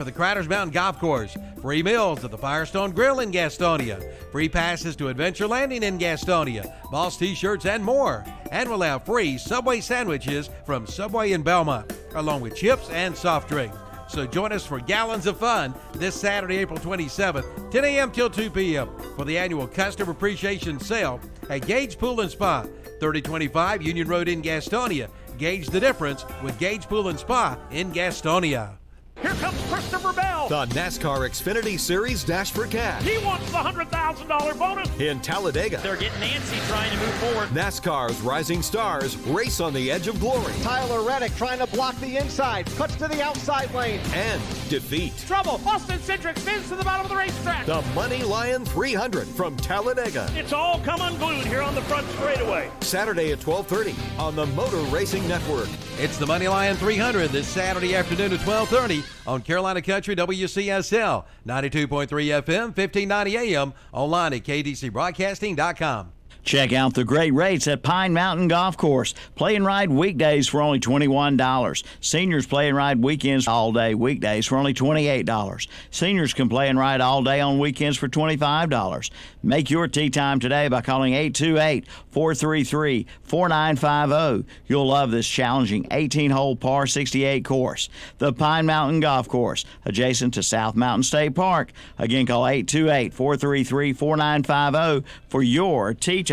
For the Criders Mountain Golf Course, free meals at the Firestone Grill in Gastonia, free passes to Adventure Landing in Gastonia, Boss t-shirts and more. And we'll have free Subway sandwiches from Subway in Belmont, along with chips and soft drinks. So join us for gallons of fun this Saturday, April 27th, 10 a.m. till 2 p.m. for the annual Customer Appreciation Sale at Gage Pool and Spa, 3025 Union Road in Gastonia. Gauge the difference with Gage Pool and Spa in Gastonia. Here comes Christopher Bell. The NASCAR Xfinity Series Dash for Cash. He wants the $100,000 bonus. In Talladega. They're getting Nancy trying to move forward. NASCAR's rising stars race on the edge of glory. Tyler Reddick trying to block the inside. Cuts to the outside lane. And defeat. Trouble. Austin Cindric spins to the bottom of the racetrack. The Money Lion 300 from Talladega. It's all come unglued here on the front straightaway. Saturday at 12:30 on the Motor Racing Network. It's the Money Lion 300 this Saturday afternoon at 12:30 on Carolina Country WCSL, 92.3 FM, 1590 AM, online at kdcbroadcasting.com. Check out the great rates at Pine Mountain Golf Course. Play and ride weekdays for only $21. Seniors play and ride weekends all day weekdays for only $28. Seniors can play and ride all day on weekends for $25. Make your tee time today by calling 828-433-4950. You'll love this challenging 18-hole par 68 course. The Pine Mountain Golf Course, adjacent to South Mountain State Park. Again, call 828-433-4950 for your tee time.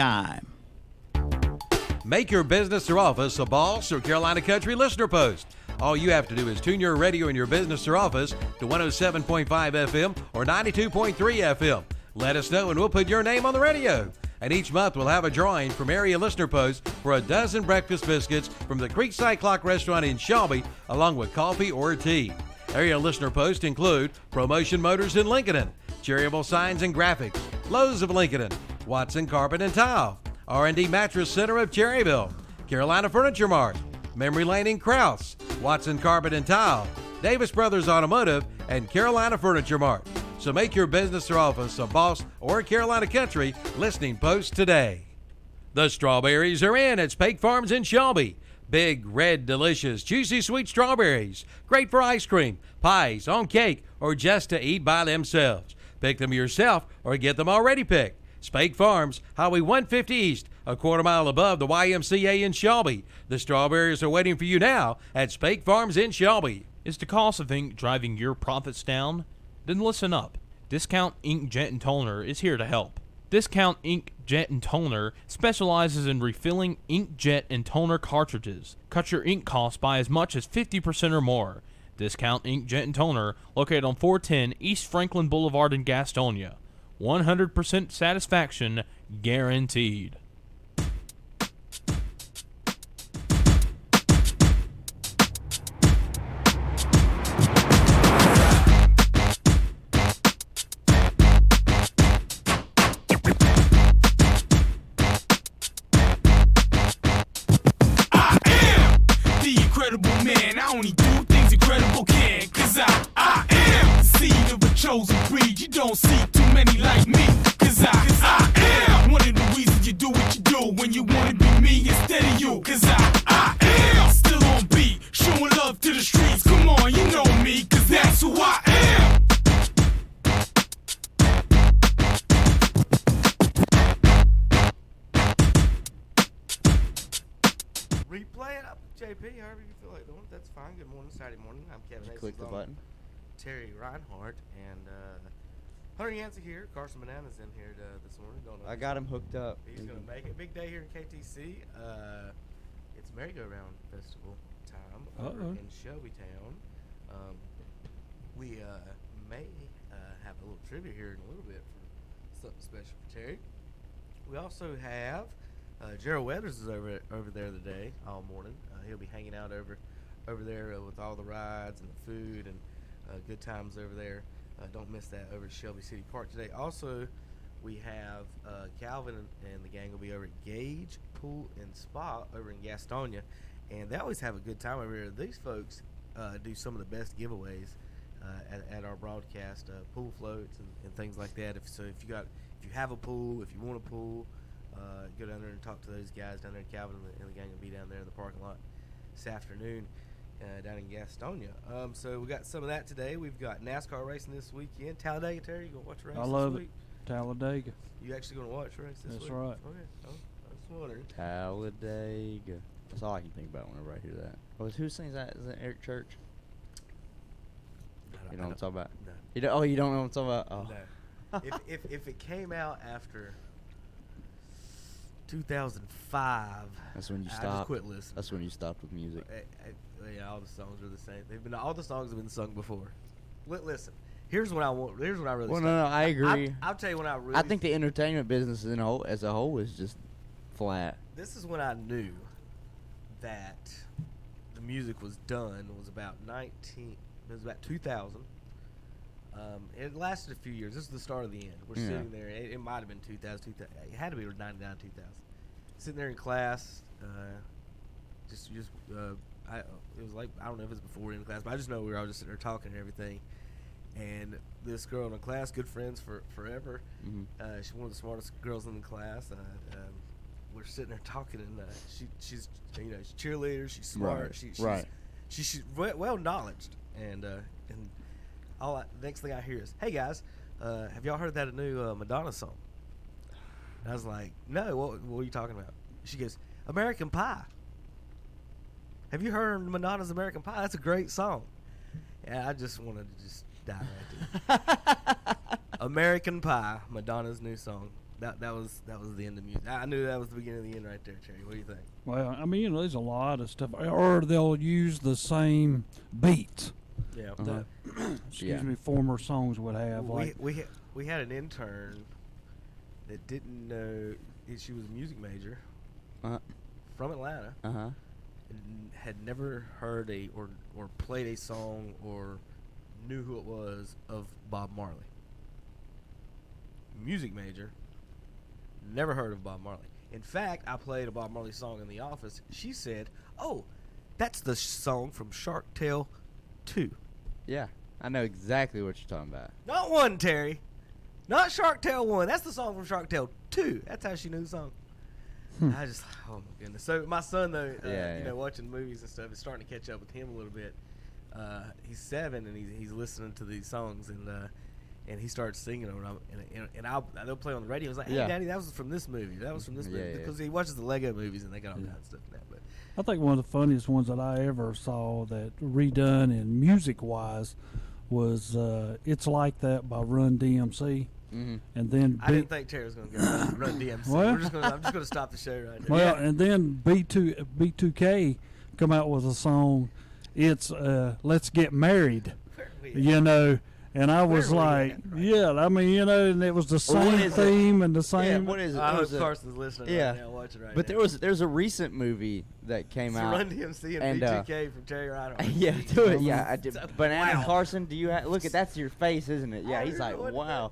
Make your business or office a Boss or Carolina Country listener post. All you have to do is tune your radio in your business or office to 107.5 FM or 92.3 FM. Let us know and we'll put your name on the radio. And each month we'll have a drawing from area listener posts for a dozen breakfast biscuits from the Creekside Clock Restaurant in Shelby, along with coffee or tea. Area listener posts include Promotion Motors in Lincolnton, Cherryville Signs and Graphics, Lowe's of Lincolnton, Watson Carpet and Tile, R&D Mattress Center of Cherryville, Carolina Furniture Mart, Memory Lane in Krause, Watson Carpet and Tile, Davis Brothers Automotive, and Carolina Furniture Mart. So make your business or office a Boss or Carolina Country listening post today. The strawberries are in at Spake Farms in Shelby. Big, red, delicious, juicy, sweet strawberries. Great for ice cream, pies, on cake, or just to eat by themselves. Pick them yourself or get them already picked. Spake Farms, Highway 150 East, a quarter mile above the YMCA in Shelby. The strawberries are waiting for you now at Spake Farms in Shelby. Is the cost of ink driving your profits down? Then listen up. Discount Ink Jet and Toner is here to help. Discount Ink Jet and Toner specializes in refilling ink jet and toner cartridges. Cut your ink costs by as much as 50% or more. Discount Ink Jet and Toner, located on 410 East Franklin Boulevard in Gastonia. 100% satisfaction guaranteed. Chosen breed, you don't see too many like me. Cause I am one of the reasons you do what you do when you wanna be me instead of you. Cause I am still on beat, showing love to the streets. Come on, you know me, cause that's who I am. Replay it up, JP, however you feel like doing it. That's fine. Good morning, Saturday morning. I'm Kevin. Click the button. Terry Reinhardt and Hunter Yancey here. Carson Bananas in here this morning. Don't know. I got him hooked up. He's going to make it. Big day here in KTC. It's Merry-Go-Round Festival time over in Shelby Town. We may have a little trivia here in a little bit for something special for Terry. We also have Gerald Weathers is over there today all morning. He'll be hanging out over there with all the rides and the food and good times over there. Don't miss that over at Shelby City Park today. Also, we have Calvin and the gang will be over at Gage Pool and Spa over in Gastonia, and they always have a good time over here. These folks do some of the best giveaways at our broadcast, pool floats and things like that. If you have a pool, if you want a pool, go down there and talk to those guys down there. Calvin and the gang will be down there in the parking lot this afternoon. down in Gastonia. So we got some of that today. We've got NASCAR racing this weekend. Talladega, Terry, you gonna watch a race I love this it. week? Talladega. You actually gonna watch a race this That's week? right. Okay. Oh, I was wondering. Talladega. That's all I can think about whenever I hear that. Who sings that? Is it Eric Church? You know what I'm talking about? No. You don't know what I'm talking about? Oh. No. if it came out after 2005, That's when you I just stopped. quit listening. That's when you stopped with music. Yeah, all the songs are the same. All the songs have been sung before. Listen, here's what I want. Here's what I really. Well, no, I agree. I'll tell you when I really. I think the entertainment business as a whole is just flat. This is when I knew that the music was done. Was about 2000. It lasted a few years. This is the start of the end. We're sitting there. It might have been 2000. It had to be 99, 2000. Sitting there in class. It was like, I don't know if it's before in class, but I just know we were all just sitting there talking and everything. And this girl in the class, good friends for forever. Mm-hmm. She's one of the smartest girls in the class. We're sitting there talking, and she's she's cheerleader. She's smart. Right. She's well knowledged. And next thing I hear is, "Hey guys, have y'all heard that new Madonna song?" And I was like, "No, what are you talking about?" She goes, "American Pie. Have you heard Madonna's American Pie? That's a great song." And I just wanted to just dive right there. American Pie, Madonna's new song. That was the end of music. I knew that was the beginning of the end right there, Cherry. What do you think? Well, I mean, there's a lot of stuff, or they'll use the same beats. Yeah. That, excuse me, former songs would have. We had an intern that didn't know she was a music major from Atlanta. And had never heard or played a song or knew who it was of Bob Marley. Music major, never heard of Bob Marley. In fact, I played a Bob Marley song in the office. She said, "Oh, that's the song from Shark Tale 2." Yeah, I know exactly what you're talking about. Not 1, Terry. Not Shark Tale 1. That's the song from Shark Tale 2. That's how she knew the song. I just, oh my goodness. So my son though, you know, watching movies and stuff is starting to catch up with him a little bit. He's 7 and he's listening to these songs and he starts singing them and they'll play on the radio. He's like, "Hey, Daddy, that was from this movie. That was from this movie," because he watches the Lego movies and they got all kinds of stuff in that. But I think one of the funniest ones that I ever saw that redone in music wise was "It's Like That" by Run DMC. Mm-hmm. And then I didn't think Terry was going to go Run DMC. Well, I'm just going to stop the show right there. Well, and then B2K come out with a song. It's "Let's Get Married," you know. And I was like, yeah, I mean, you know, and it was the same theme and the same. Yeah, what is it? I hope Carson's listening right now, watching right now. But there's a recent movie that came out. Run DMC and B2K from Terry Reinhardt. Yeah, do it. Yeah, I did. Banana Carson, do you look at that's your face, isn't it? Yeah, he's like, wow.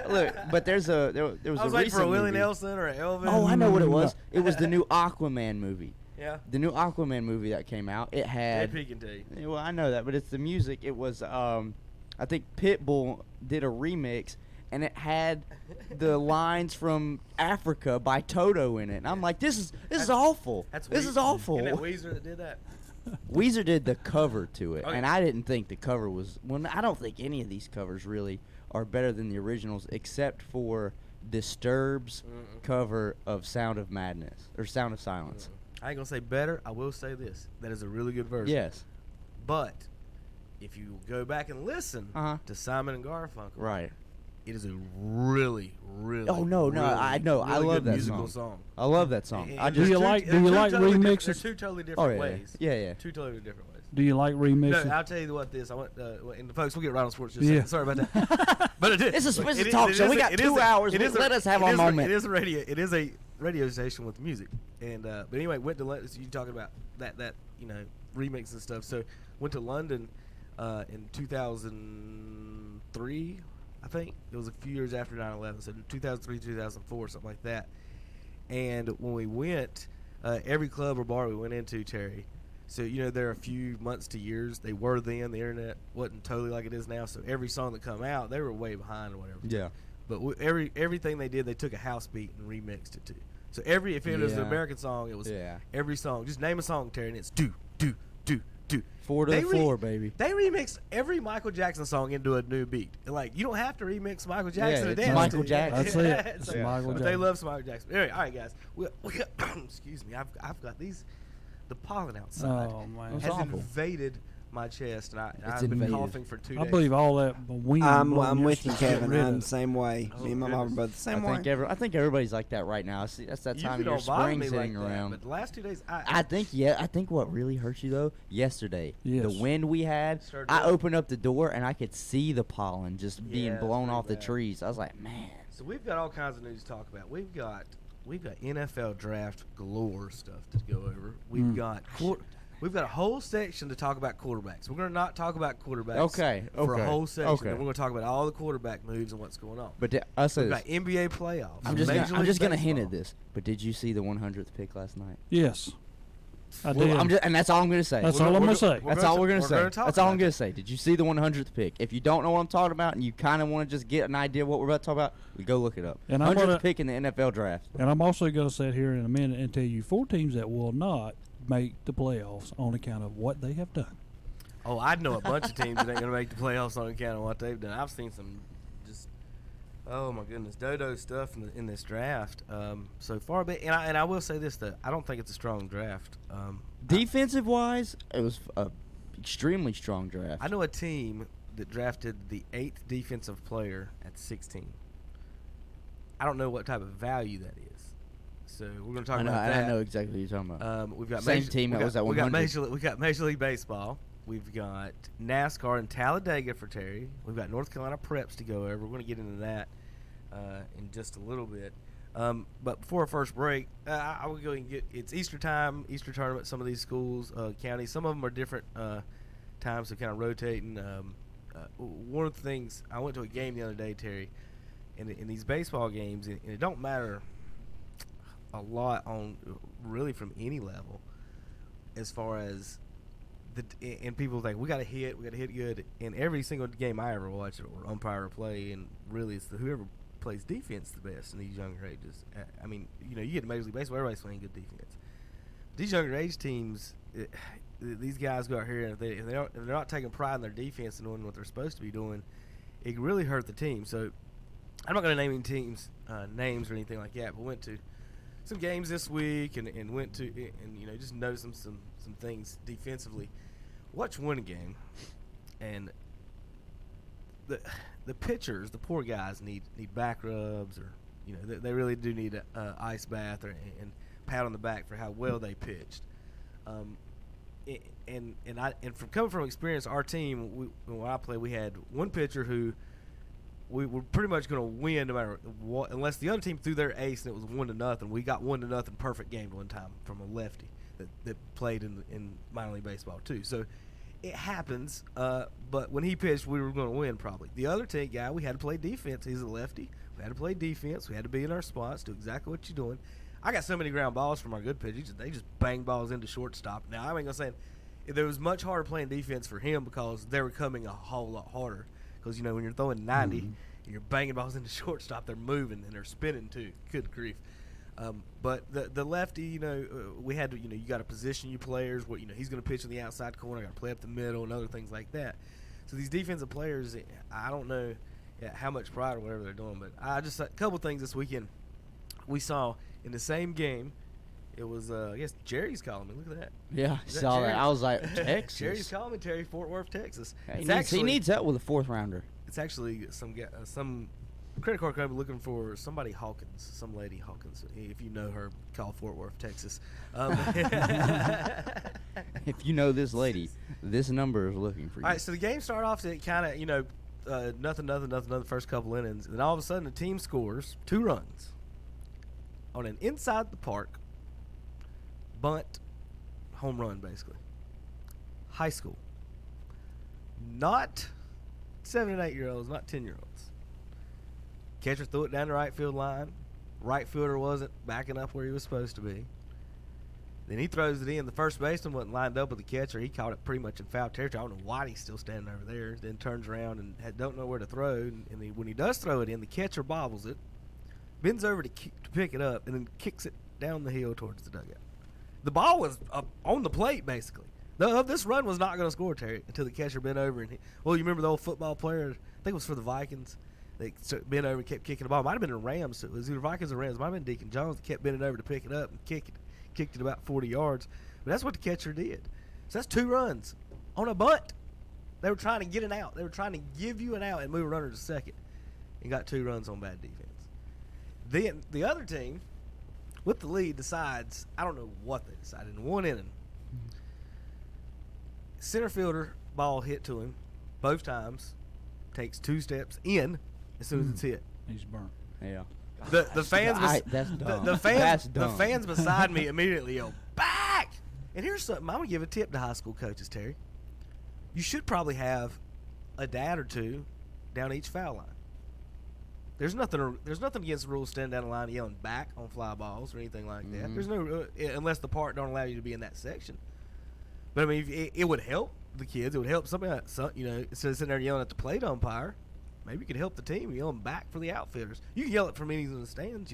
Look, but there was I a was recent like for a Willie movie. Nelson or an Elvis. Oh, I know what it was. It was the new Aquaman movie. Yeah. The new Aquaman movie that came out. It had. Jay Pekin to you. Well, I know that, but it's the music. It was I think Pitbull did a remix, and it had the lines from Africa by Toto in it. And I'm like, this is awful. This is awful. Isn't that Weezer that did that? Weezer did the cover to it, Oh, and yeah. I didn't think the cover was. Well, I don't think any of these covers really are better than the originals, except for Disturbed's cover of "Sound of Madness" or "Sound of Silence." I ain't gonna say better. I will say this: that is a really good version. Yes, but if you go back and listen to Simon and Garfunkel, right, it is a really, really. Oh no, really, I know, really I love good that musical song. I love that song. And I Do just you like remixes? They're two totally different ways. Yeah. Two totally different ways. Do you like remixes? No, I'll tell you what. I went, and folks, we'll get right on sports. Just Yeah. sorry about that. But it is. It's a talk show. We got 2 hours. Let us have our moment. It is a radio. It is a radio station with music. And but anyway, went to London. So you talking about that remix and stuff. So went to London in 2003. I think it was a few years after 9/11. So 2003, 2004, something like that. And when we went, every club or bar we went into, Terry. So, there are a few months to years. They were then. The internet wasn't totally like it is now. So, every song that come out, they were way behind or whatever. Yeah. But everything they did, they took a house beat and remixed it to. So, if it was an American song, it was every song. Just name a song, Terry, and it's do, do, do, Dude, 4 to the floor, baby. They remix every Michael Jackson song into a new beat. Like, you don't have to remix Michael Jackson to it's dance Michael to. Jackson. That's it. It's So, Michael but Jackson. they love some Michael Jackson. Anyway, all right, guys. We got, excuse me. I've got these. The pollen outside Oh, man. has It's awful. invaded my chest, and It's I've been invaded. coughing for 2 I days. believe all that wind. I'm blowing with you, yesterday Kevin. got rid I'm of the it. same way. Oh, Me and my mom are goodness. both the same way. I think everybody's like that right now. See, that's that time Usually of year, don't bother spring me sitting like that, around. but the last 2 days, I think what really hurt you though, yesterday, Yes. the wind we had, Started I up. opened up the door and I could see the pollen just Yeah, being it's blown pretty off the bad. trees. I was like, man. So we've got all kinds of news to talk about. We've got NFL draft galore stuff to go over. We've got we've got a whole section to talk about quarterbacks. We're going to not talk about quarterbacks for a whole section. Okay. And we're going to talk about all the quarterback moves and what's going on. But I say We've this. got NBA playoffs. I'm just Major gonna League hint Baseball. at this. But did you see the 100th pick last night? Yes. I Well, did. and that's all I'm gonna say. That's all I'm going to say. That's all we're gonna we're say. gonna talk That's all I'm about gonna it. say. Did you see the 100th pick? If you don't know what I'm talking about and you kind of want to just get an idea of what we're about to talk about, we go look it up. And I'm 100th gonna- pick in the NFL draft. And I'm also going to sit here in a minute and tell you 4 teams that will not make the playoffs on account of what they have done. Oh, I know a bunch of teams that ain't going to make the playoffs on account of what they've done. I've seen some just, oh my goodness, dodo stuff in this draft so far. But and I will say this though, I don't think it's a strong draft. Defensive wise, it was a extremely strong draft. I know a team that drafted the 8th defensive player at 16. I don't know what type of value that is. So we're going to talk I know, about and that. I know exactly what you're talking about. We've got Same team that was at 100. We got Major League Baseball. We've got NASCAR in Talladega for Terry. We've got North Carolina preps to go over. We're going to get into that in just a little bit. But before our first break, I will go and get it's Easter time, Easter tournament. Some of these schools, counties, some of them are different times, so kind of rotating. One of the things I went to a game the other day, Terry, and in these baseball games, and it don't matter a lot on really from any level as far as and people think we got to hit good. In every single game I ever watched or umpire play, and really it's whoever plays defense the best in these younger ages. I mean, you get to Major League Baseball, everybody's playing good defense. These younger age teams, these guys go out here, and if they're not taking pride in their defense and doing what they're supposed to be doing, it can really hurt the team. So I'm not going to name any teams names or anything like that, but went to some games this week and went to and just noticed some things defensively. Watch one game, and the pitchers, the poor guys need back rubs, or they really do need a ice bath and pat on the back for how well they pitched. And from coming from experience, our team when I played, we had one pitcher who we were pretty much going to win no matter what, unless the other team threw their ace and it was 1-0. We got 1-0 perfect game one time from a lefty that played in minor league baseball too. So it happens, but when he pitched, we were going to win probably. The other team guy, we had to play defense. He's a lefty. We had to play defense. We had to be in our spots, do exactly what you're doing. I got so many ground balls from our good pitchers. They just bang balls into shortstop. Now, I ain't going to say it was much harder playing defense for him because they were coming a whole lot harder. Because, when you're throwing 90 and you're banging balls into shortstop, they're moving and they're spinning too. Good grief. But the lefty, we had to, you got to position your players where, he's going to pitch in the outside corner, got to play up the middle and other things like that. So these defensive players, I don't know how much pride or whatever they're doing, but a couple things this weekend we saw in the same game. It was, I guess, Jerry's calling me. Look at that. Yeah, Is saw Jerry? that. I was like, Texas. Jerry's calling me, Terry, Fort Worth, Texas. He needs help with a 4th rounder. It's actually some credit card company looking for somebody Hawkins, some lady Hawkins. If you know her, call Fort Worth, Texas. If you know this lady, this number is looking for you. All right, so the game started off to kind of, nothing, the first couple innings. And then all of a sudden the team scores 2 runs on an inside the park bunt home run, basically. High school. Not 7 and 8 year olds, not 10-year-olds. Catcher threw it down the right field line. Right fielder wasn't backing up where he was supposed to be. Then he throws it in. The first baseman wasn't lined up with the catcher. He caught it pretty much in foul territory. I don't know why he's still standing over there. Then turns around and don't know where to throw. And when he does throw it in, the catcher bobbles it, bends over to pick it up, and then kicks it down the hill towards the dugout. The ball was up on the plate, basically. No, this run was not going to score, Terry, until the catcher bent over. And you remember the old football player? I think it was for the Vikings. They bent over and kept kicking the ball. It might have been the Rams. It was either Vikings or Rams. It might have been Deacon Jones that kept bending over to pick it up and kicked it about 40 yards. But that's what the catcher did. So that's 2 runs on a bunt. They were trying to get an out. They were trying to give you an out and move a runner to second, and got 2 runs on bad defense. Then the other team, with the lead, decides, I don't know what they decided, in 1 inning. Center fielder ball hit to him both times, takes 2 steps in as soon as it's hit. He's burnt. Yeah. The fans That's dumb. the fans That's the dumb. fans beside me immediately yell, back! And here's something I'm gonna give a tip to high school coaches, Terry. You should probably have a dad or 2 down each foul line. There's nothing against the rules standing down the line and yelling back on fly balls or anything like that. There's no unless the park don't allow you to be in that section. But I mean, it would help the kids. It would help somebody, instead of sitting there yelling at the plate umpire, maybe you could help the team yelling back for the outfielders. You can yell it from anything in the stands,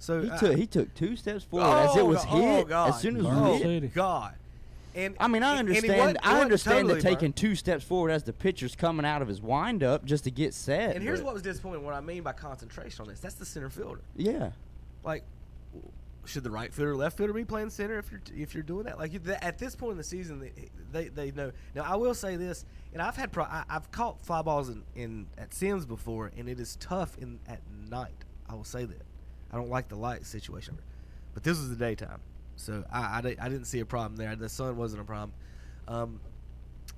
So He took 2 steps forward as it was hit. God. As soon as it Burn was hit. City. God. And I mean, I and he understand. I wasn't understand totally that taking burnt. 2 steps forward as the pitcher's coming out of his windup just to get set. And here's but- what was disappointing. What I mean by concentration on this, that's the center fielder. Yeah. Like, should the right fielder, left fielder be playing center if you're doing that? Like at this point in the season, they know. Now I will say this, and I've had I've caught fly balls in at Sims before, and it is tough at night. I will say that. I don't like the light situation, but this was the daytime, so I didn't see a problem there. The sun wasn't a problem.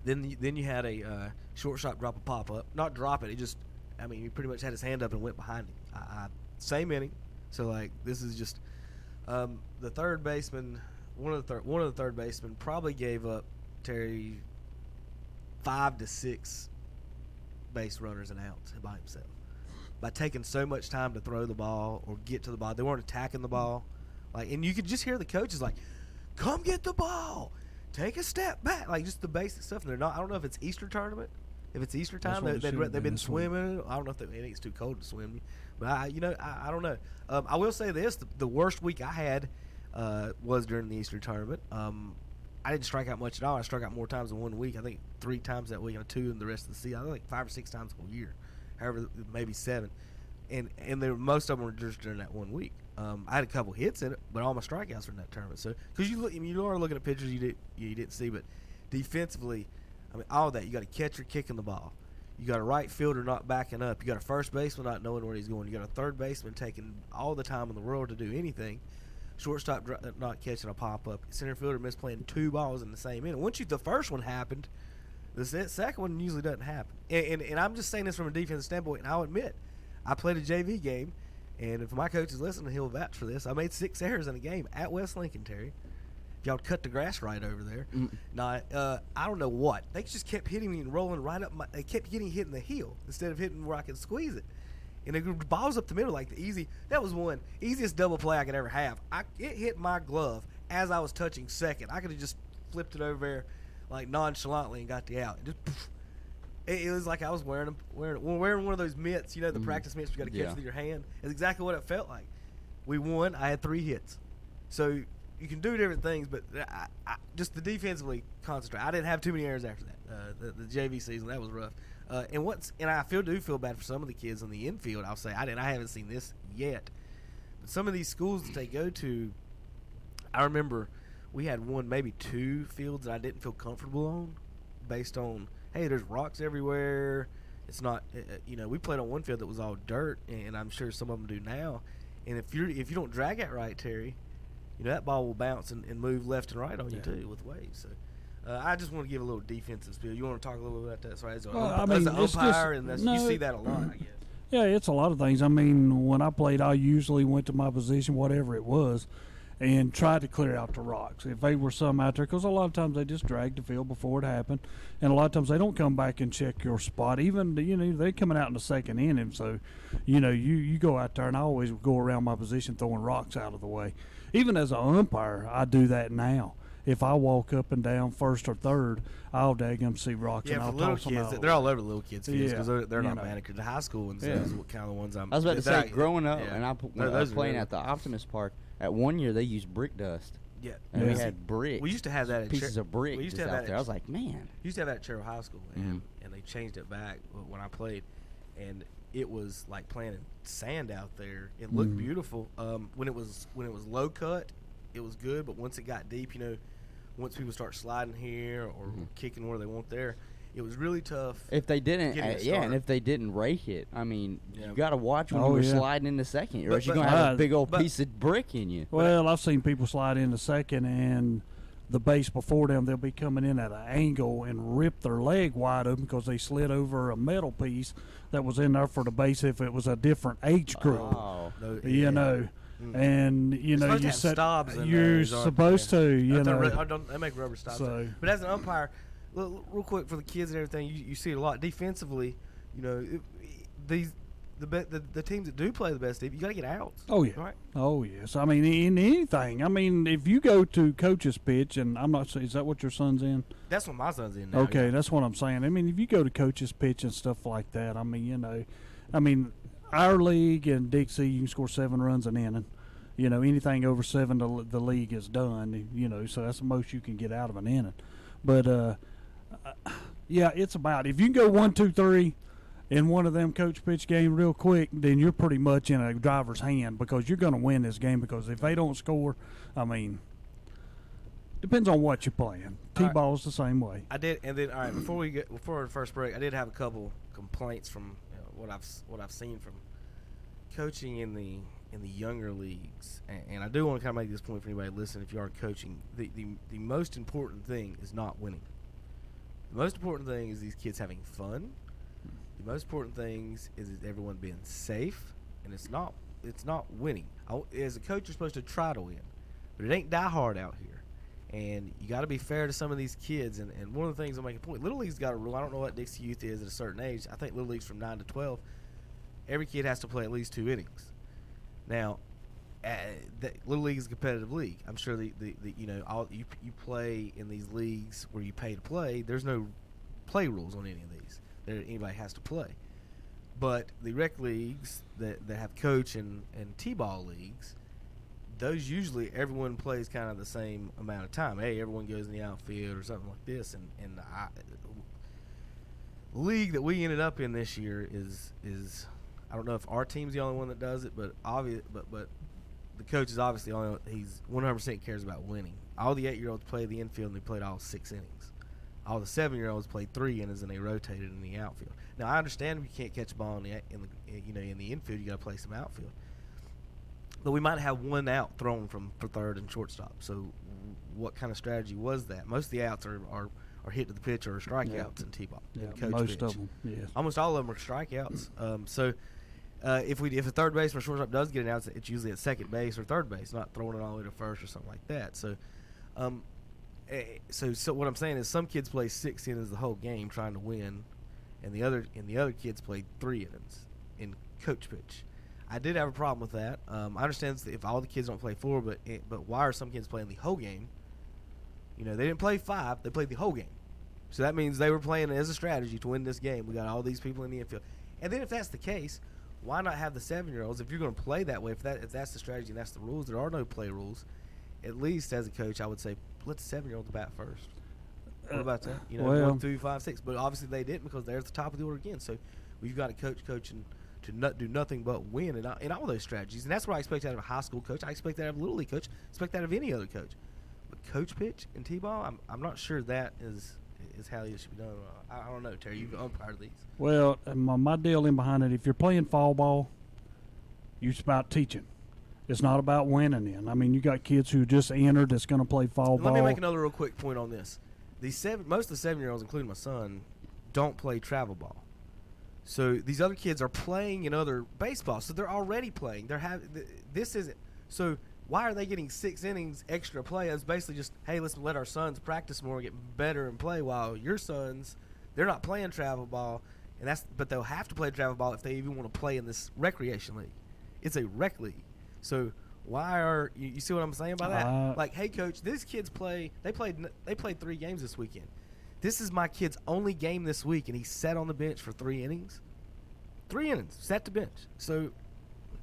Then you had a shortstop drop a pop up, not drop it. He pretty much had his hand up and went behind him. Same inning, so like this is just. The third baseman, one of the third basemen probably gave up Terry 5 to 6 base runners and outs by himself by taking so much time to throw the ball or get to the ball. They weren't attacking the ball, and you could just hear the coaches like, "Come get the ball, take a step back," like just the basic stuff. And they're not. I don't know if it's Easter tournament. If it's Easter time, they've been swimming. I don't know if it's too cold to swim. But I don't know. I will say this: the worst week I had was during the Easter tournament. I didn't strike out much at all. I struck out more times in 1 week. I think 3 times that week, and 2 in the rest of the season. I think like 5 or 6 times a whole year. However, maybe 7. And most of them were just during that 1 week. I had a couple hits in it, but all my strikeouts were in that tournament. So because you are looking at pictures you didn't see, but defensively, I mean, all that. You got a catcher kicking the ball. You got a right fielder not backing up. You got a first baseman not knowing where he's going. You got a third baseman taking all the time in the world to do anything. Shortstop not catching a pop-up. Center fielder misplaying 2 balls in the same inning. Once the first one happened, the second one usually doesn't happen. And I'm just saying this from a defensive standpoint, and I'll admit, I played a JV game, and if my coach is listening, he'll vouch for this. I made 6 errors in a game at West Lincoln, Terry. Y'all cut the grass right over there. I don't know what. They just kept hitting me and rolling right up they kept getting hit in the heel instead of hitting where I could squeeze it. And the ball's up the middle like that was one easiest double play I could ever have. It hit my glove as I was touching second. I could have just flipped it over there like nonchalantly and got the out. It was like I was wearing one of those mitts, the practice mitts you got to catch with your hand. It's exactly what it felt like. We won. I had 3 hits. So you can do different things, but I just the defensively concentrate. I didn't have too many errors after that. The JV season, that was rough. And I do feel bad for some of the kids in the infield. I'll say I haven't seen this yet. But some of these schools that they go to, I remember we had maybe 2 fields that I didn't feel comfortable on, based on there's rocks everywhere. It's not we played on one field that was all dirt, and I'm sure some of them do now. And if you don't drag it right, Terry, that ball will bounce and move left and right on you too with waves. So I just want to give a little defensive spiel. You want to talk a little bit about that? Sorry, as an umpire, you see that a lot, I guess. Yeah, it's a lot of things. I mean, when I played, I usually went to my position, whatever it was, and tried to clear out the rocks. If they were some out there, because a lot of times they just drag the field before it happened, and a lot of times they don't come back and check your spot. Even, they're coming out in the second inning, so, you go out there, and I always go around my position throwing rocks out of the way. Even as an umpire, I do that now. If I walk up and down first or third, I'll daggum see rocks and I'll toss them out. They're all over the little kids' fields because they're not manicured. The high school ones is kind of the ones I was about to say, growing up, and when I was playing at the Optimist Park, at 1 year they used brick dust Yeah. And we Yeah. had bricks. We used to have that at pieces of brick we used just to have out that there. at I was like, man. used to have that at Cherryville High School, and they changed it back when I played, and it was like playing in sand out there. It looked beautiful. When it was low cut, it was good, but once it got deep, once people start sliding here or kicking where they want there, it was really tough. If they didn't, getting it and started. if they didn't rake it, I mean, Yeah. you got to watch when Oh, you're yeah. sliding into second, or But- else you're but- gonna have a big old but- piece of brick in you. Well, I've seen people slide into second, and the base before them, they'll be coming in at an angle and rip their leg wide open because they slid over a metal piece that was in there for the base if it was a different age group. Oh, You know, and you know, supposed to you have said stobs in you're those, aren't supposed to, you know. They make rubber stops. So- But as an umpire, real quick for the kids and everything, you see it a lot defensively. The teams that do play the best, you got to get outs. Oh yeah. Right. Oh yes. I mean, in anything. I mean, if you go to coach's pitch, and I'm not saying, is that what your son's in? That's what my son's in now. Okay, yeah. that's what I'm saying. I mean, if you go to coach's pitch and stuff like that, I mean, our league in Dixie, you can score 7 runs an inning. Anything over 7, the league is done. So that's the most you can get out of an inning. But yeah, it's about, if you can go 1, 2, 3 in one of them coach pitch games real quick, then you're pretty much in a driver's hand because you're going to win this game. Because if they don't score, I mean, depends on what you're playing. T-ball's the same way. I did, and then all right. Before the first break, I did have a couple complaints from what I've seen from coaching in the younger leagues, and I do want to kind of make this point for anybody listening. If you are coaching, the most important thing is not winning. The most important thing is these kids having fun. The most important things is everyone being safe, and it's not winning. As a coach, you're supposed to try to win, but it ain't die hard out here. And you got to be fair to some of these kids. And one of the things I'll make a point, Little League's got a rule. I don't know what Dixie Youth is at a certain age. I think Little League's from 9 to 12. Every kid has to play at least 2 innings. Now, Little League is a competitive league. I'm sure you play in these leagues where you pay to play. There's no play rules on any of these. Anybody has to play. But the rec leagues that have coach and T-ball leagues, those usually everyone plays kind of the same amount of time. Hey, everyone goes in the outfield or something like this. And the league that we ended up in this year is I don't know if our team's the only one that does it, but the coach is obviously the only one. He's 100% cares about winning. All the 8-year-olds played the infield and they played all 6 innings. All the 7-year-olds played 3 innings and they rotated in the outfield. Now I understand you can't catch a ball in the infield. You got to play some outfield. But we might have 1 out thrown for third and shortstop. So what kind of strategy was that? Most of the outs are hit to the pitch or strikeouts in T-ball. Yeah, coach most pitch. of them. Yes. Almost all of them are strikeouts. So if a third baseman or shortstop does get an out, it's usually at second base or third base, not throwing it all the way to first or something like that. So, so what I'm saying is some kids play 6 innings the whole game trying to win, and the other kids played 3 innings in coach pitch. I did have a problem with that. I understand if all the kids don't play 4, but why are some kids playing the whole game? They didn't play 5; they played the whole game. So that means they were playing as a strategy to win this game. We got all these people in the infield, and then if that's the case, why not have the 7-year-olds? If you're going to play that way, if that's the strategy and that's the rules, there are no play rules. At least as a coach, I would say let the 7-year-olds bat first. What about that? 1, 2, 5, 6. But obviously they didn't because they're at the top of the order again. So we've got to coach and to do nothing but win in all those strategies. And that's what I expect out of a high school coach. I expect that out of a Little League coach. I expect that out of any other coach. But coach pitch and T-ball, I'm not sure that is how it should be done. I don't know, Terry. You've umpired these. Well, my deal in behind it, if you're playing fall ball, it's about teaching. It's not about winning in. I mean, you got kids who just entered that's going to play fall ball. Let me make another real quick point on this. Most of the 7-year-olds, including my son, don't play travel ball. So these other kids are playing in other baseball. So they're already playing. This isn't. So why are they getting 6 innings extra play? It's basically just, hey, let's let our sons practice more, get better, and play. While your sons, they're not playing travel ball, but they'll have to play travel ball if they even want to play in this recreation league. It's a rec league. So why are you see what I'm saying by that? Like, hey, coach, these kids they played 3 games this weekend. This is my kid's only game this week, and he sat on the bench for 3 innings. 3 innings, sat the bench. So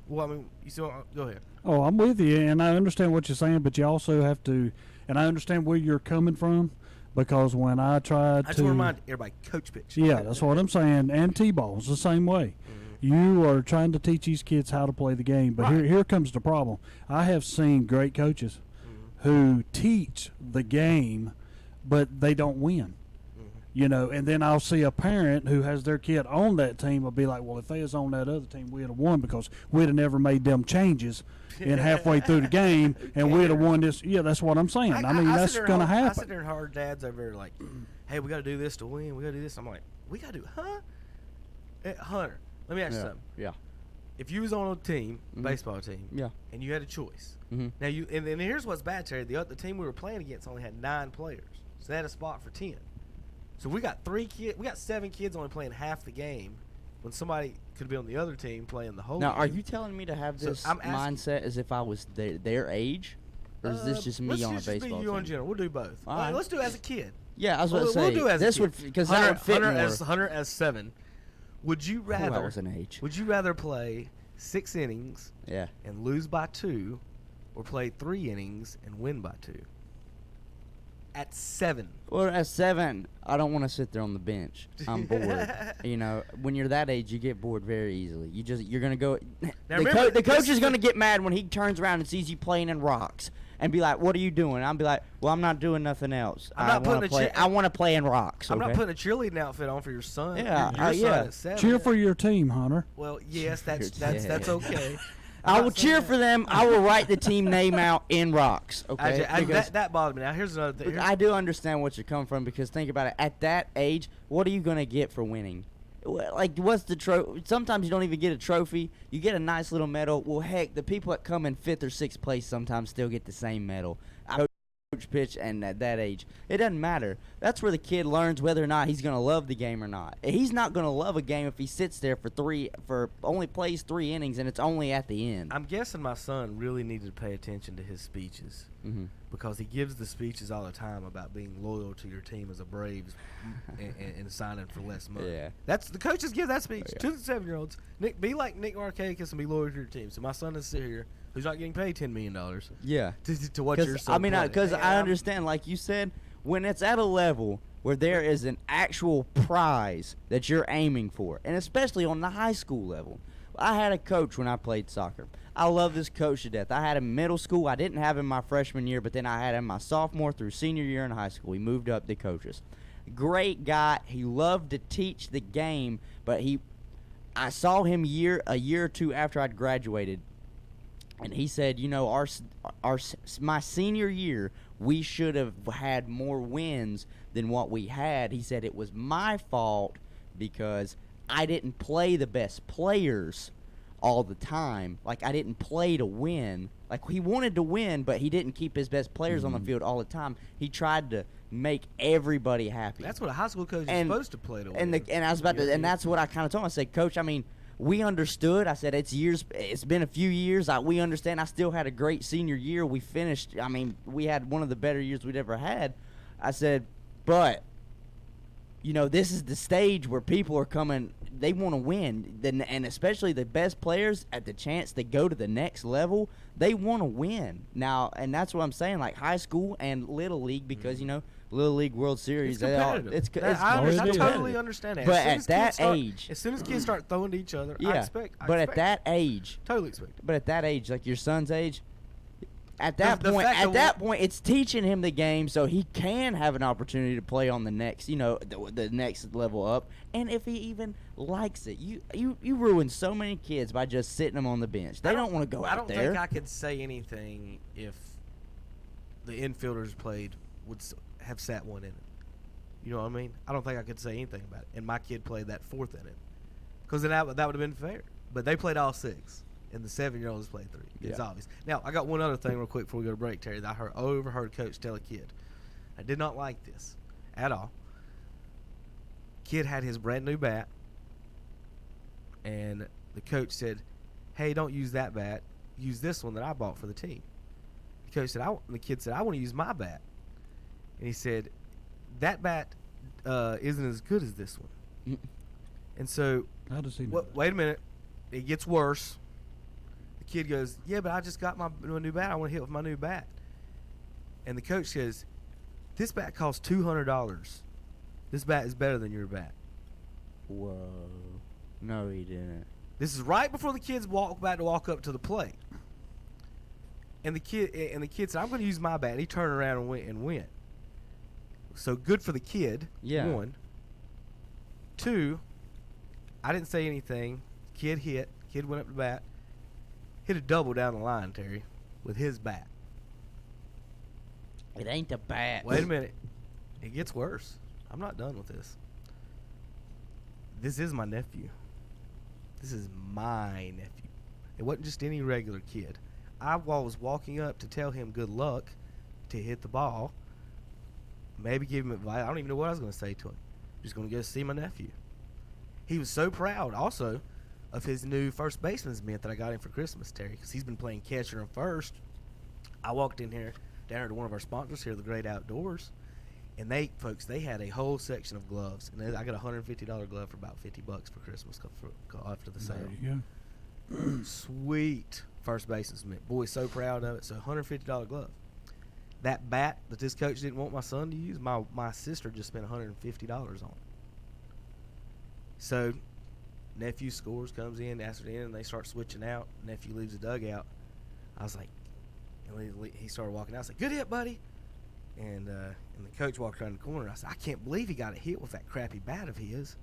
Well, I mean, you still go ahead. Oh, I'm with you, and I understand what you're saying, but you also have to, and I understand where you're coming from, because when I tried I just want to remind everybody, coach pitch. Yeah, that's what I'm saying, and T-ball's the same way. You are trying to teach these kids how to play the game, but here comes the problem. I have seen great coaches who teach the game, but they don't win. You know, and then I'll see a parent who has their kid on that team will be like, well, if they was on that other team, we'd have won because we'd have never made them changes in halfway through the game, and we'd have won this. Yeah, that's what I'm saying. I mean, that's going to happen. I sit there and hard dads over there like, hey, we got to do this to win. We got to do this. I'm like, we got to do, huh? Hey, Hunter, let me ask you something. Yeah. If you was on a team, baseball team, Yeah. and you had a choice, now you and here's what's bad, Terry. The team we were playing against only had 9 players, so they had a spot for 10. So we got 7 kids only playing half the game, when somebody could be on the other team playing the whole. Now, game. are you telling me to have this mindset as if I was their age, or is this just me on a baseball team? You in general. We'll do both. Right. Let's do it as a kid. Yeah, I was going to say we'll do as this a kid. because that would fit more. Hunter as 7. Would you rather? That was an age. Would you rather play 6 innings? Yeah. And lose by 2, or play 3 innings and win by 2? At 7. Well, at 7, I don't want to sit there on the bench. I'm bored. You know, when you're that age, you get bored very easily. You're gonna go. The coach is gonna get mad when he turns around and sees you playing in rocks and be like, "What are you doing?" I'll be like, "Well, I'm not doing nothing else. I want to play in rocks." I'm not putting a cheerleading outfit on for your son. Yeah, your son at 7. Cheer for your team, Hunter. Well, yes, that's okay. I will cheer for them. I will write the team name out in rocks. Okay, that bothered me. Now here's another thing. I do understand what you're coming from, because think about it. At that age, what are you gonna get for winning? Like, what's the trophy? Sometimes you don't even get a trophy. You get a nice little medal. Well, heck, the people that come in 5th or 6th place sometimes still get the same medal. Coach pitch, and at that age, it doesn't matter. That's where the kid learns whether or not he's going to love the game or not. He's not going to love a game if he sits there for only plays 3 innings and it's only at the end. I'm guessing my son really needed to pay attention to his speeches, because he gives the speeches all the time about being loyal to your team as a Braves and signing for less money. Yeah. That's the coaches give that speech to the 7-year-olds. Be like Nick Markakis and be loyal to your team. So my son is sit here, who's not getting paid $10 million. Yeah. To watch your son play. Because I understand, like you said, when it's at a level where there is an actual prize that you're aiming for, and especially on the high school level. I had a coach when I played soccer. I love this coach to death. I had him in middle school. I didn't have him my freshman year, but then I had him my sophomore through senior year in high school. He moved up to coaches. Great guy. He loved to teach the game, but I saw him a year or 2 after I'd graduated, and he said, you know, my senior year, we should have had more wins than what we had. He said it was my fault because I didn't play the best players all the time. Like, I didn't play to win. Like, he wanted to win, but he didn't keep his best players on the field all the time. He tried to make everybody happy. That's what a high school coach is supposed to play to win. And I was about to, and that's what I kind of told him. I said, Coach, I mean, we understood. I said, it's been a few years. We understand. I still had a great senior year. We finished, I mean, we had one of the better years we'd ever had. I said, but, you know, this is the stage where people are coming, they want to win. And especially the best players at the chance to go to the next level, they want to win. Now, and that's what I'm saying, like high school and Little League, because, you know, Little League World Series. It's competitive. I totally understand that. But at that age, as soon as kids start throwing to each other, yeah. I expect. At that age, totally expect. But at that age, like your son's age, at that point, it's teaching him the game so he can have an opportunity to play on the next, you know, the next level up. And if he even likes it, you ruin so many kids by just sitting them on the bench. They don't want to go out there. I don't think I could say anything if the infielders would have sat one in it. You know what I mean? I don't think I could say anything about it. And my kid played that 4th inning, because then that would have been fair. But they played all 6, and the 7-year-olds played 3. It's obvious. Now, I got one other thing real quick before we go to break, Terry, that I overheard Coach tell a kid. I did not like this at all. Kid had his brand new bat, and the coach said, hey, don't use that bat. Use this one that I bought for the team. The coach said, the kid said, I want to use my bat. And he said, that bat isn't as good as this one. And so, how does he know wait a minute. It gets worse. kid goes, yeah, but I just got my new bat. I want to hit with my new bat. And the coach says, this bat costs $200. This bat is better than your bat. Whoa. No, he didn't. This is right before the kids walk up to the plate. And the kid said, I'm going to use my bat. And he turned around and went. So good for the kid. Yeah. 1. 2, I didn't say anything. Kid hit. Kid went up to bat. Hit a double down the line, Terry, with his bat. It ain't the bat. Wait a minute. It gets worse. I'm not done with this. This is my nephew. This is my nephew. It wasn't just any regular kid. I was walking up to tell him good luck to hit the ball. Maybe give him advice. I don't even know what I was going to say to him. Just going to go see my nephew. He was so proud also of his new first baseman's mitt that I got him for Christmas, Terry, because he's been playing catcher and first. I walked down here to one of our sponsors here, the Great Outdoors, and they had a whole section of gloves, and I got a $150 glove for about $50 for Christmas after the sale. There you go. Sweet first baseman's mitt. Boy, so proud of it. So $150 glove. That bat that this coach didn't want my son to use, my sister just spent $150 on it. So nephew scores, comes in, asks her in, and they start switching out. Nephew leaves the dugout. I was like, and he started walking out. I was like, good hit, buddy. And the coach walked around the corner. I said, I can't believe he got a hit with that crappy bat of his.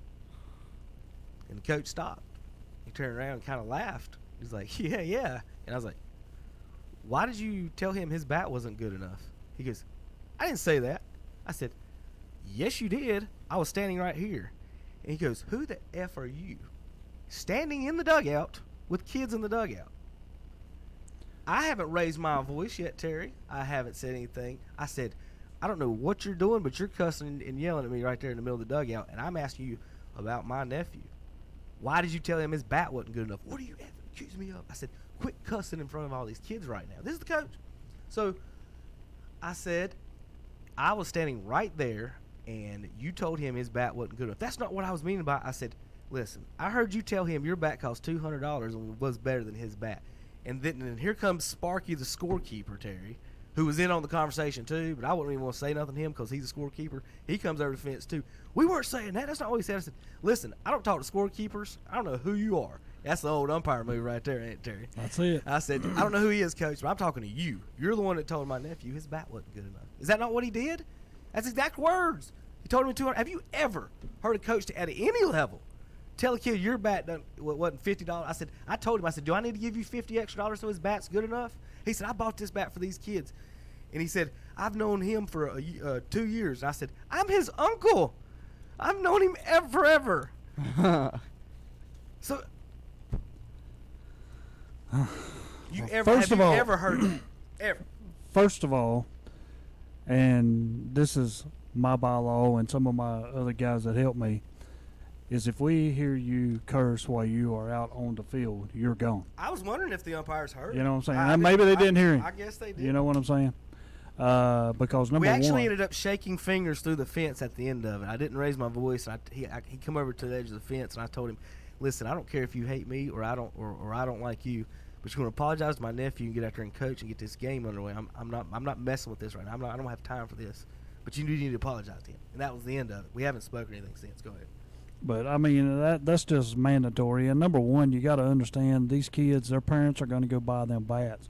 And the coach stopped. He turned around and kind of laughed. He's like, yeah. And I was like, why did you tell him his bat wasn't good enough? He goes, I didn't say that. I said, yes, you did. I was standing right here. And he goes, who the F are you? Standing in the dugout with kids in the dugout. I haven't raised my voice yet, Terry. I haven't said anything. I said, I don't know what you're doing, but you're cussing and yelling at me right there in the middle of the dugout, and I'm asking you about my nephew. Why did you tell him his bat wasn't good enough? What are you accusing me of? I said, quit cussing in front of all these kids right now. This is the coach. So I said, I was standing right there, and you told him his bat wasn't good enough. That's not what I was meaning by it. I said, listen, I heard you tell him your bat cost $200 and was better than his bat. And then here comes Sparky, the scorekeeper, Terry, who was in on the conversation too, but I wouldn't even want to say nothing to him because he's a scorekeeper. He comes over the fence too. We weren't saying that. That's not what he said. I said, listen, I don't talk to scorekeepers. I don't know who you are. That's the old umpire move right there, ain't it, Terry? That's it. I said, I don't know who he is, coach, but I'm talking to you. You're the one that told my nephew his bat wasn't good enough. Is that not what he did? That's exact words. He told him in 200. Have you ever heard a coach at any level tell a kid your bat wasn't $50? I told him, do I need to give you $50 extra so his bat's good enough? He said, I bought this bat for these kids. And he said, I've known him for 2 years. And I said, I'm his uncle. I've known him forever. So, have you ever heard that? Ever? First of all, and this is my bylaw and some of my other guys that help me, is if we hear you curse while you are out on the field, you're gone. I was wondering if the umpires heard. You know what I'm saying? Maybe they didn't hear him. I guess they did. You know what I'm saying? Because number one, we actually ended up shaking fingers through the fence at the end of it. I didn't raise my voice. He come over to the edge of the fence, and I told him, "Listen, I don't care if you hate me or I don't like you, but you're going to apologize to my nephew and get out there and coach and get this game underway. I'm not messing with this right now. I don't have time for this. But you need to apologize to him." And that was the end of it. We haven't spoken anything since. Go ahead. But I mean that's just mandatory. And number one, you got to understand these kids, their parents are going to go buy them bats.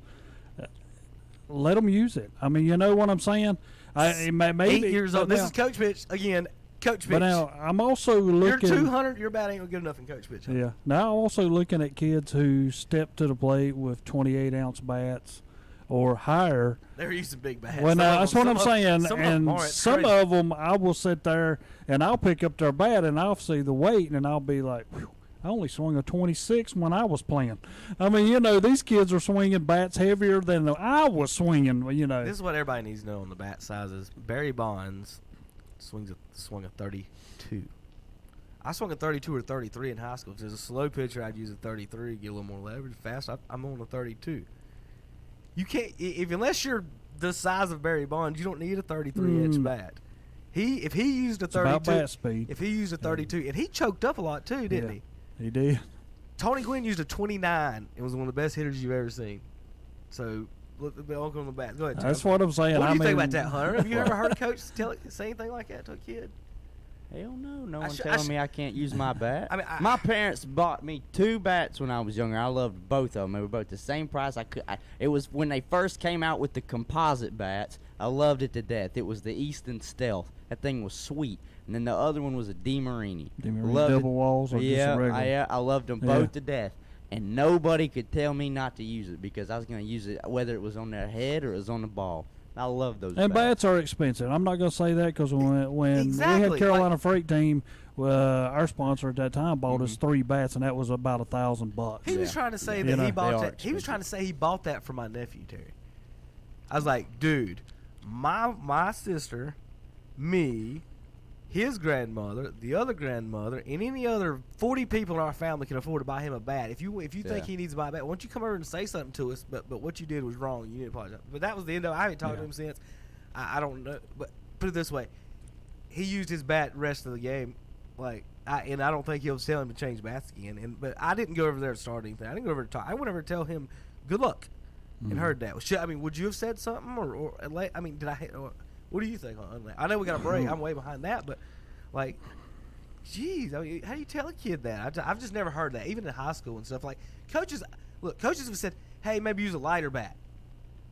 Let them use it. I mean, you know what I'm saying? Maybe 8 years old. This is coach pitch again. Coach pitch. But now I'm also looking. You're 200. Your bat ain't gonna get enough in coach pitch. Huh? Yeah. Now I'm also looking at kids who step to the plate with 28-ounce bats or higher. They're using big bats. Well, now that's what I'm saying. And some of them, I will sit there and I'll pick up their bat and I'll see the weight and I'll be like, whew, I only swung a 26 when I was playing. I mean, you know, these kids are swinging bats heavier than I was swinging. You know, this is what everybody needs to know on the bat sizes. Barry Bonds swung a 32. I swung a 32 or 33 in high school. Because as a slow pitcher, I'd use a 33, get a little more leverage. Fast, I'm on a 32. You can't unless you're the size of Barry Bonds, you don't need a 33-inch bat. If he used a 32, about bat speed. If he used a 32, and he choked up a lot too, didn't he? He did. Tony Gwynn used a 29 and was one of the best hitters you've ever seen. So, look on the bat. Go ahead, Tim. That's what I'm saying. What do you think mean, about that, Hunter? Have you ever heard a coach say anything like that to a kid? Hell no. No one telling me I can't use my bat. My parents bought me 2 bats when I was younger. I loved both of them. They were both the same price. It was when they first came out with the composite bats. I loved it to death. It was the Easton Stealth. That thing was sweet. And then the other one was a DeMarini. Double walls or just a regular? I loved them both to death. And nobody could tell me not to use it because I was going to use it whether it was on their head or it was on the ball. I love those And bats are expensive. I'm not going to say that because when we had Carolina Freight Team, our sponsor at that time bought us 3 bats, and that was about $1,000. He was trying to say that he bought that. He was trying to say he bought that for my nephew, Terry. I was like, dude, my sister, me, his grandmother, the other grandmother, and any other 40 people in our family can afford to buy him a bat. If you think he needs to buy a bat, why don't you come over and say something to us? But what you did was wrong. You need to apologize. But that was the end of it. I haven't talked to him since. I don't know. But put it this way, he used his bat the rest of the game. And I don't think he'll tell him to change bats again. But I didn't go over there to start anything. I didn't go over to talk. I went over to tell him good luck, and heard that. Would you have said something did I? What do you think on that? I know we got a break. I'm way behind that, but geez, how do you tell a kid that? I've just never heard that, even in high school and stuff. Like coaches have said, "Hey, maybe use a lighter bat,"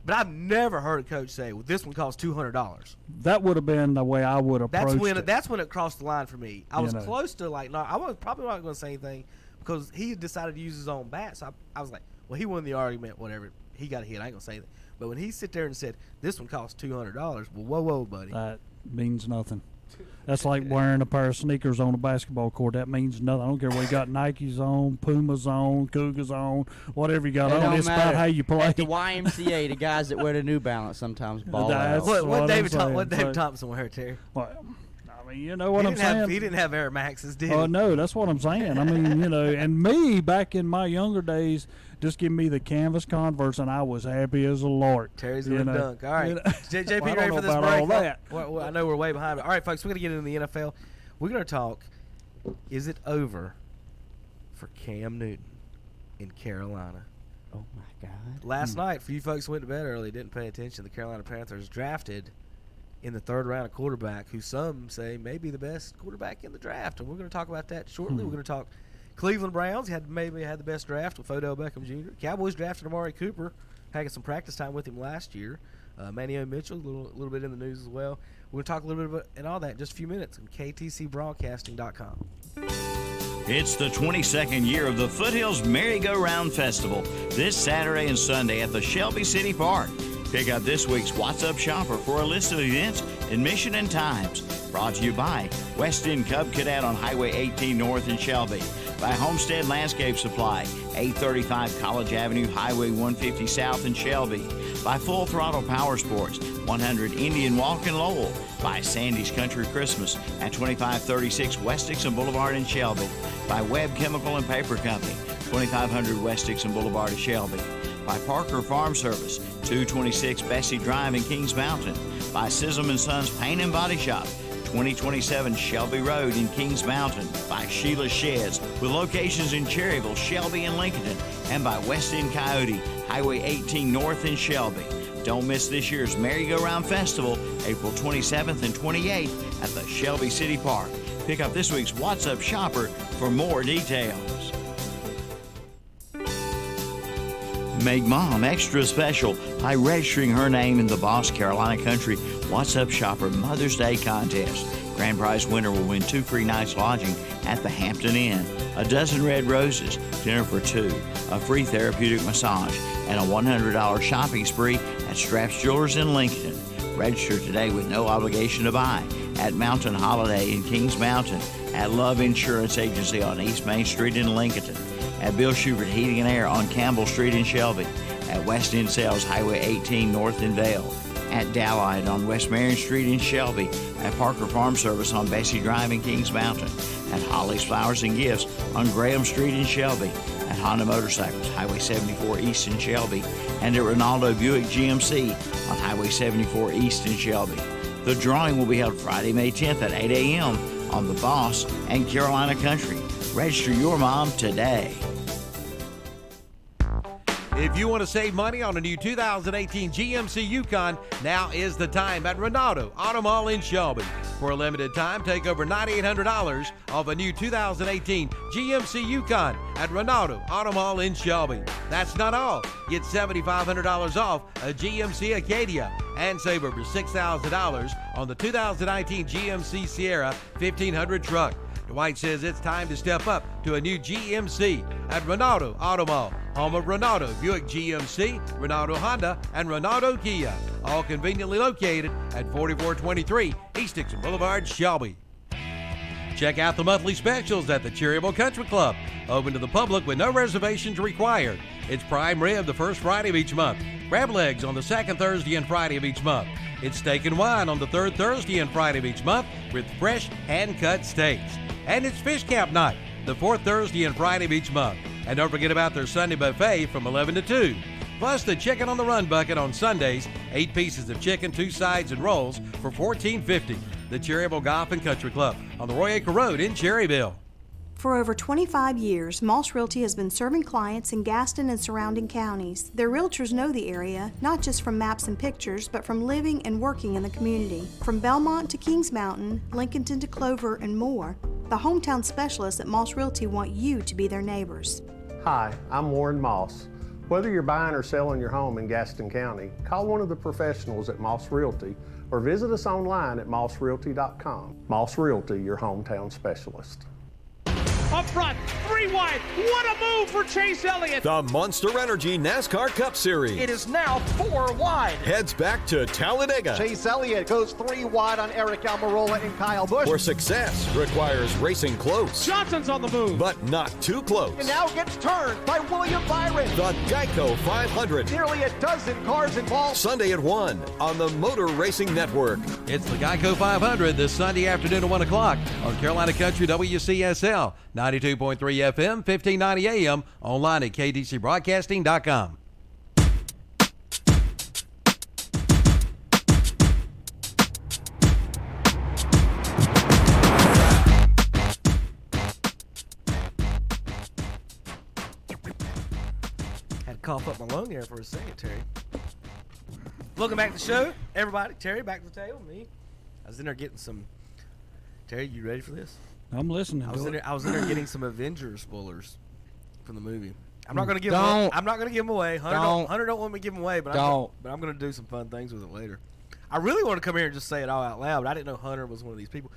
but I've never heard a coach say, "Well, this one costs $200." That would have been the way I would approach it. That's when it crossed the line for me. I was close to I was probably not going to say anything because he decided to use his own bat. So I was like, "Well, he won the argument. Whatever. He got a hit. I ain't gonna say that." But when he sit there and said, "This one costs $200," well, whoa, buddy. That means nothing. That's like wearing a pair of sneakers on a basketball court. That means nothing. I don't care what you got, Nikes on, Pumas on, Cougars on, whatever you got on. It's about how you play. At the YMCA, the guys that wear the New Balance sometimes ball out. What David Thompson wear, Terry? Well, you know what I'm saying? He didn't have Air Maxes, did he? Oh, no, that's what I'm saying. I mean, and me, back in my younger days, just give me the canvas Converse, and I was happy as a lark. Terry's going to dunk. All right. JP, ready for this break? All that. Well, I know we're way behind. But all right, folks, we're going to get into the NFL. We're going to talk, is it over for Cam Newton in Carolina? Oh, my God. Last night, for you folks who went to bed early, didn't pay attention, the Carolina Panthers drafted in the 3rd round a quarterback who some say may be the best quarterback in the draft. And we're going to talk about that shortly. We're going to talk Cleveland Browns maybe had the best draft with Odell Beckham Jr. Cowboys drafted Amari Cooper, had some practice time with him last year. Manny Mitchell, a little bit in the news as well. We're going to talk a little bit about and all that in just a few minutes on ktcbroadcasting.com. It's the 22nd year of the Foothills Merry-Go-Round Festival this Saturday and Sunday at the Shelby City Park. Pick up this week's What's Up Shopper for a list of events, admission, and times. Brought to you by West End Cub Cadet on Highway 18 North in Shelby. By Homestead Landscape Supply, 835 College Avenue, Highway 150 South in Shelby. By Full Throttle Power Sports, 100 Indian Walk in Lowell. By Sandy's Country Christmas at 2536 West Dixon Boulevard in Shelby. By Webb Chemical and Paper Company, 2500 West Dixon Boulevard in Shelby. By Parker Farm Service, 226 Bessie Drive in Kings Mountain. By Sizzle & Sons Paint and Body Shop, 2027 Shelby Road in Kings Mountain. By Sheila Sheds with locations in Cherryville, Shelby, and Lincolnton. And by West End Coyote, Highway 18 North in Shelby. Don't miss this year's Merry-Go-Round Festival, April 27th and 28th at the Shelby City Park. Pick up this week's What's Up Shopper for more details. Make Mom extra special by registering her name in the Boss Carolina Country What's Up Shopper Mother's Day contest. Grand prize winner will win 2 free nights lodging at the Hampton Inn, a dozen red roses, dinner for 2, a free therapeutic massage, and a $100 shopping spree at Straps Jewelers in Lincoln. Register today with no obligation to buy at Mountain Holiday in Kings Mountain, at Love Insurance Agency on East Main Street in Lincolnton, at Bill Schubert Heating and Air on Campbell Street in Shelby, at West End Sales Highway 18 North in Vale, at Dallite on West Marion Street in Shelby, at Parker Farm Service on Bessie Drive in Kings Mountain, at Holly's Flowers and Gifts on Graham Street in Shelby, at Honda Motorcycles Highway 74 East in Shelby, and at Ronaldo Buick GMC on Highway 74 East in Shelby. The drawing will be held Friday, May 10th at 8 a.m. on the Boss and Carolina Country. Register your mom today. If you want to save money on a new 2018 GMC Yukon, now is the time at Renato Auto Mall in Shelby. For a limited time, take over $9,800 off a new 2018 GMC Yukon at Renato Auto Mall in Shelby. That's not all. Get $7,500 off a GMC Acadia and save over $6,000 on the 2019 GMC Sierra 1500 truck. Dwight says it's time to step up to a new GMC at Renato Auto Mall, home of Renato Buick GMC, Renato Honda, and Renato Kia, all conveniently located at 4423 East Dixon Boulevard, Shelby. Check out the monthly specials at the Cherryville Country Club, open to the public with no reservations required. It's prime rib the first Friday of each month, crab legs on the second Thursday and Friday of each month. It's steak and wine on the third Thursday and Friday of each month with fresh hand-cut steaks. And it's Fish Camp Night, the fourth Thursday and Friday of each month. And don't forget about their Sunday buffet from 11 to 2. Plus the Chicken on the Run bucket on Sundays, 8 pieces of chicken, 2 sides, and rolls for $14.50. The Cherryville Golf and Country Club on the Roy Acre Road in Cherryville. For over 25 years, Moss Realty has been serving clients in Gaston and surrounding counties. Their realtors know the area, not just from maps and pictures, but from living and working in the community. From Belmont to Kings Mountain, Lincolnton to Clover, and more, the hometown specialists at Moss Realty want you to be their neighbors. Hi, I'm Warren Moss. Whether you're buying or selling your home in Gaston County, call one of the professionals at Moss Realty or visit us online at mossrealty.com. Moss Realty, your hometown specialist. Up front, 3 wide. What a move for Chase Elliott. The Monster Energy NASCAR Cup Series. It is now 4 wide. Heads back to Talladega. Chase Elliott goes 3 wide on Eric Almirola and Kyle Busch. Where success requires racing close. Johnson's on the move. But not too close. And now gets turned by William Byron. The Geico 500. Nearly a dozen cars involved. Sunday at 1 on the Motor Racing Network. It's the Geico 500 this Sunday afternoon at 1 o'clock on Carolina Country WCSL. 92.3 FM, 1590 AM, online at kdcbroadcasting.com. Had to cough up my lung there for a second, Terry. Welcome back to the show, everybody. Terry, back to the table. Me. I was in there getting some. Terry, you ready for this? I'm listening. I was in there getting some Avengers spoilers from the movie. I'm not gonna give. Don't. I'm not gonna give them away. Hunter don't want me to give them away, but I'm gonna do some fun things with it later. I really want to come here and just say it all out loud, but I didn't know Hunter was one of these people.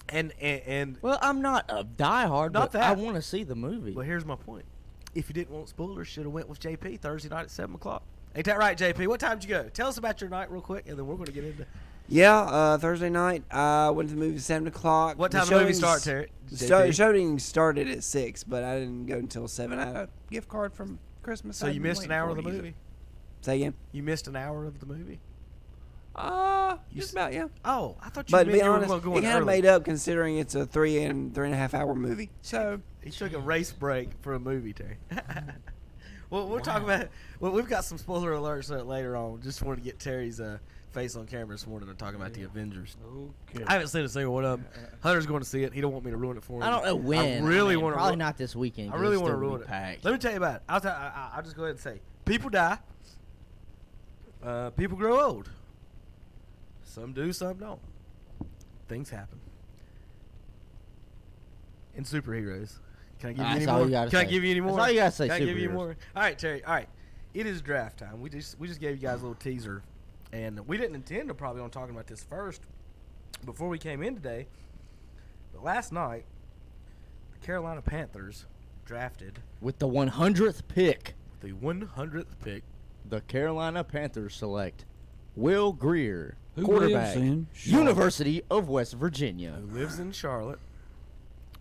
And Well, I'm not a diehard, Not but that. I want to see the movie. Well, here's my point. If you didn't want spoilers, should have went with JP Thursday night at 7 o'clock. Ain't that right, JP? What time did you go? Tell us about your night real quick, and then we're gonna get into. Yeah, Thursday night, I went to the movie at 7 o'clock. What time did the movie start, Terry? The showing started at 6, but I didn't go until 7. I had a gift card from Christmas. So you missed an hour of the movie? Say again? You missed an hour of the movie? Just about, yeah. Oh, I thought you But meant to be you were honest, going it to go kind early. of made up considering it's a 3.5 hour movie. So He took a race break for a movie, Terry. Well, we'll talk about. Well, we've got some spoiler alerts later on. Just wanted to get Terry's face on camera this morning and talking about the Avengers. Okay. I haven't seen a single one of them. Hunter's going to see it. He don't want me to ruin it for him. I don't know when. I really want to. Probably not this weekend. I 'cause really it's want to still ruin it. packed. Let me tell you about it. I'll just go ahead and say, people die. People grow old. Some do, some don't. Things happen. And superheroes. Can I give you any That's all more? you gotta Can I say. give you any more? That's all you gotta say, Can I give you superheroes. more? All right, Terry. All right. It is draft time. We just gave you guys a little teaser, and we didn't intend to probably on talking about this first before we came in today. But last night, the Carolina Panthers drafted With the 100th pick, the 100th pick. the Carolina Panthers select Will Greer, Who quarterback, lives in Charlotte. University of West Virginia. Who lives in Charlotte,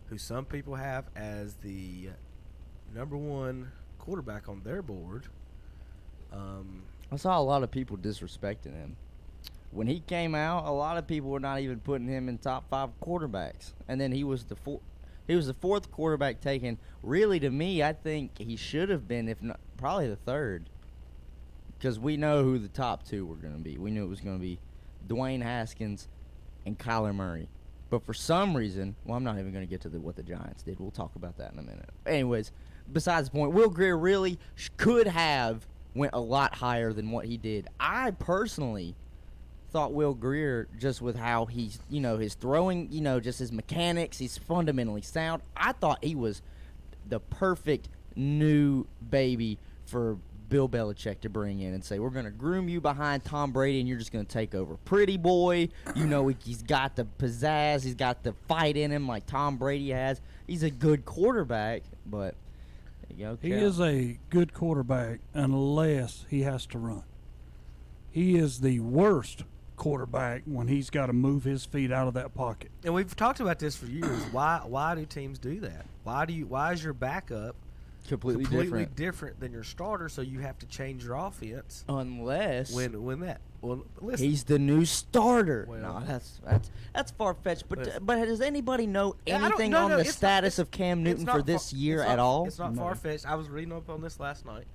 who some people have as the number 1 quarterback on their board. I saw a lot of people disrespecting him. When he came out, a lot of people were not even putting him in top 5 quarterbacks. And then he was the 4th quarterback taken. Really, to me, I think he should have been, if not, probably the 3rd. Because we know who the top 2 were going to be. We knew it was going to be Dwayne Haskins and Kyler Murray. But for some reason, well, I'm not even going to get to what the Giants did. We'll talk about that in a minute. Anyways, besides the point, Will Greer really could have went a lot higher than what he did. I personally thought Will Greer, just with how he's, his throwing, just his mechanics, he's fundamentally sound. I thought he was the perfect new baby for Bill Belichick to bring in and say, we're going to groom you behind Tom Brady and you're just going to take over. Pretty boy, he's got the pizzazz, he's got the fight in him like Tom Brady has. He's a good quarterback, but he is a good quarterback unless he has to run. He is the worst quarterback when he's got to move his feet out of that pocket. And we've talked about this for years. Why do teams do that? Why is your backup completely different than your starter, so you have to change your offense? Unless listen, he's the new starter. Well, no, that's far fetched. But does anybody know anything on the status of Cam Newton for this year at all? It's not far fetched. I was reading up on this last night.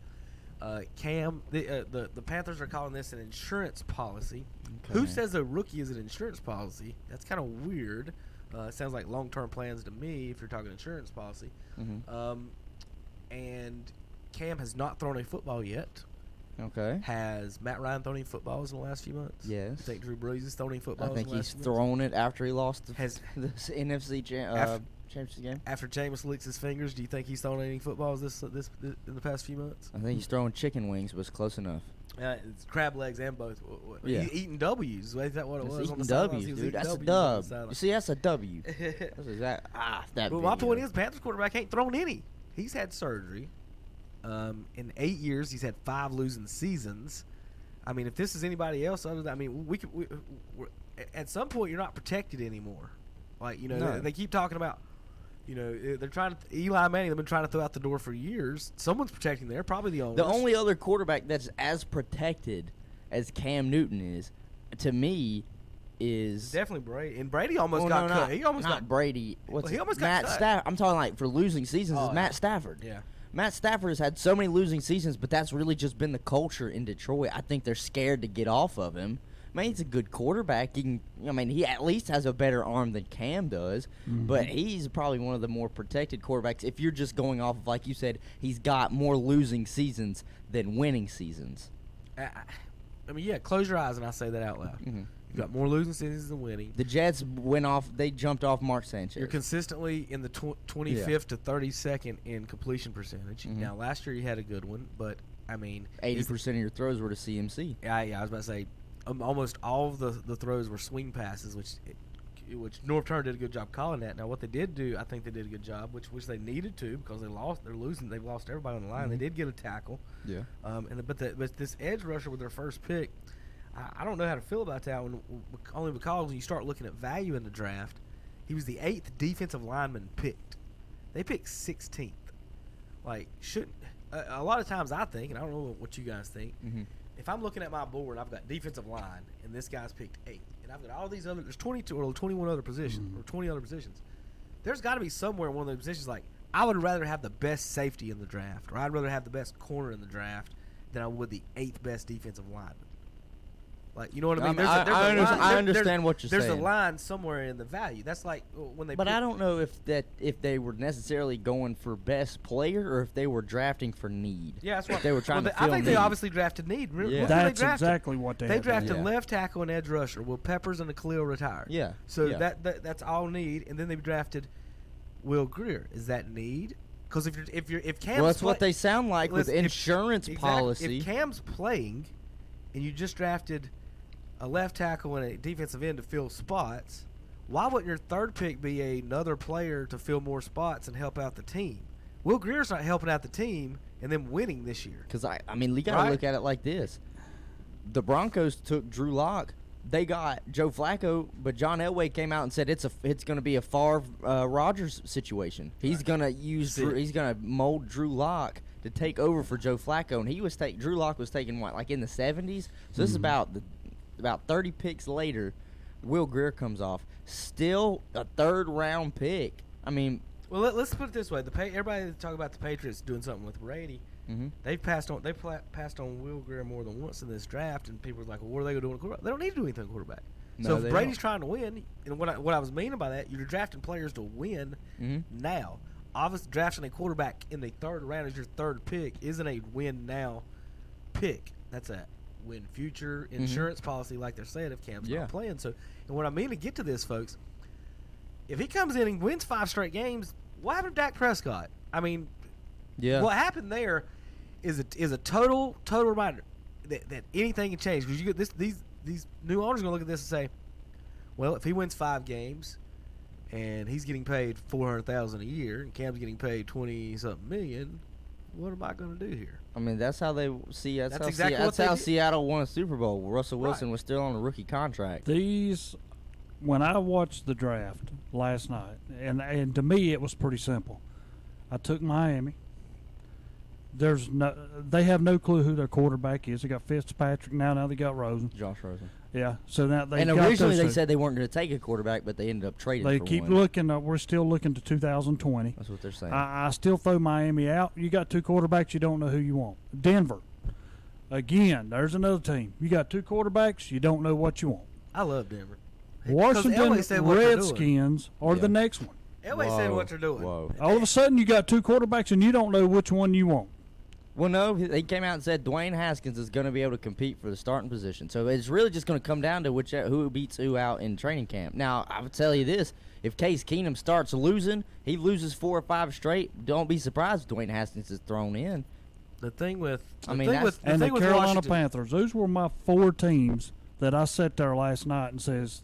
Cam, the Panthers are calling this an insurance policy. Okay. Who says a rookie is an insurance policy? That's kind of weird. It sounds like long-term plans to me if you're talking insurance policy. Mm-hmm. And Cam has not thrown a football yet. Okay. Has Matt Ryan thrown any footballs in the last few months? Yes. I think Drew Brees has thrown any footballs. I think he's thrown it after he lost the NFC championship game. After Jameis licks his fingers, do you think he's thrown any footballs this in the past few months? I think he's throwing chicken wings, was close enough. It's crab legs and both. Yeah. He's eating W's. Is that what it was? Eating W's, dude. That's a dub. You see, that's a W. But my point is, Panthers quarterback ain't thrown any. He's had surgery. In 8 years, he's had 5 losing seasons. I mean, if this is anybody else, we at some point you're not protected anymore. Like they keep talking about. They're trying to. Eli Manning, they've been trying to throw out the door for years. Someone's protecting there, probably the owners. The only other quarterback that's as protected as Cam Newton is, to me, is definitely Brady. And Brady almost got cut. He almost got Brady. He almost got cut. Stafford. I'm talking like for losing seasons. Is Matt Stafford. Yeah. Matt Stafford has had so many losing seasons, but that's really just been the culture in Detroit. I think they're scared to get off of him. I mean, he's a good quarterback. He at least has a better arm than Cam does, but he's probably one of the more protected quarterbacks. If you're just going off of, like you said, he's got more losing seasons than winning seasons. Close your eyes and I say that out loud. Mm-hmm. You've got more losing seasons than winning. The Jets they jumped off Mark Sanchez. You're consistently in the 25th to 32nd in completion percentage. Mm-hmm. Now, last year you had a good one, but, 80% of your throws were to CMC. Yeah, I was about to say, almost all of the throws were swing passes, which North Turner did a good job calling that. Now, what they did do, I think they did a good job, which they needed to because they're losing. They've lost everybody on the line. Mm-hmm. They did get a tackle. Yeah. But this edge rusher with their first pick, I don't know how to feel about that one, only because when you start looking at value in the draft, he was the 8th defensive lineman picked. They picked 16th. A lot of times I think, and I don't know what you guys think, if I'm looking at my board, I've got defensive line, and this guy's picked 8th, and I've got all these other, there's 22 or 21 other positions, or 20 other positions. There's got to be somewhere in one of those positions I would rather have the best safety in the draft, or I'd rather have the best corner in the draft than I would the 8th best defensive lineman. You know what I mean? I understand what you're saying. There's a line somewhere in the value. That's like when they. But I don't know if they were necessarily going for best player or if they were drafting for need. Yeah, that's what they were trying to fill I think need. They obviously drafted need. Yeah. That's exactly what they. They drafted left tackle and edge rusher. Will Peppers and Khalil retired. Yeah. So that's all need, and then they drafted Will Greer. Is that need? Because if Cam's that's what they sound like with insurance policy. If Cam's playing, and you just drafted a left tackle and a defensive end to fill spots, why wouldn't your third pick be another player to fill more spots and help out the team? Will Greer's not helping out the team and them winning this year. Because, you got to look at it like this. The Broncos took Drew Lock. They got Joe Flacco, but John Elway came out and said it's going to be a Favre Rodgers situation. He's going to he's going to mold Drew Lock to take over for Joe Flacco, and Drew Lock was taken in the 70s. So this is about 30 picks later. Will Greer comes off, still a third-round pick. Well, let's put it this way: everybody talk about the Patriots doing something with Brady. Mm-hmm. They've passed on Will Greer more than once in this draft, and people are like, "Well, what are they going to do on quarterback?" They don't need to do anything on quarterback. No, So if they Brady's don't. trying to win, and what I was meaning by that, you're drafting players to win now. Obviously, drafting a quarterback in the third round as your third pick isn't a win now pick. That's a win future insurance policy, like they're saying if Cam's not playing. So, and what I mean to get to this, folks, if he comes in and wins 5 straight games, what happened to Dak Prescott? I mean, what happened there is a total reminder that anything can change, because you get these new owners are going to look at this and say, well, if he wins 5 games and he's getting paid $400,000 a year and Cam's getting paid 20-something million, what am I going to do here? I mean, that's how they see. That's how, exactly that's what how they did. Seattle won a Super Bowl. Russell Wilson was still on a rookie contract. When I watched the draft last night, and to me it was pretty simple. I took Miami. They have no clue who their quarterback is. They got Fitzpatrick now they got Rosen. Josh Rosen. Yeah, so now they and got originally those they two. said they weren't going to take a quarterback, but they ended up trading. They for keep one. looking. We're still looking to 2020. That's what they're saying. I still throw Miami out. You got 2 quarterbacks. You don't know who you want. Denver, again, there's another team. You got 2 quarterbacks. You don't know what you want. I love Denver. Washington Redskins are the next one. Elway said what they're doing. Whoa. All of a sudden, you got 2 quarterbacks, and you don't know which one you want. Well, no, they came out and said Dwayne Haskins is going to be able to compete for the starting position. So it's really just going to come down to who beats who out in training camp. Now, I would tell you this. If Case Keenum starts losing, he loses 4 or 5 straight, don't be surprised if Dwayne Haskins is thrown in. The thing with the Carolina Washington, Panthers, those were my 4 teams that I sat there last night and says,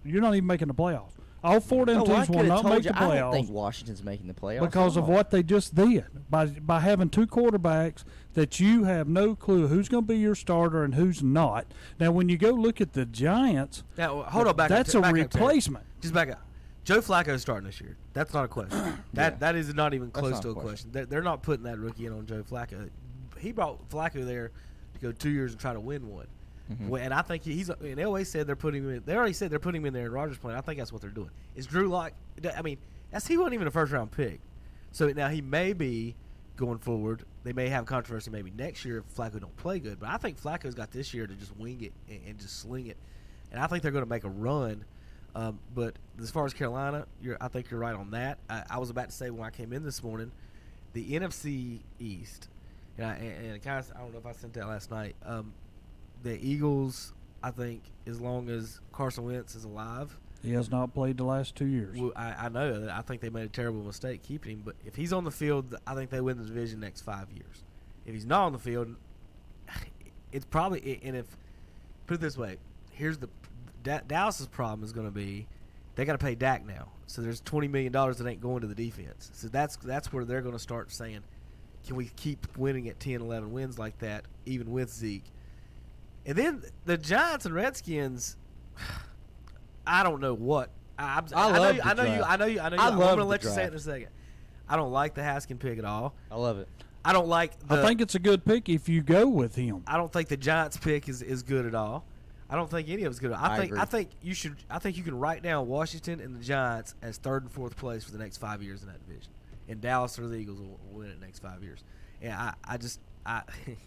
you're not even making the playoffs. All 4 of them teams will not make the playoffs. I don't think Washington's making the playoffs because of what they just did by having 2 quarterbacks that you have no clue who's going to be your starter and who's not. Now, when you go look at the Giants, now hold on, that's a replacement. Just back up. Joe Flacco's starting this year. That's not a question. That is not even close to a question. They're not putting that rookie in on Joe Flacco. He brought Flacco there to go 2 years and try to win one. Well, and I think he's. And Elway said they're putting him in. They already said they're putting him in there in Rodgers' plan. I think that's what they're doing. Is Drew Lock? I mean, he wasn't even a first-round pick. So now he may be going forward. They may have controversy maybe next year if Flacco don't play good. But I think Flacco's got this year to just wing it and just sling it. And I think they're going to make a run. But as far as Carolina, I think you're right on that. I was about to say when I came in this morning, the NFC East, and kind of, I don't know if I sent that last night. The Eagles, I think, as long as Carson Wentz is alive. He has not played the last 2 years. Well, I know that. I think they made a terrible mistake keeping him. But if he's on the field, I think they win the division next 5 years. If he's not on the field, it's probably – and if – put it this way. Here's the Dallas's problem is going to be they got to pay Dak now. So there's $20 million that ain't going to the defense. So that's where they're going to start saying, can we keep winning at 10, 11 wins like that, even with Zeke? And then the Giants and Redskins, I don't know what. I know you. I'm going to let you say it in a second. I don't like the Haskin pick at all. I love it. I don't like I think it's a good pick if you go with him. I don't think the Giants pick is good at all. I don't think any of it's good. I think you should. I think you can write down Washington and the Giants as 3rd and 4th place for the next 5 years in that division. And Dallas or the Eagles will win it the next 5 years. And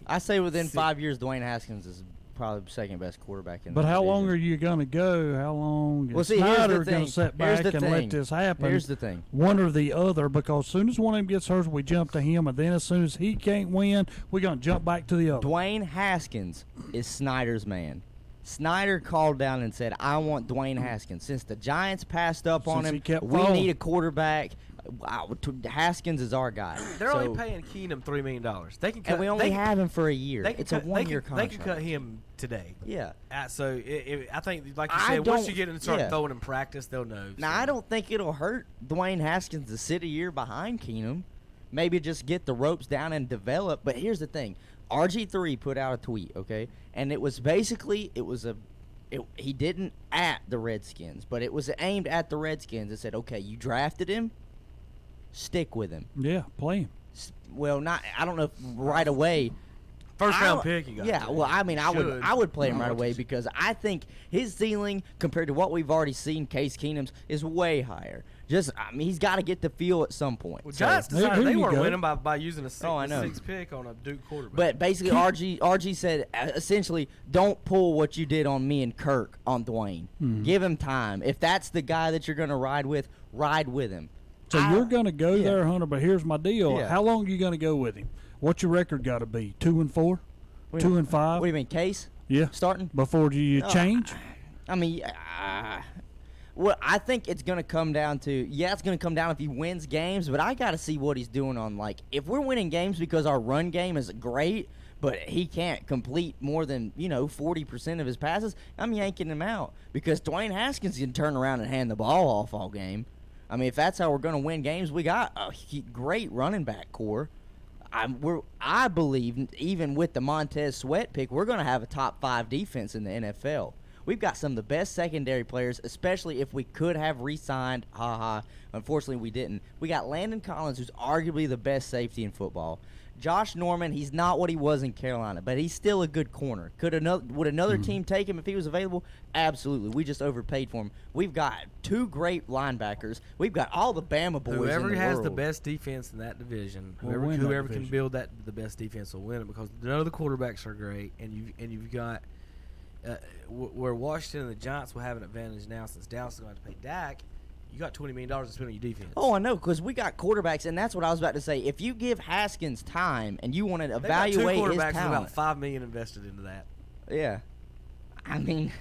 I say within 5 years, Dwayne Haskins is probably the 2nd best quarterback in the But how division. long are you going to go? How long is here's the Snyder thing. going to sit back and let this happen? Here's the thing. One or the other, because as soon as one of them gets hurt, we jump to him, and then as soon as he can't win, we're going to jump back to the other. Dwayne Haskins is Snyder's man. Snyder called down and said, I want Dwayne Haskins. Since the Giants passed up on him, we need a quarterback. Haskins is our guy. They're only paying Keenum $3 million. They can cut, and we only have him for a year. It's a 1 year contract. They can cut him today. Yeah. So I think, like you said, once you get in and start throwing in practice, they'll know. Now, I don't think it'll hurt Dwayne Haskins to sit a year behind Keenum. Maybe just get the ropes down and develop. But here's the thing. RG3 put out a tweet, okay? And it was basically, he didn't at the Redskins, but it was aimed at the Redskins. It said, okay, you drafted him, stick with him. Yeah, play him. Well, I don't know if right away, First round pick, you got. Yeah, well, I mean, I would play him right away because I think his ceiling compared to what we've already seen, Case Keenum's, is way higher. I mean, he's got to get the feel at some point. Well, Giants decided they weren't winning by using a sixth pick on a Duke quarterback. But basically, RG said essentially, don't pull what you did on me and Kirk on Dwayne. Give him time. If that's the guy that you're going to ride with him. So you're going to go there, Hunter. But here's my deal: how long are you going to go with him? What's your record got to be? 2-4, 2-5. What do you mean, Case? Yeah, starting before you change. I mean. Well, I think it's going to come down to, it's going to come down if he wins games, but I got to see what he's doing on, if we're winning games because our run game is great, but he can't complete more than, 40% of his passes, I'm yanking him out because Dwayne Haskins can turn around and hand the ball off all game. I mean, if that's how we're going to win games, we got a great running back core. I believe, even with the Montez Sweat pick, we're going to have a top 5 defense in the NFL. We've got some of the best secondary players, especially if we could have re-signed. Unfortunately, we didn't. We got Landon Collins, who's arguably the best safety in football. Josh Norman, he's not what he was in Carolina, but he's still a good corner. Would another team take him if he was available? Absolutely. We just overpaid for him. We've got 2 great linebackers. We've got all the Bama boys Whoever in the has world. the best defense in that division, Whoever can build the best defense will win it because none of the quarterbacks are great, and you've got. Where Washington and the Giants will have an advantage now since Dallas is going to have to pay Dak, you got $20 million to spend on your defense. Oh, I know, because we got quarterbacks, and that's what I was about to say. If you give Haskins time and you want to evaluate his talent. They got 2 quarterbacks with about $5 million invested into that. Yeah. I mean,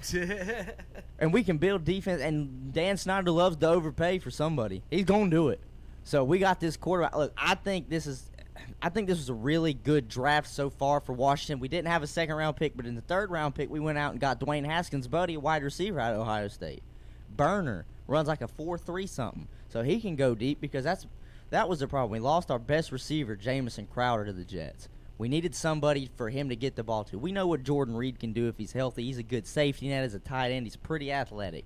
and we can build defense, and Dan Snyder loves to overpay for somebody. He's going to do it. So we got this quarterback. Look, I think this was a really good draft so far for Washington. We didn't have a second-round pick, but in the third-round pick, we went out and got Dwayne Haskins' buddy, a wide receiver out of Ohio State. Burner runs like a 4.3 something, so he can go deep because that was the problem. We lost our best receiver, Jamison Crowder, to the Jets. We needed somebody for him to get the ball to. We know what Jordan Reed can do if he's healthy. He's a good safety net as a tight end. He's pretty athletic.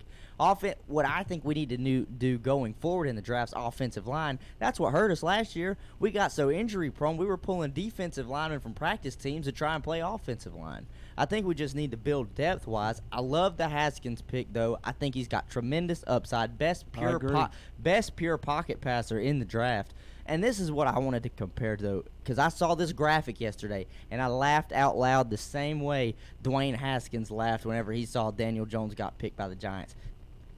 What I think we need to do going forward in the draft's offensive line, that's what hurt us last year. We got so injury prone, we were pulling defensive linemen from practice teams to try and play offensive line. I think we just need to build depth-wise. I love the Haskins pick, though. I think he's got tremendous upside. Best pure pocket passer in the draft. And this is what I wanted to compare to, though, because I saw this graphic yesterday, and I laughed out loud the same way Dwayne Haskins laughed whenever he saw Daniel Jones got picked by the Giants.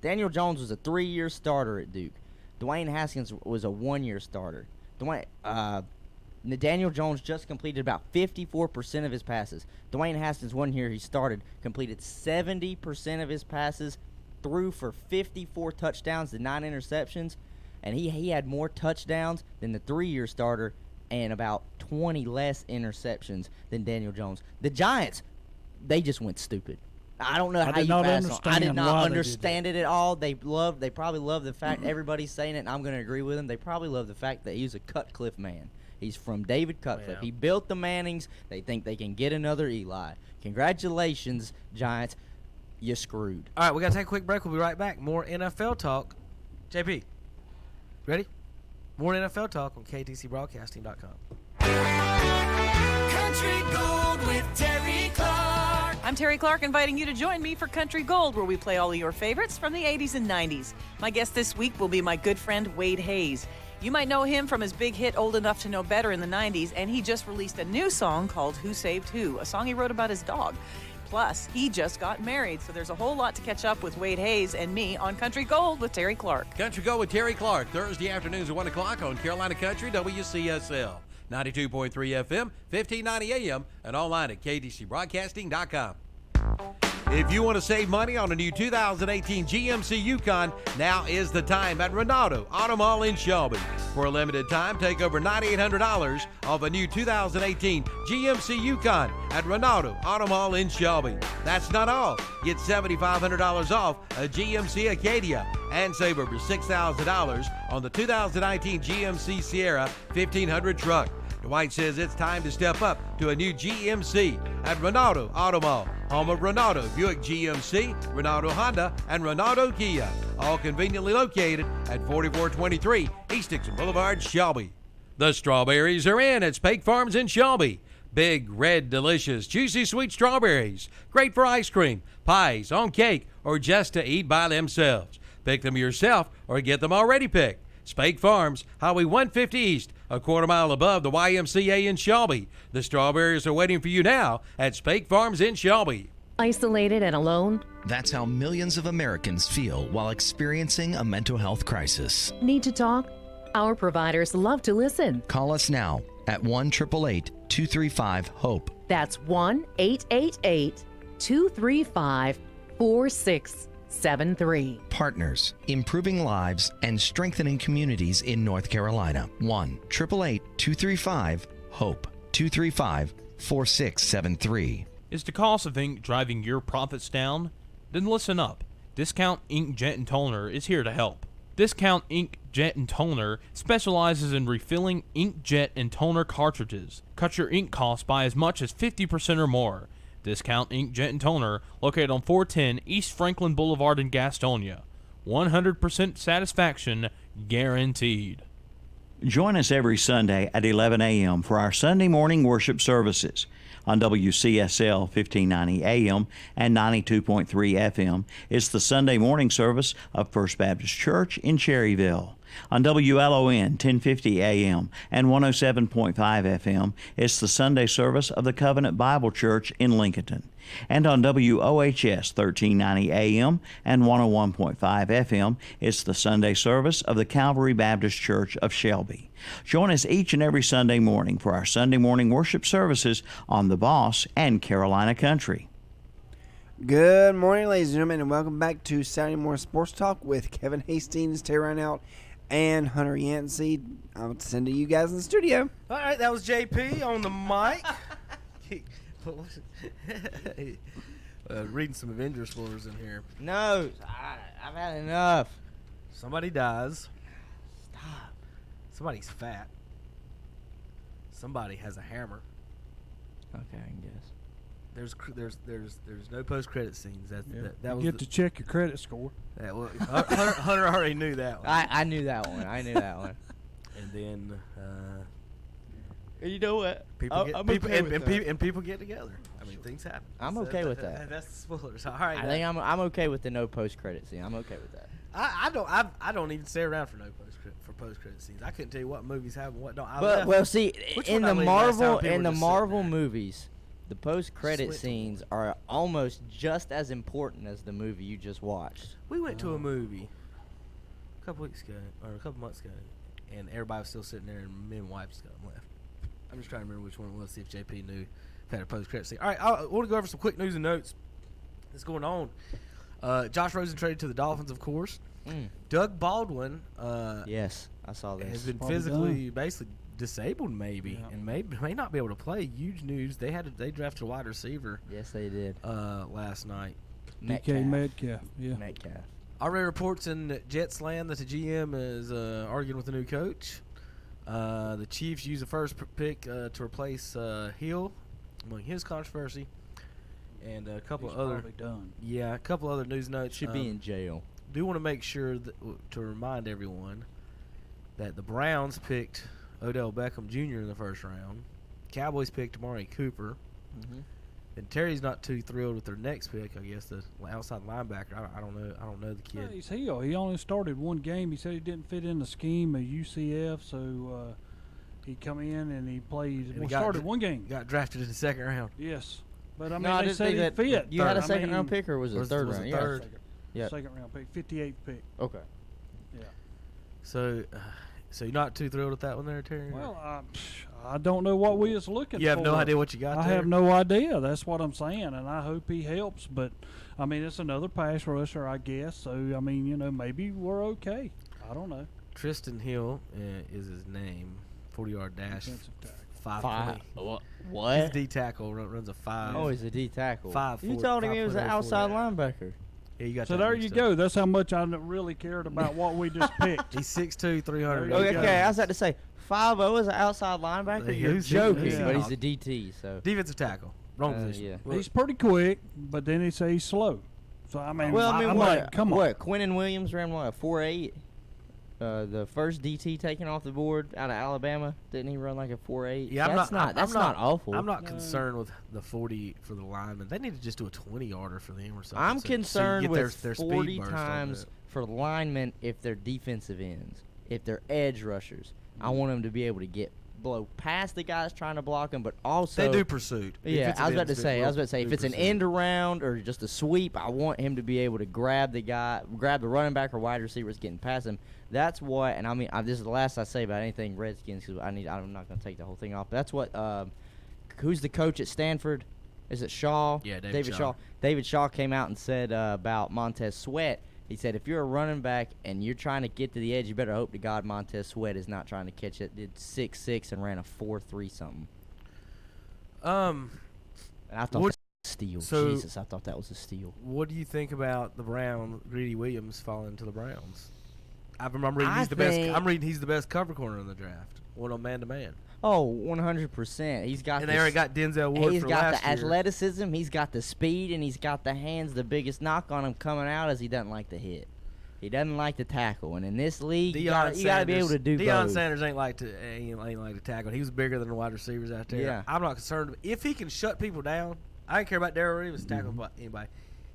Daniel Jones was a 3-year starter at Duke. Dwayne Haskins was a 1-year starter. Daniel Jones just completed about 54% of his passes. Dwayne Haskins, 1 year he started, completed 70% of his passes, threw for 54 touchdowns and 9 interceptions, and he had more touchdowns than the 3-year starter and about 20 less interceptions than Daniel Jones. The Giants, they just went stupid. I don't know how you pass on. I did not understand it at all. They probably love the fact everybody's saying it, and I'm going to agree with them. They probably love the fact that he's a Cutcliffe man. He's from David Cutcliffe. Yeah. He built the Mannings. They think they can get another Eli. Congratulations, Giants. You screwed. All right, we got to take a quick break. We'll be right back. More NFL talk. JP, ready? More NFL talk on KTCBroadcasting.com. Country Gold with Terry Clark. I'm Terry Clark, inviting you to join me for Country Gold, where we play all of your favorites from the 80s and 90s. My guest this week will be my good friend Wade Hayes. You might know him from his big hit Old Enough to Know Better in the 90s, and he just released a new song called Who Saved Who, a song he wrote about his dog. Plus, he just got married, so there's a whole lot to catch up with Wade Hayes and me on Country Gold with Terry Clark. Country Gold with Terry Clark, Thursday afternoons at 1 o'clock on Carolina Country, WCSL. 92.3 FM, 1590 AM, and online at KTCBroadcasting.com. If you want to save money on a new 2018 GMC Yukon, now is the time at Renato Auto Mall in Shelby. For a limited time, take over $9,800 off a new 2018 GMC Yukon at Renato Auto Mall in Shelby. That's not all. Get $7,500 off a GMC Acadia and save over $6,000 on the 2019 GMC Sierra 1500 truck. Dwight says it's time to step up to a new GMC at Renato Auto Mall, home of Renato Buick GMC, Renato Honda, and Renato Kia, all conveniently located at 4423 East Dixon Boulevard, Shelby. The strawberries are in at Spake Farms in Shelby. Big, red, delicious, juicy, sweet strawberries. Great for ice cream, pies, on cake, or just to eat by themselves. Pick them yourself or get them already picked. Spake Farms, Highway 150 East, a quarter mile above the YMCA in Shelby. The strawberries are waiting for you now at Spake Farms in Shelby. Isolated and alone? That's how millions of Americans feel while experiencing a mental health crisis. Need to talk? Our providers love to listen. Call us now at 1-888-235-HOPE. That's 1-888-235-4673. Partners, improving lives and strengthening communities in North Carolina. 1-888-235-HOPE. 235-4673. Is the cost of ink driving your profits down? Then listen up. Discount Ink Jet and Toner is here to help. Discount Ink Jet and Toner specializes in refilling ink jet and toner cartridges. Cut your ink costs by as much as 50% or more. Discount Ink Jet and Toner, located on 410 East Franklin Boulevard in Gastonia. 100% satisfaction guaranteed. Join us every Sunday at 11 a.m. for our Sunday morning worship services. On WCSL 1590 AM and 92.3 FM, it's the Sunday morning service of First Baptist Church in Cherryville. On WLON 1050 AM and 107.5 FM, it's the Sunday service of the Covenant Bible Church in Lincolnton. And on WOHS 1390 AM and 101.5 FM, it's the Sunday service of the Calvary Baptist Church of Shelby. Join us each and every Sunday morning for our Sunday morning worship services on the Boss and Carolina Country. Good morning, ladies and gentlemen, and welcome back to Saturday Morning Sports Talk with Kevin Hastings, Terry Reinout, and Hunter Yancey. I'll send to you guys in the studio. All right, that was JP on the mic. Reading some Avengers spoilers in here. No, I've had enough. Somebody dies. Stop. Somebody's fat. Somebody has a hammer. Okay, I can guess. There's no post credit scenes. That was you get to check your credit score. Hunter already knew that one. I knew that one. And then you know what? People get together. I mean, things happen. I'm okay with that. That's the spoilers. All right. I think I'm okay with the no post credit scene. I'm okay with that. I don't even stay around for post credit scenes. I couldn't tell you what movies have and what don't. In the Marvel movies, the post credit scenes are almost just as important as the movie you just watched. We went to a movie a couple weeks ago or a couple months ago, and everybody was still sitting there, and me and wife just got left. I'm just trying to remember which one it was. See if JP knew if had a post credit scene. All right, I want to go over some quick news and notes that's going on. Josh Rosen traded to the Dolphins, of course. Doug Baldwin. Yes, I saw this. Has been physically, basically disabled, maybe, and may not be able to play. Huge news. They drafted a wide receiver. Yes, they did. Last night. DK Metcalf. Yeah. Metcalf. I read reports in Jets land that the GM is arguing with the new coach. The Chiefs use the first pick to replace Hill, among his controversy, and a couple of other. Yeah, a couple other news notes. Should be in jail. Do want to make sure to remind everyone that the Browns picked Odell Beckham Jr. in the first round. Cowboys picked Amari Cooper. And Terry's not too thrilled with their next pick. I guess the outside linebacker. I don't know the kid. He's Hill. He only started one game. He said he didn't fit in the scheme of UCF, so he come in and he played. And started one game. Got drafted in the second round. Yes, but I mean, they said he fit. You had a second round pick, or was it third round? Third. Yeah. Second round pick, 58th pick. Okay. Yeah. So you're not too thrilled with that one there, Terry? Well, I don't know what we was looking for. You have no idea what you got. I have no idea. That's what I'm saying, and I hope he helps. But I mean, it's another pass rusher, I guess. So I mean, maybe we're okay. I don't know. Tristan Hill is his name. 40-yard dash. 5. What? He's a D tackle. Runs a 5. Oh, he's a D tackle. 5. You told him he was an outside linebacker. Yeah, you got so there you go. That's how much I really cared about what we just picked. He's 6'2", 300. Okay, I was about to say 5'0" is an outside linebacker. You're joking, but he's a DT. So defensive tackle, wrong position. Yeah. He's pretty quick, but then he say he's slow. So I mean, what? Come on. What? Quinnen Williams ran what? 4.8. The first DT taken off the board out of Alabama, didn't he run like a 4.8? Yeah, that's not awful. I'm not concerned with the 40 for the linemen. They need to just do a 20-yarder for them or something. I'm concerned with their 40 times for linemen if they're defensive ends, if they're edge rushers. I want them to be able to blow past the guys trying to block them, but also they do pursuit. Yeah, I was about to say if it's an end around or just a sweep, I want him to be able to grab the running back or wide receiver that's getting past him. That's what, and I mean, this is the last I say about anything Redskins because I'm not going to take the whole thing off. But that's what. Who's the coach at Stanford? Is it Shaw? Yeah, David Shaw. David Shaw came out and said about Montez Sweat. He said, if you're a running back and you're trying to get to the edge, you better hope to God Montez Sweat is not trying to catch it. Did 6'6" and ran a 4.3 something. And I thought that was a steal. Jesus, I thought that was a steal. What do you think about the Greedy Williams falling to the Browns? I'm reading he's the best cover corner in the draft. One on man-to-man. Oh, 100%. He's got. And they already got Denzel Ward for last year. He's got the athleticism, he's got the speed, and he's got the hands. The biggest knock on him coming out is he doesn't like to hit. He doesn't like to tackle, and in this league, you got to be able to do Deion both. Sanders ain't like to tackle. He was bigger than the wide receivers out there. Yeah. I'm not concerned if he can shut people down. I don't care about Darrell Reeves tackling anybody.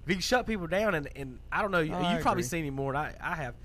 If he can shut people down, and I don't know, you've probably seen him more than I have.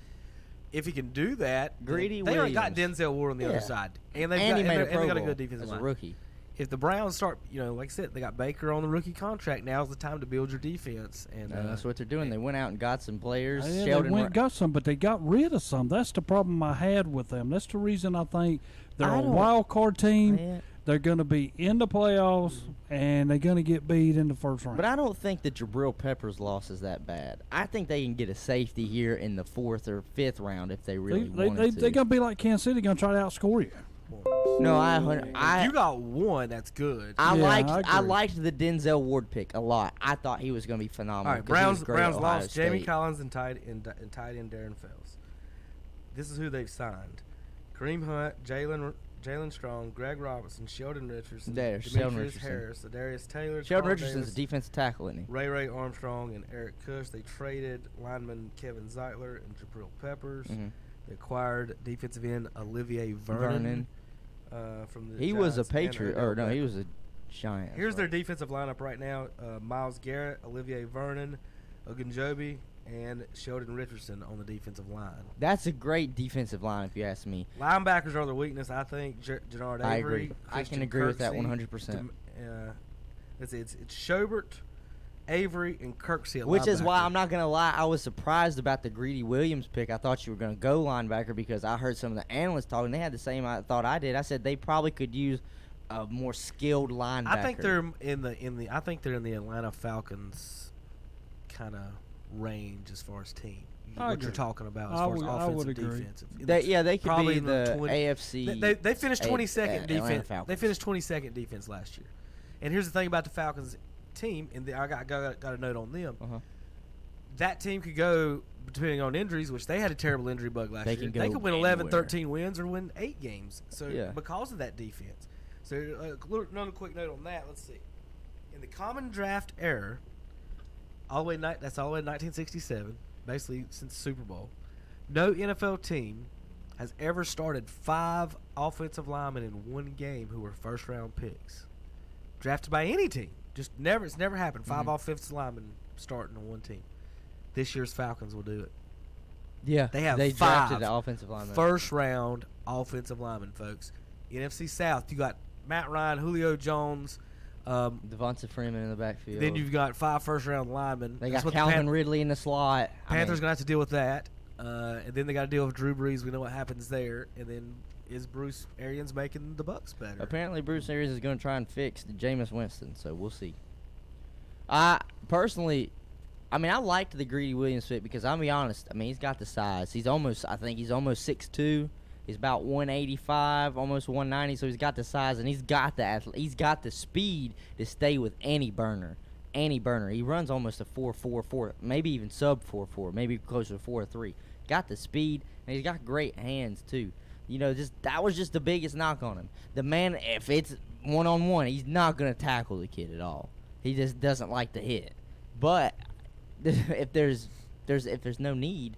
If he can do that, Greedy they already got Williams. Denzel Ward on the other side, and they he made got a good defensive line. As a rookie. If the Browns start, like I said, they got Baker on the rookie contract. Now's the time to build your defense, and that's what they're doing. They went out and got some players. Yeah, they went and got some, but they got rid of some. That's the problem I had with them. That's the reason I think they're a wild card team. They're going to be in the playoffs, and they're going to get beat in the first round. But I don't think the Jabril Peppers loss is that bad. I think they can get a safety here in the 4th or 5th round if they really wanted to. They're going to be like Kansas City, going to try to outscore you. No, you got one. That's good. I liked the Denzel Ward pick a lot. I thought he was going to be phenomenal. All right, Browns lost Jamie Collins and tight end Darren Fells. This is who they've signed: Kareem Hunt, Jalen Strong, Greg Robinson, Sheldon Richardson, Demetrius Harris, Darius Taylor. Sheldon Richardson's a defensive tackle, isn't he? Ray Armstrong and Eric Kush. They traded lineman Kevin Zeitler and Jabril Peppers. Mm-hmm. They acquired defensive end Olivier Vernon. From the he Giants was a Patriot, or no, he was a Giant. Here's their defensive lineup right now: Myles Garrett, Olivier Vernon, Ogunjobi, and Sheldon Richardson on the defensive line. That's a great defensive line, if you ask me. Linebackers are their weakness, I think. Jannard Avery. I agree. I can agree with that 100%. It's Schobert, Avery, and Kirksey at Which is linebacker. why I'm not going to lie, I was surprised about the Greedy Williams pick. I thought you were going to go linebacker because I heard some of the analysts talking. They had the same thought I did. I said they probably could use a more skilled linebacker. I think they're in the Atlanta Falcons kind of range as far as team. What you're talking about as far as offensive, defensive. They could probably be the AFC. They finished 22nd defense. Falcons. They finished 22nd defense last year. And here's the thing about the Falcons team, and I got a note on them. That team could go, depending on injuries, which they had a terrible injury bug last year. They could win 11, 13 wins or win 8 games. So because of that defense. So another quick note on that. Let's see. In the common draft era, that's all the way to 1967, basically since the Super Bowl, no NFL team has ever started 5 offensive linemen in one game who were first-round picks. Drafted by any team. It's never happened. 5 offensive linemen starting on one team. This year's Falcons will do it. Yeah, they have 5 drafted the offensive linemen. First-round offensive linemen, folks. NFC South, you got Matt Ryan, Julio Jones, Devonta Freeman in the backfield. Then you've got 5 first-round linemen. They got Calvin Ridley in the slot. Panthers going to have to deal with that. And then they got to deal with Drew Brees. We know what happens there. And then is Bruce Arians making the Bucs better? Apparently Bruce Arians is going to try and fix Jameis Winston, so we'll see. I personally, I liked the Greedy Williams fit because I'll be honest. He's got the size. I think he's almost 6'2". He's about 185, almost 190. So he's got the size and he's got the speed to stay with any burner. He runs almost a 4.44, maybe even sub 4.4, maybe closer to 4.3. Got the speed and he's got great hands too. That was just the biggest knock on him. The man, if it's one-on-one, he's not gonna tackle the kid at all. He just doesn't like to hit. But if there's no need,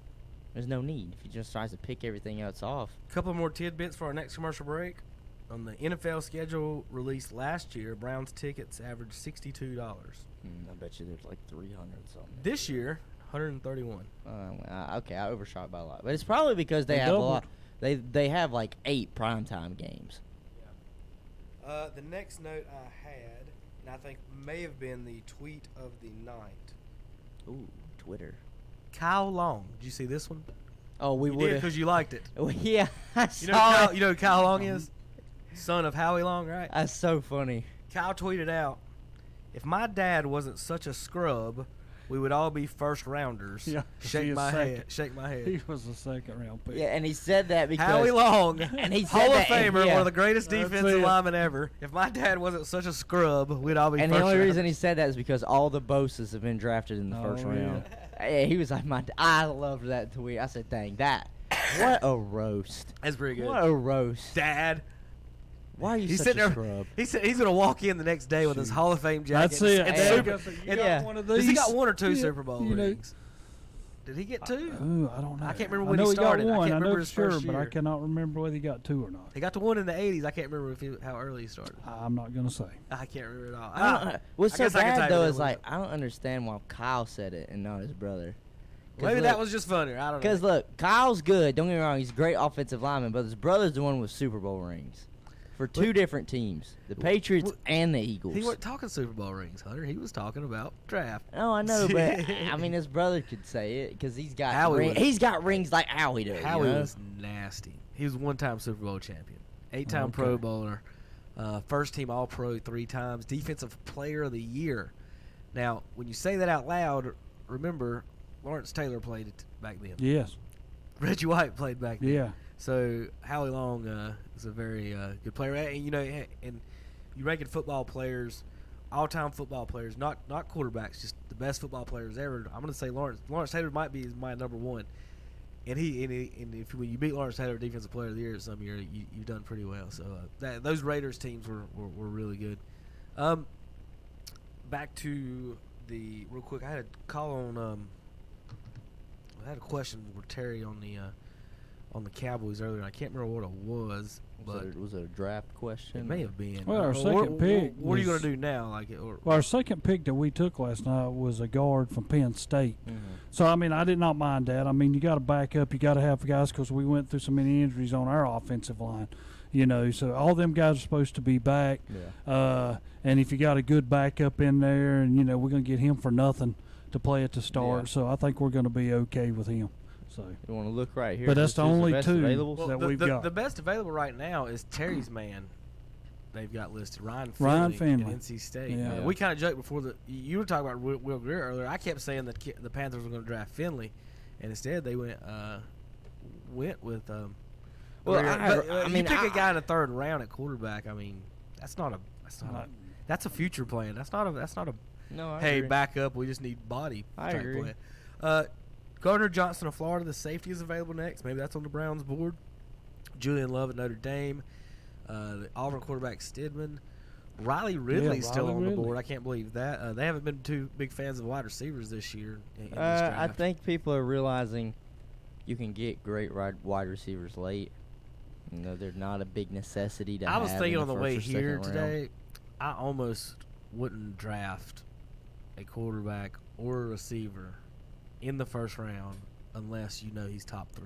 There's no need if he just tries to pick everything else off. A couple more tidbits for our next commercial break. On the NFL schedule released last year, Browns tickets averaged $62. I bet you there's like 300 something. This year, 131. Okay, I overshot by a lot, but it's probably because they have a lot. They have like 8 primetime games. Yeah. The next note I had, and I think may have been the tweet of the night. Ooh, Twitter. Kyle Long. Did you see this one? Oh, we would would because you liked it. Yeah, I saw it. You know who Kyle Long is? Son of Howie Long, right? That's so funny. Kyle tweeted out, "If my dad wasn't such a scrub, we would all be first rounders." Yeah, Shake my head. He was a second round pick. Yeah, and he said that because Howie Long, and he said Hall of that, Famer, yeah. one of the greatest defensive linemen ever. If my dad wasn't such a scrub, we'd all be And first the only rounders. reason he said that is because all the BOHSs have been drafted in the first round. Yeah, he was like, I loved that tweet. I said, dang, what a roast. That's pretty good. What a roast. Dad. Why are you He's such sitting a there. scrub? He said he's gonna walk in the next day with his Hall of Fame jacket. That's it. And Hey, Super, you got one of these? Has he got 1 or 2 Yeah, Super Bowl you know. rings? Did he get 2? Ooh, I don't know. I can't remember I when know he started. Got one. I can't I remember know his for sure, first but I year. cannot remember whether he got 2 or not. He got the one in the 80s. I can't remember how early he started. I'm not gonna say. I can't remember at all. What's I so guess I can tell bad you though what it is was. like I don't understand why Kyle said it and not his brother. Maybe that was just funnier. I don't know. Because look, Kyle's good. Don't get me wrong; he's a great offensive lineman. But his brother's the one with Super Bowl rings for 2 different teams: the Patriots and the Eagles. He wasn't talking Super Bowl rings, Hunter. He was talking about draft. Oh, I know, but I mean, his brother could say it because he's got Howie was- he's got rings like Howie does. Howie you know? was nasty. He was 1-time Super Bowl champion, 8-time Pro Bowler, first team All Pro 3 times, Defensive Player of the Year. Now, when you say that out loud, remember Lawrence Taylor played it back then. Yes. Reggie White played back then. Yeah. So Howie Long is a very good player, and you know, and you ranking football players, all-time football players, not quarterbacks, just the best football players ever. I'm going to say Lawrence Taylor might be my number 1, and if when you beat Lawrence Taylor Defensive Player of the Year some year, you've done pretty well. So those Raiders teams were really good. Back to the real quick, I had a call on. I had a question with Terry on the Cowboys earlier. I can't remember what it was, but was it a draft question? It may have been. Well, our second pick. What are you going was- to do now? Well, our second pick that we took last night was a guard from Penn State. So, I mean, I did not mind that. I mean, you got to back up. You got to have guys because we went through so many injuries on our offensive line. You know, so all them guys are supposed to be back. Yeah. And if you got a good backup in there, and, you know, we're going to get him for nothing to play at the start. Yeah. So I think we're going to be okay with him. So You want to look right here? But that's Who's the only best 2 available? that we've got. The best available right now is Terry's man. They've got listed Ryan Finley. at NC State. Yeah. We kind of joked before you were talking about Will Greer earlier. I kept saying that the Panthers were going to draft Finley, and instead they went with. Well, I mean, you pick a guy in the 3rd round at quarterback. I mean, that's a future plan. That's not a. No, I hey, agree. back up. We just need body. I type agree. Plan. Gardner Johnson of Florida, the safety, is available next. Maybe that's on the Browns board. Julian Love at Notre Dame. The Auburn quarterback Stidman. Riley Ridley's still on the board. I can't believe that. They haven't been too big fans of wide receivers this year. In this draft. I think people are realizing you can get great wide receivers late. You know, they're not a big necessity to I was have thinking in on the way first or here second today, round. I almost wouldn't draft a quarterback or a receiver in the first round unless you know he's top 3.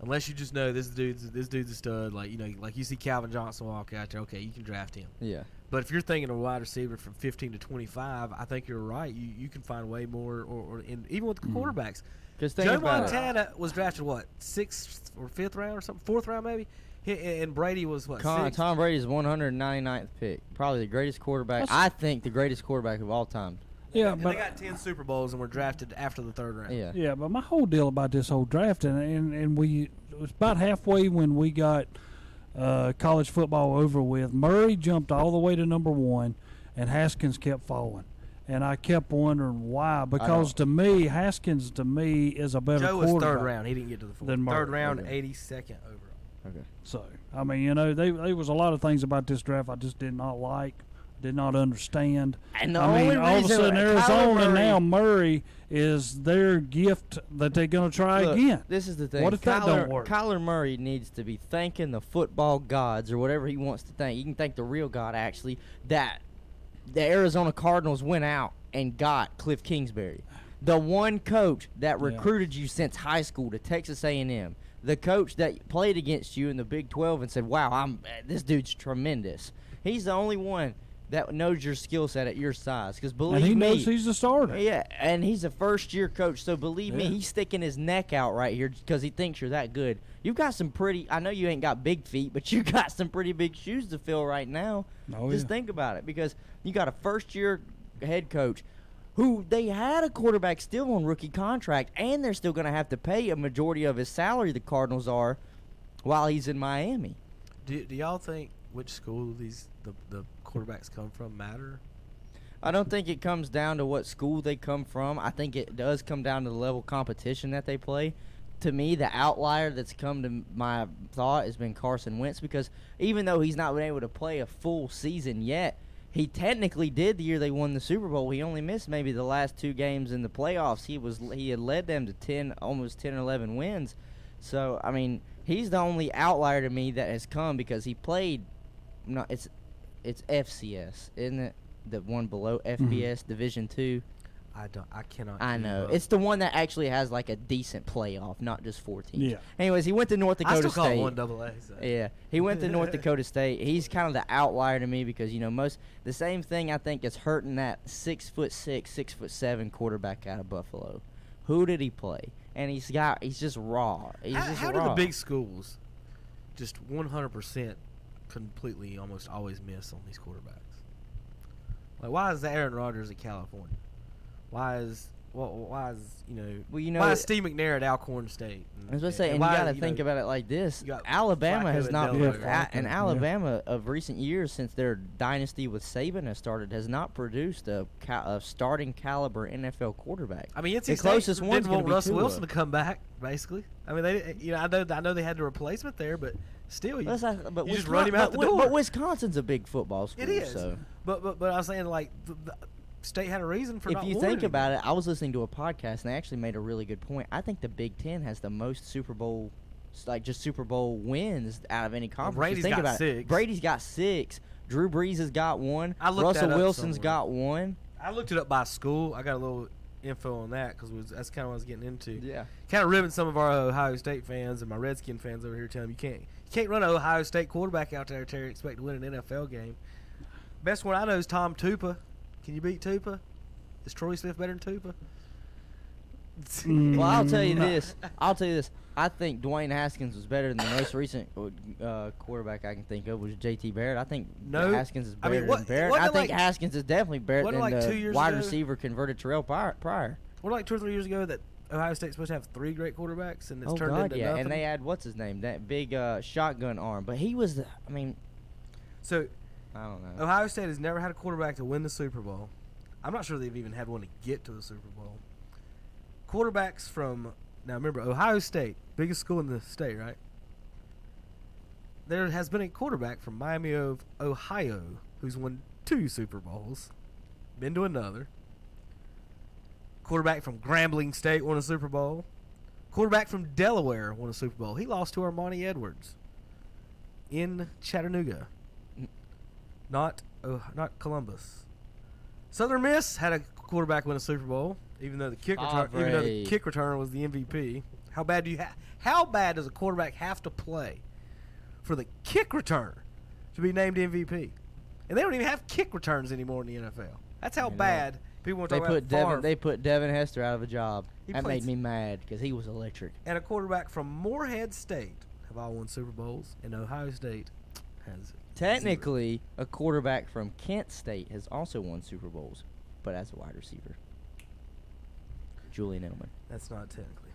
Unless you just know this dude's a stud, like you see Calvin Johnson walk out there, okay, you can draft him. Yeah. But if you're thinking of a wide receiver from 15 to 25, I think you're right. You can find way more, or even with the quarterbacks. Joe Montana was drafted what, 6th or 5th round or something, 4th round maybe, and Brady was what? 6th? Tom Brady's 199th pick, probably the greatest quarterback. I think the greatest quarterback of all time. Yeah, and but they got 10 Super Bowls and were drafted after the 3rd round. Yeah, but my whole deal about this whole draft, and it was about halfway when we got college football over with. Murray jumped all the way to number 1, and Haskins kept falling. And I kept wondering why, because to me, Haskins is a better Joe was quarterback. 3rd round. He didn't get to the 4th. Than Murray. 3rd round, 82nd overall. Okay. So, I mean, you know, there was a lot of things about this draft I just did not like. did not understand. And the I mean, only all of a reason sudden Kyler Arizona Murray- now Murray is their gift that they're going to try Look, again. This is the thing. What if that don't work? Kyler Murray needs to be thanking the football gods or whatever he wants to thank. He can thank the real God, actually, that the Arizona Cardinals went out and got Cliff Kingsbury, the one coach that recruited you since high school to Texas A&M, the coach that played against you in the Big 12 and said, wow, this dude's tremendous. He's the only one that knows your skill set at your size. Because believe And he me, knows he's the starter. Yeah, and he's a first-year coach, so believe me, Yeah. he's sticking his neck out right here because he thinks you're that good. You've got some pretty – I know you ain't got big feet, but you got some pretty big shoes to fill right now. Oh, Just yeah. think about it, because you got a first-year head coach who they had a quarterback still on rookie contract, and they're still going to have to pay a majority of his salary, the Cardinals are, while he's in Miami. Do y'all think which school the quarterbacks come from matter? I don't think it comes down to what school they come from. I think it does come down to the level of competition that they play. To me, the outlier that's come to my thought has been Carson Wentz, because even though he's not been able to play a full season yet, he technically did the year they won the Super Bowl. He only missed maybe the last 2 games in the playoffs. He had led them to almost 10 or 11 wins. So, I mean, he's the only outlier to me that has come because he played it's FCS, isn't it? The one below FBS Division II. I cannot. I know. It's the one that actually has like a decent playoff, not just 4 teams. Yeah. Anyways, he went to North Dakota I still call State. it 1AA. So. Yeah, he went to North Dakota State. He's kind of the outlier to me because the same thing I think is hurting that 6'6", 6'7" quarterback out of Buffalo. Who did he play? And he's just raw. How do the big schools just 100% completely almost always miss on these quarterbacks? Like, why is Aaron Rodgers at California? Why is why is Steve McNair at Alcorn State? I was going to say, and you got to think about it like this. Alabama has not been, and Alabama of recent years, since their dynasty with Saban has started, has not produced a starting caliber NFL quarterback. I mean, the closest one's going to be Russell Tua. Wilson to come back, basically. I mean, I know they had the replacement there, but still, you just run him out the door. But Wisconsin's a big football school. It is. So. But I was saying, like, the State had a reason for not If you wanting think him. about it, I was listening to a podcast, and they actually made a really good point. I think the Big Ten has the most Super Bowl wins out of any conference. Brady's Just think got about 6. It. Brady's got 6. Drew Brees has got 1. I looked Russell that up Wilson's somewhere. got 1. I looked it up by school. I got a little info on that because that's kind of what I was getting into. Yeah. Kind of ribbing some of our Ohio State fans and my Redskin fans over here, telling them you can't run an Ohio State quarterback out there, Terry, expect to win an NFL game. Best one I know is Tom Tupa. Can you beat Tupa? Is Troy Smith better than Tupa? Well, I'll tell you this. I think Dwayne Haskins was better than the most recent quarterback I can think of was J.T. Barrett. I think Haskins is better than Barrett. I think Haskins is definitely better than the wide receiver converted Terrell Pryor. What, like 2 or 3 years ago, that Ohio State's supposed to have 3 great quarterbacks, and it's turned into nothing? And they had what's his name, that big shotgun arm. But he was, So, I don't know. Ohio State has never had a quarterback to win the Super Bowl. I'm not sure they've even had one to get to the Super Bowl. Quarterbacks from, now remember, Ohio State, biggest school in the state, right? There has been a quarterback from Miami of Ohio who's won 2 Super Bowls, been to another. Quarterback from Grambling State won a Super Bowl. Quarterback from Delaware won a Super Bowl. He lost to Armani Edwards in Chattanooga, not Columbus. Southern Miss had a quarterback win a Super Bowl, even though the kick returner was the MVP. How bad does a quarterback have to play for the kick returner to be named MVP? And they don't even have kick returns anymore in the NFL. That's how bad people want to talk about Favre. They put Devin Hester out of a job. That made me mad because he was electric. And a quarterback from Morehead State have all won Super Bowls, and Ohio State has Technically, a quarterback from Kent State has also won Super Bowls, but as a wide receiver. Julian Edelman. That's not technically.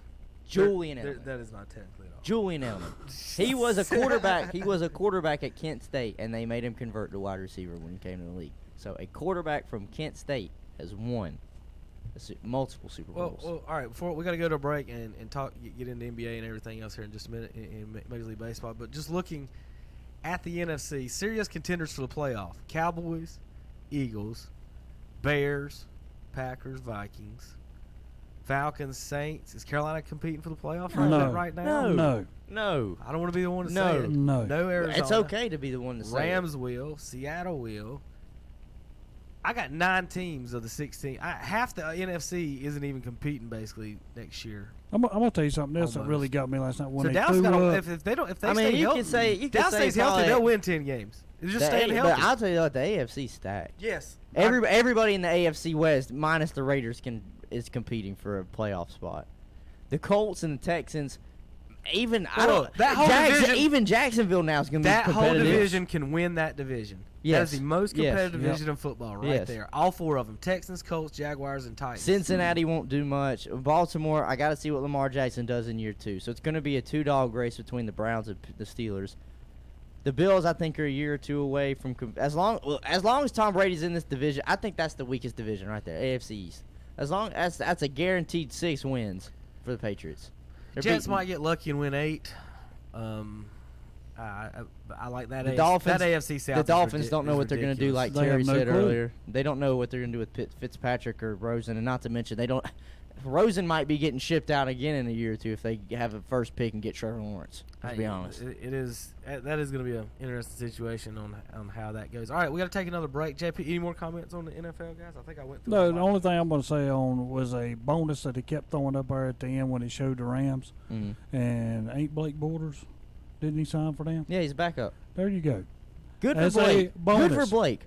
Julian Edelman. That is not technically at all. Julian Edelman. He was a quarterback. He was a quarterback at Kent State, and they made him convert to wide receiver when he came to the league. So a quarterback from Kent State has won multiple Super Bowls. Well, all right. Before we got to go to a break and talk, get into NBA and everything else here in just a minute in Major League Baseball. But just looking at the NFC, serious contenders for the playoff: Cowboys, Eagles, Bears, Packers, Vikings, Falcons, Saints. Is Carolina competing for the playoffs right now? No. I don't want to be the one to say it. No. No Arizona. It's okay to be the one to say Rams will. Seattle will. I got 9 teams of the 16. Half the NFC isn't even competing basically next year. I'm gonna tell you something else that really got me last night when So they Dallas threw got up. if they don't if they I mean, stay you healthy, could say Dallas stays healthy, they'll win 10 games. It's just staying healthy. But I'll tell you what, the AFC stacked. Yes. Everybody in the AFC West, minus the Raiders, is competing for a playoff spot. The Colts and the Texans, even Jacksonville now is going to be competitive. That whole division can win that division. Yes. That is the most competitive Yes. division in football right Yes. there. All 4 of them: Texans, Colts, Jaguars, and Titans. Cincinnati won't do much. Baltimore, I got to see what Lamar Jackson does in year 2. So it's going to be a 2-dog race between the Browns and the Steelers. The Bills, I think, are a year or 2 away from as long as Tom Brady's in this division. I think that's the weakest division right there, AFC East. As long as that's a guaranteed 6 wins for the Patriots. Jets might get lucky and win 8. I like that. The Dolphins, that AFC South. The Dolphins don't know what they're going to do, like Terry said earlier. They don't know what they're going to do with Fitzpatrick or Rosen, and not to mention they don't. Rosen might be getting shipped out again in a year or 2 if they have a first pick and get Trevor Lawrence. To be honest, that is going to be an interesting situation on how that goes. All right, we got to take another break. JP, any more comments on the NFL guys? I think I went through. No, the only thing I'm going to say on was a bonus that he kept throwing up there at the end when he showed the Rams. And ain't Blake Borders? Didn't he sign for them? Yeah, he's back up. There you go. Good for Blake. Good for Blake.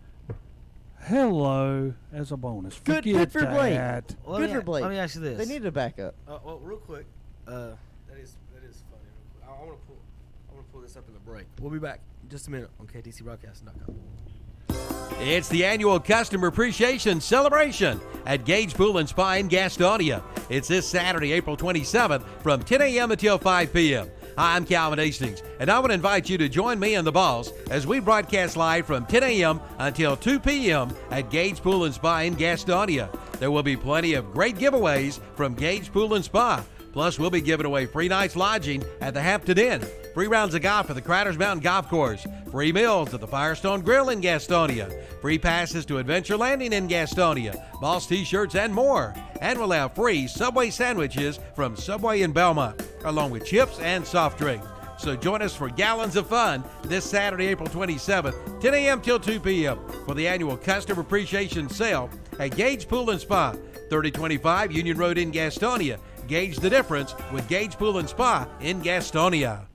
Hello, as a bonus. Good for Blake. Well, Good for Blake. Let me ask you this. They need a backup. Well, real quick, that is funny. I want to pull this up in the break. We'll be back in just a minute on KTCBroadcasting.com. It's the annual Customer Appreciation Celebration at Gage Pool and Spa in Gastonia. It's this Saturday, April 27th from 10 a.m. until 5 p.m. Hi, I'm Calvin Hastings, and I want to invite you to join me and the boss as we broadcast live from 10 a.m. until 2 p.m. at Gage Pool and Spa in Gastonia. There will be plenty of great giveaways from Gage Pool and Spa. Plus, we'll be giving away free nights lodging at the Hampton Inn, free rounds of golf at the Critters Mountain Golf Course, free meals at the Firestone Grill in Gastonia, free passes to Adventure Landing in Gastonia, Boss T-shirts, and more. And we'll have free Subway sandwiches from Subway in Belmont, along with chips and soft drinks. So join us for gallons of fun this Saturday, April 27th, 10 a.m. till 2 p.m. for the annual Customer Appreciation Sale at Gage Pool and Spa, 3025 Union Road in Gastonia. Gauge the difference with Gage Pool and Spa in Gastonia.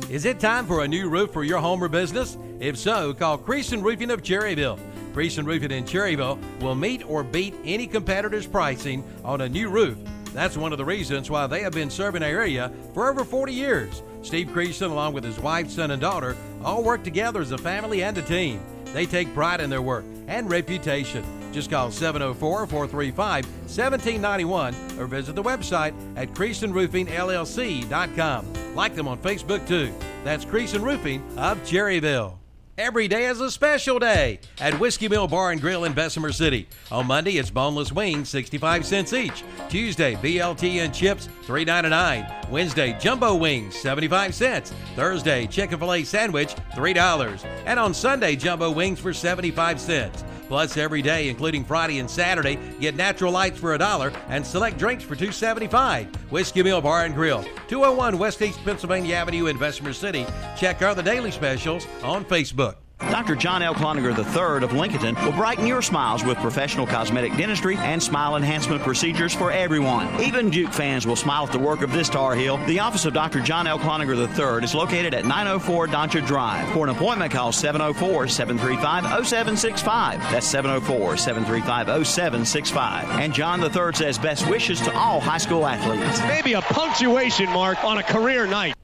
Is it time for a new roof for your home or business? If so, call Creason Roofing of Cherryville. Creason Roofing in Cherryville will meet or beat any competitor's pricing on a new roof. That's one of the reasons why they have been serving our area for over 40 years. Steve Creason, along with his wife, son, and daughter, all work together as a family and a team. They take pride in their work and reputation. Just call 704-435-1791 or visit the website at CreasonRoofingLLC.com. Like them on Facebook too. That's Creason Roofing of Cherryville. Every day is a special day at Whiskey Mill Bar and Grill in Bessemer City. On Monday, it's boneless wings, 65 cents each. Tuesday, BLT and chips, $3.99. Wednesday, jumbo wings, 75 cents. Thursday, Chick-fil-A sandwich, $3. And on Sunday, jumbo wings for 75 cents. Plus, every day, including Friday and Saturday, get natural lights for $1 and select drinks for $2.75. Whiskey Mill Bar and Grill, 201 West East Pennsylvania Avenue in Bessemer City. Check out the daily specials on Facebook. Dr. John L. Cloninger III of Lincolnton will brighten your smiles with professional cosmetic dentistry and smile enhancement procedures for everyone. Even Duke fans will smile at the work of this Tar Heel. The office of Dr. John L. Cloninger III is located at 904 Doncha Drive. For an appointment, call 704-735-0765. That's 704-735-0765. And John III says best wishes to all high school athletes. Maybe a punctuation mark on a career night.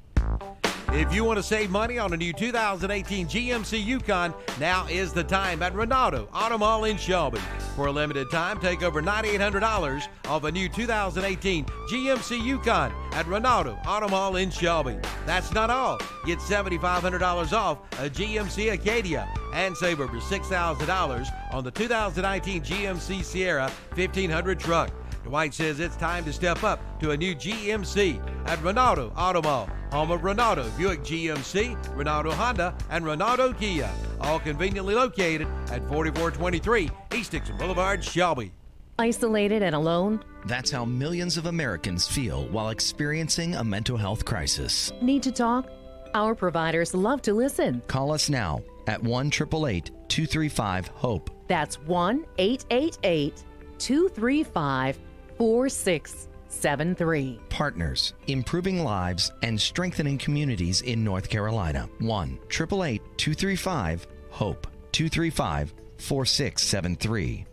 If you want to save money on a new 2018 GMC Yukon, now is the time at Renato Auto Mall in Shelby. For a limited time, take over $9,800 off a new 2018 GMC Yukon at Renato Auto Mall in Shelby. That's not all. Get $7,500 off a GMC Acadia and save over $6,000 on the 2019 GMC Sierra 1500 truck. Dwight says it's time to step up to a new GMC at Ronaldo Auto Mall, home of Ronaldo Buick GMC, Ronaldo Honda, and Ronaldo Kia. All conveniently located at 4423 East Dixon Boulevard, Shelby. Isolated and alone? That's how millions of Americans feel while experiencing a mental health crisis. Need to talk? Our providers love to listen. Call us now at 1-888-235-HOPE. That's 1-888-235-4673. Partners, improving lives and strengthening communities in North Carolina. 1-888-235-HOPE. 235-4673.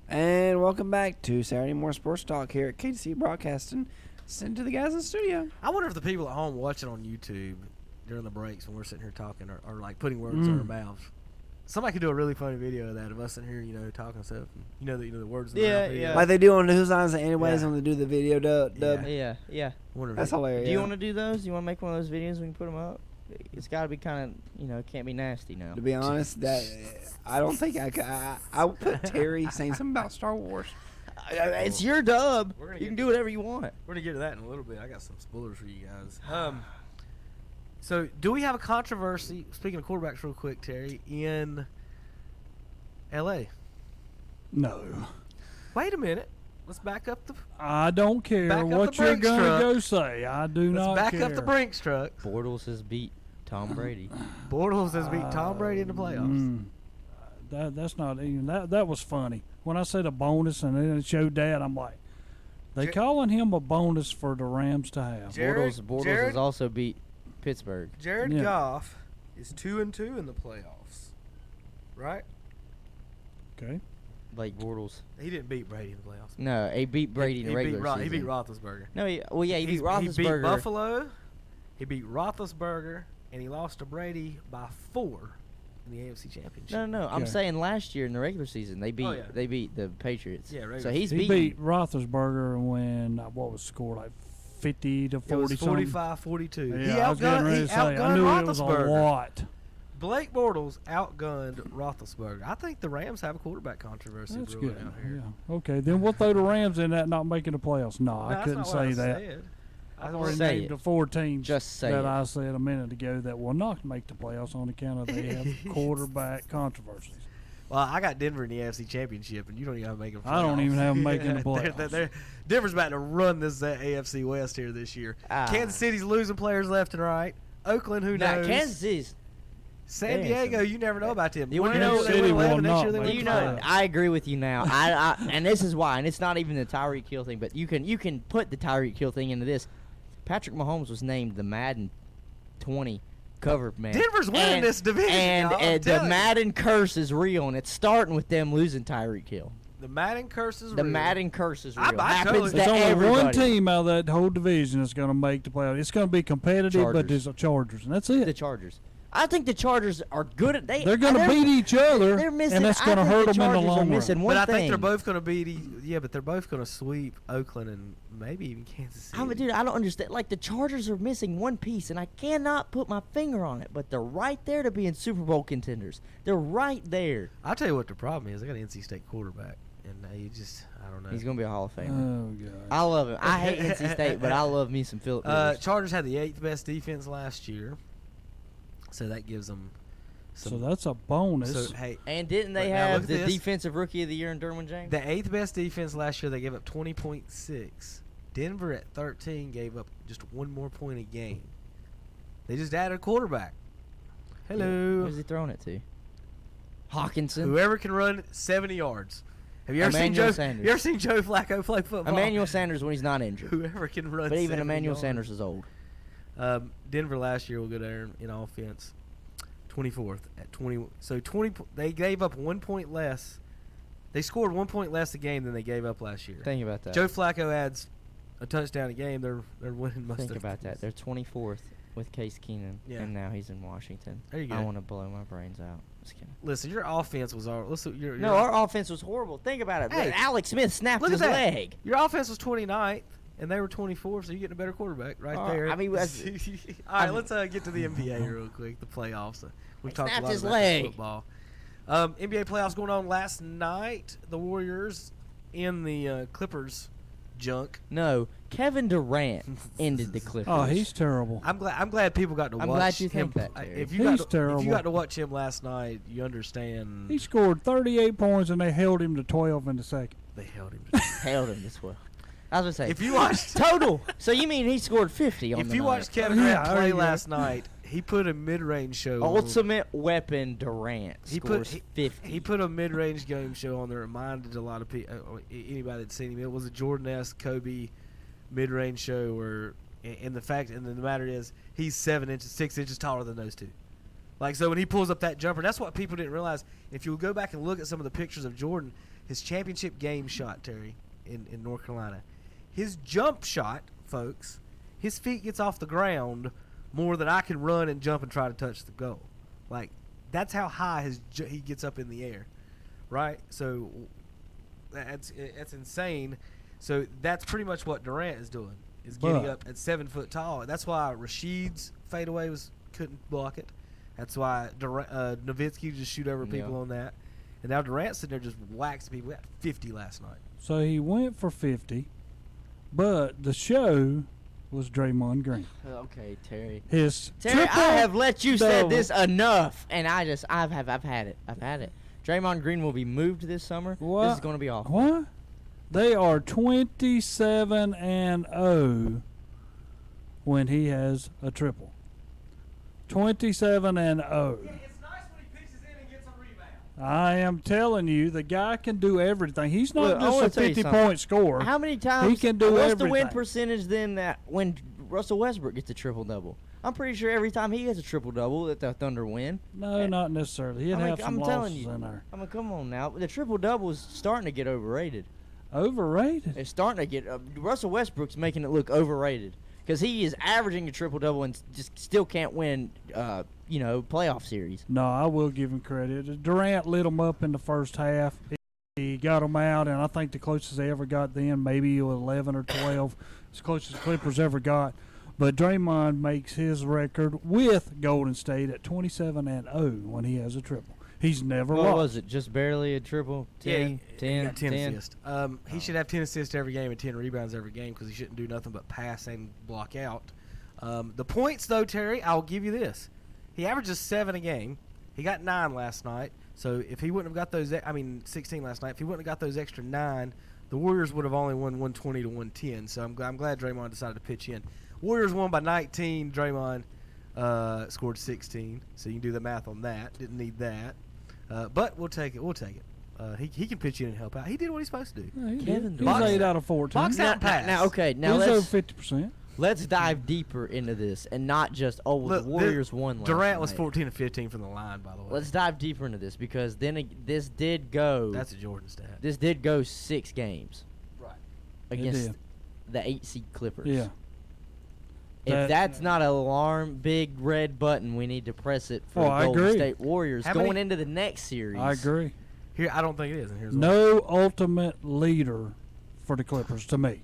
And welcome back to Saturday Morning Sports Talk here at KTC Broadcasting. Send to the guys in the studio. I wonder if the people at home watching on YouTube during the breaks when we're sitting here talking are like putting words in our mouths. Somebody could do a really funny video of that of us sitting here, talking stuff. And, the words. In the mouth Like they do on Who's Lines and Anyways when they do the video dub. Yeah. That's hilarious. Do you want to do those? Do you want to make one of those videos? We can put them up. It's got to be kind of, it can't be nasty now. To be honest, that I don't think I could. I would put Terry saying something about Star Wars. It's your dub. You can do whatever you want. We're going to get to that in a little bit. I got some spoilers for you guys. So, do we have a controversy, speaking of quarterbacks real quick, Terry, in L.A.? No. Wait a minute. Let's back up the... I don't care what you're going to go say. I do not care. Let's back up the Brinks truck. Bortles has beat Tom Brady. Bortles has beat Tom Brady in the playoffs. That's not even... That was funny. When I said a bonus and then it showed that, I'm like, they calling him a bonus for the Rams to have. Bortles has also beat Pittsburgh. Jared Goff is 2-2 in the playoffs, right? Okay. Blake Bortles. He didn't beat Brady in the playoffs. No, he beat Brady in the regular season. He beat Roethlisberger. No, he beat Roethlisberger. He beat Buffalo. He beat Roethlisberger, and he lost to Brady by 4 in the AFC Championship. No. I'm saying last year in the regular season they beat they beat the Patriots. Yeah, so he beat Roethlisberger when what was the score, like 50 to 40 it was 45-42. Yeah, I knew it was a lot. Blake Bortles outgunned Roethlisberger. I think the Rams have a quarterback controversy. That's brewing good. out here. Yeah. Okay, then we'll throw the Rams in that not making the playoffs. No, I couldn't say that. I already named the 4 teams that I said a minute ago that will not make the playoffs on account of they have quarterback controversies. Well, I got Denver in the AFC Championship, and you don't even have to make them. I don't even have them making the playoffs. Denver's about to run this AFC West here this year. Kansas City's losing players left and right. Oakland, who knows? Kansas City's. San Diego, you can never know about them. You want to know? I agree with you now. I and this is why, and it's not even the Tyreek Hill thing, but you can put the Tyreek Hill thing into this. Patrick Mahomes was named the Madden 20 cover man. Denver's winning this division, and the Madden curse is real, and it's starting with them losing Tyreek Hill. The Madden curse is real. The Madden curse is real. There's only one team out of that whole division that's going to make the playoffs. It's going to be competitive, but there's the Chargers, and that's it. The Chargers. I think the Chargers are good at they're going to beat each other, and that's going to hurt them in the long run. But I think they're both going to beat. But they're both going to sweep Oakland and maybe even Kansas City. Dude, I don't understand. Like the Chargers are missing one piece, and I cannot put my finger on it. But they're right there to be in Super Bowl contenders. They're right there. I'll tell you what the problem is. They got an NC State quarterback, and I don't know. He's going to be a Hall of Famer. Oh God, I love him. I hate NC State, but I love me some Philip. Chargers had the 8th best defense last year, so that gives them. So that's a bonus. So, hey, and didn't they have the defensive rookie of the year in Derwin James? The 8th best defense last year, they gave up 20.6. Denver at 13 gave up just 1 more point a game. They just added a quarterback. Hello. Who's he throwing it to? Hawkinson. Whoever can run 70 yards. Have you ever seen Joe Flacco play football? Emmanuel Sanders when he's not injured. Whoever can run. But even 70 Emmanuel yards. Sanders is old. Denver last year will go there in offense. 24th at 20. So 20. They gave up 1 point less. They scored 1 point less a game than they gave up last year. Think about that. Joe Flacco adds a touchdown a game. They're winning most of the Think about that. They're 24th with Case Keenum, and now he's in Washington. There you go. I want to blow my brains out. Just kidding. Listen, your offense was all. No, our offense was horrible. Think about it. Hey, Alex Smith snapped his leg. Your offense was 29th. And they were 24, so you're getting a better quarterback there. I mean, all right, let's get to the NBA real quick, the playoffs. We've talked a lot about football. NBA playoffs going on last night. The Warriors and the Clippers junk. No, Kevin Durant ended the Clippers. Oh, he's terrible. I'm glad people got to watch. I'm glad you him. think that, Terry. If He's if terrible. you got to watch him last night, you understand. He scored 38 points and they held him to 12 in the second. They held him. Held him this well. I was gonna say If you watched total. So you mean he scored 50 on if the you night. watched Kevin Durant play last night, he put a mid-range show. Ultimate weapon Durant scores 50. He put a mid-range game show on that reminded a lot of people, anybody that's seen him. It was a Jordan-esque Kobe mid-range show where, and the matter is, he's 6 inches taller than those two. Like, so when he pulls up that jumper, that's what people didn't realize. If you go back and look at some of the pictures of Jordan, his championship game shot, Terry, in North Carolina, his jump shot, folks, his feet gets off the ground more than I can run and jump and try to touch the goal. Like, that's how high he gets up in the air, right? So that's insane. So that's pretty much what Durant is doing, is getting up at 7 foot tall. That's why Rashid's fadeaway couldn't block it. That's why Nowitzki just shoot over people on that. And now Durant's sitting there just waxing people. We got 50 last night. So he went for 50, but the show was Draymond Green. Okay, Terry. Terry, I have let you say this enough, and I've had it. I've had it. Draymond Green will be moved this summer. What? This is going to be awful. What? They are 27-0 when he has a triple. 27-0. I am telling you, the guy can do everything. He's not just a 50-point scorer. How many times? He can do what's everything. the win percentage then that when Russell Westbrook gets a triple-double? I'm pretty sure every time he gets a triple-double that the Thunder win. No, not necessarily. He'd have some losses in there. I mean, come on now. The triple-double is starting to get overrated. Overrated? It's starting to get Russell Westbrook's making it look overrated because he is averaging a triple-double and just still can't win, playoff series. No, I will give him credit. Durant lit him up in the first half. He got him out, and I think the closest they ever got then, maybe 11 or 12, as close as the Clippers ever got. But Draymond makes his record with Golden State at 27-0 when he has a triple. He's never lost. What was it? Just barely a triple? 10, 10, 10 assists. He should have 10 assists every game and 10 rebounds every game because he shouldn't do nothing but pass and block out. The points, though, Terry, I'll give you this. He averages 7 a game. He got 9 last night. So if he wouldn't have got 16 last night. If he wouldn't have got those extra 9, the Warriors would have only won 120 to 110. So I'm glad Draymond decided to pitch in. Warriors won by 19. Draymond scored 16. So you can do the math on that. Didn't need that. But we'll take it. He can pitch in and help out. He did what he's supposed to do. Yeah, he's 8 out of 14. Box out pass. Now, he's over 50%. Let's dive deeper into this and not just, the Warriors won last Durant was night. 14 of 15 from the line, by the way. Let's dive deeper into this because then this did go. That's a Jordan stat. This did go 6 games. Right. Against the 8 seed Clippers. Yeah. If that's not an alarm, big red button, we need to press it for the Golden State Warriors going into the next series. I agree. Here, I don't think it is. And here's no ultimate leader for the Clippers to me.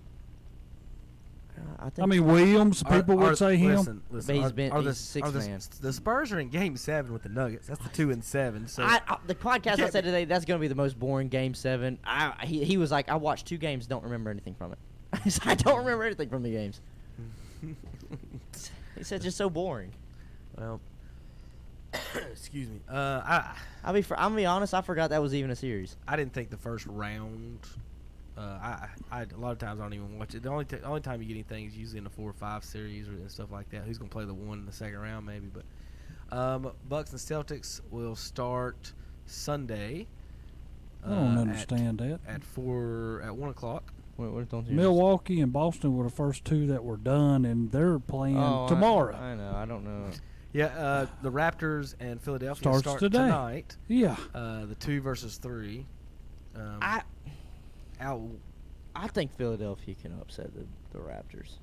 I mean, Williams, people would say him. Listen, the Spurs are in Game 7 with the Nuggets. That's the 2-7. So the podcast I said today, that's going to be the most boring Game 7. He was like, I watched 2 games, don't remember anything from it. I don't remember anything from the games. He said just so boring. Well, excuse me. I'm gonna be honest. I forgot that was even a series. I didn't think the first round. A lot of times I don't even watch it. The only time you get anything is usually in a 4 or 5 series and stuff like that. Who's gonna play the one in the second round maybe? But Bucks and Celtics will start Sunday. I don't understand that. At 1 o'clock. Milwaukee and Boston were the first 2 that were done, and they're playing tomorrow. I know. I don't know. Yeah, the Raptors and Philadelphia start today. Tonight. Yeah. The 2 versus 3. I think Philadelphia can upset the Raptors.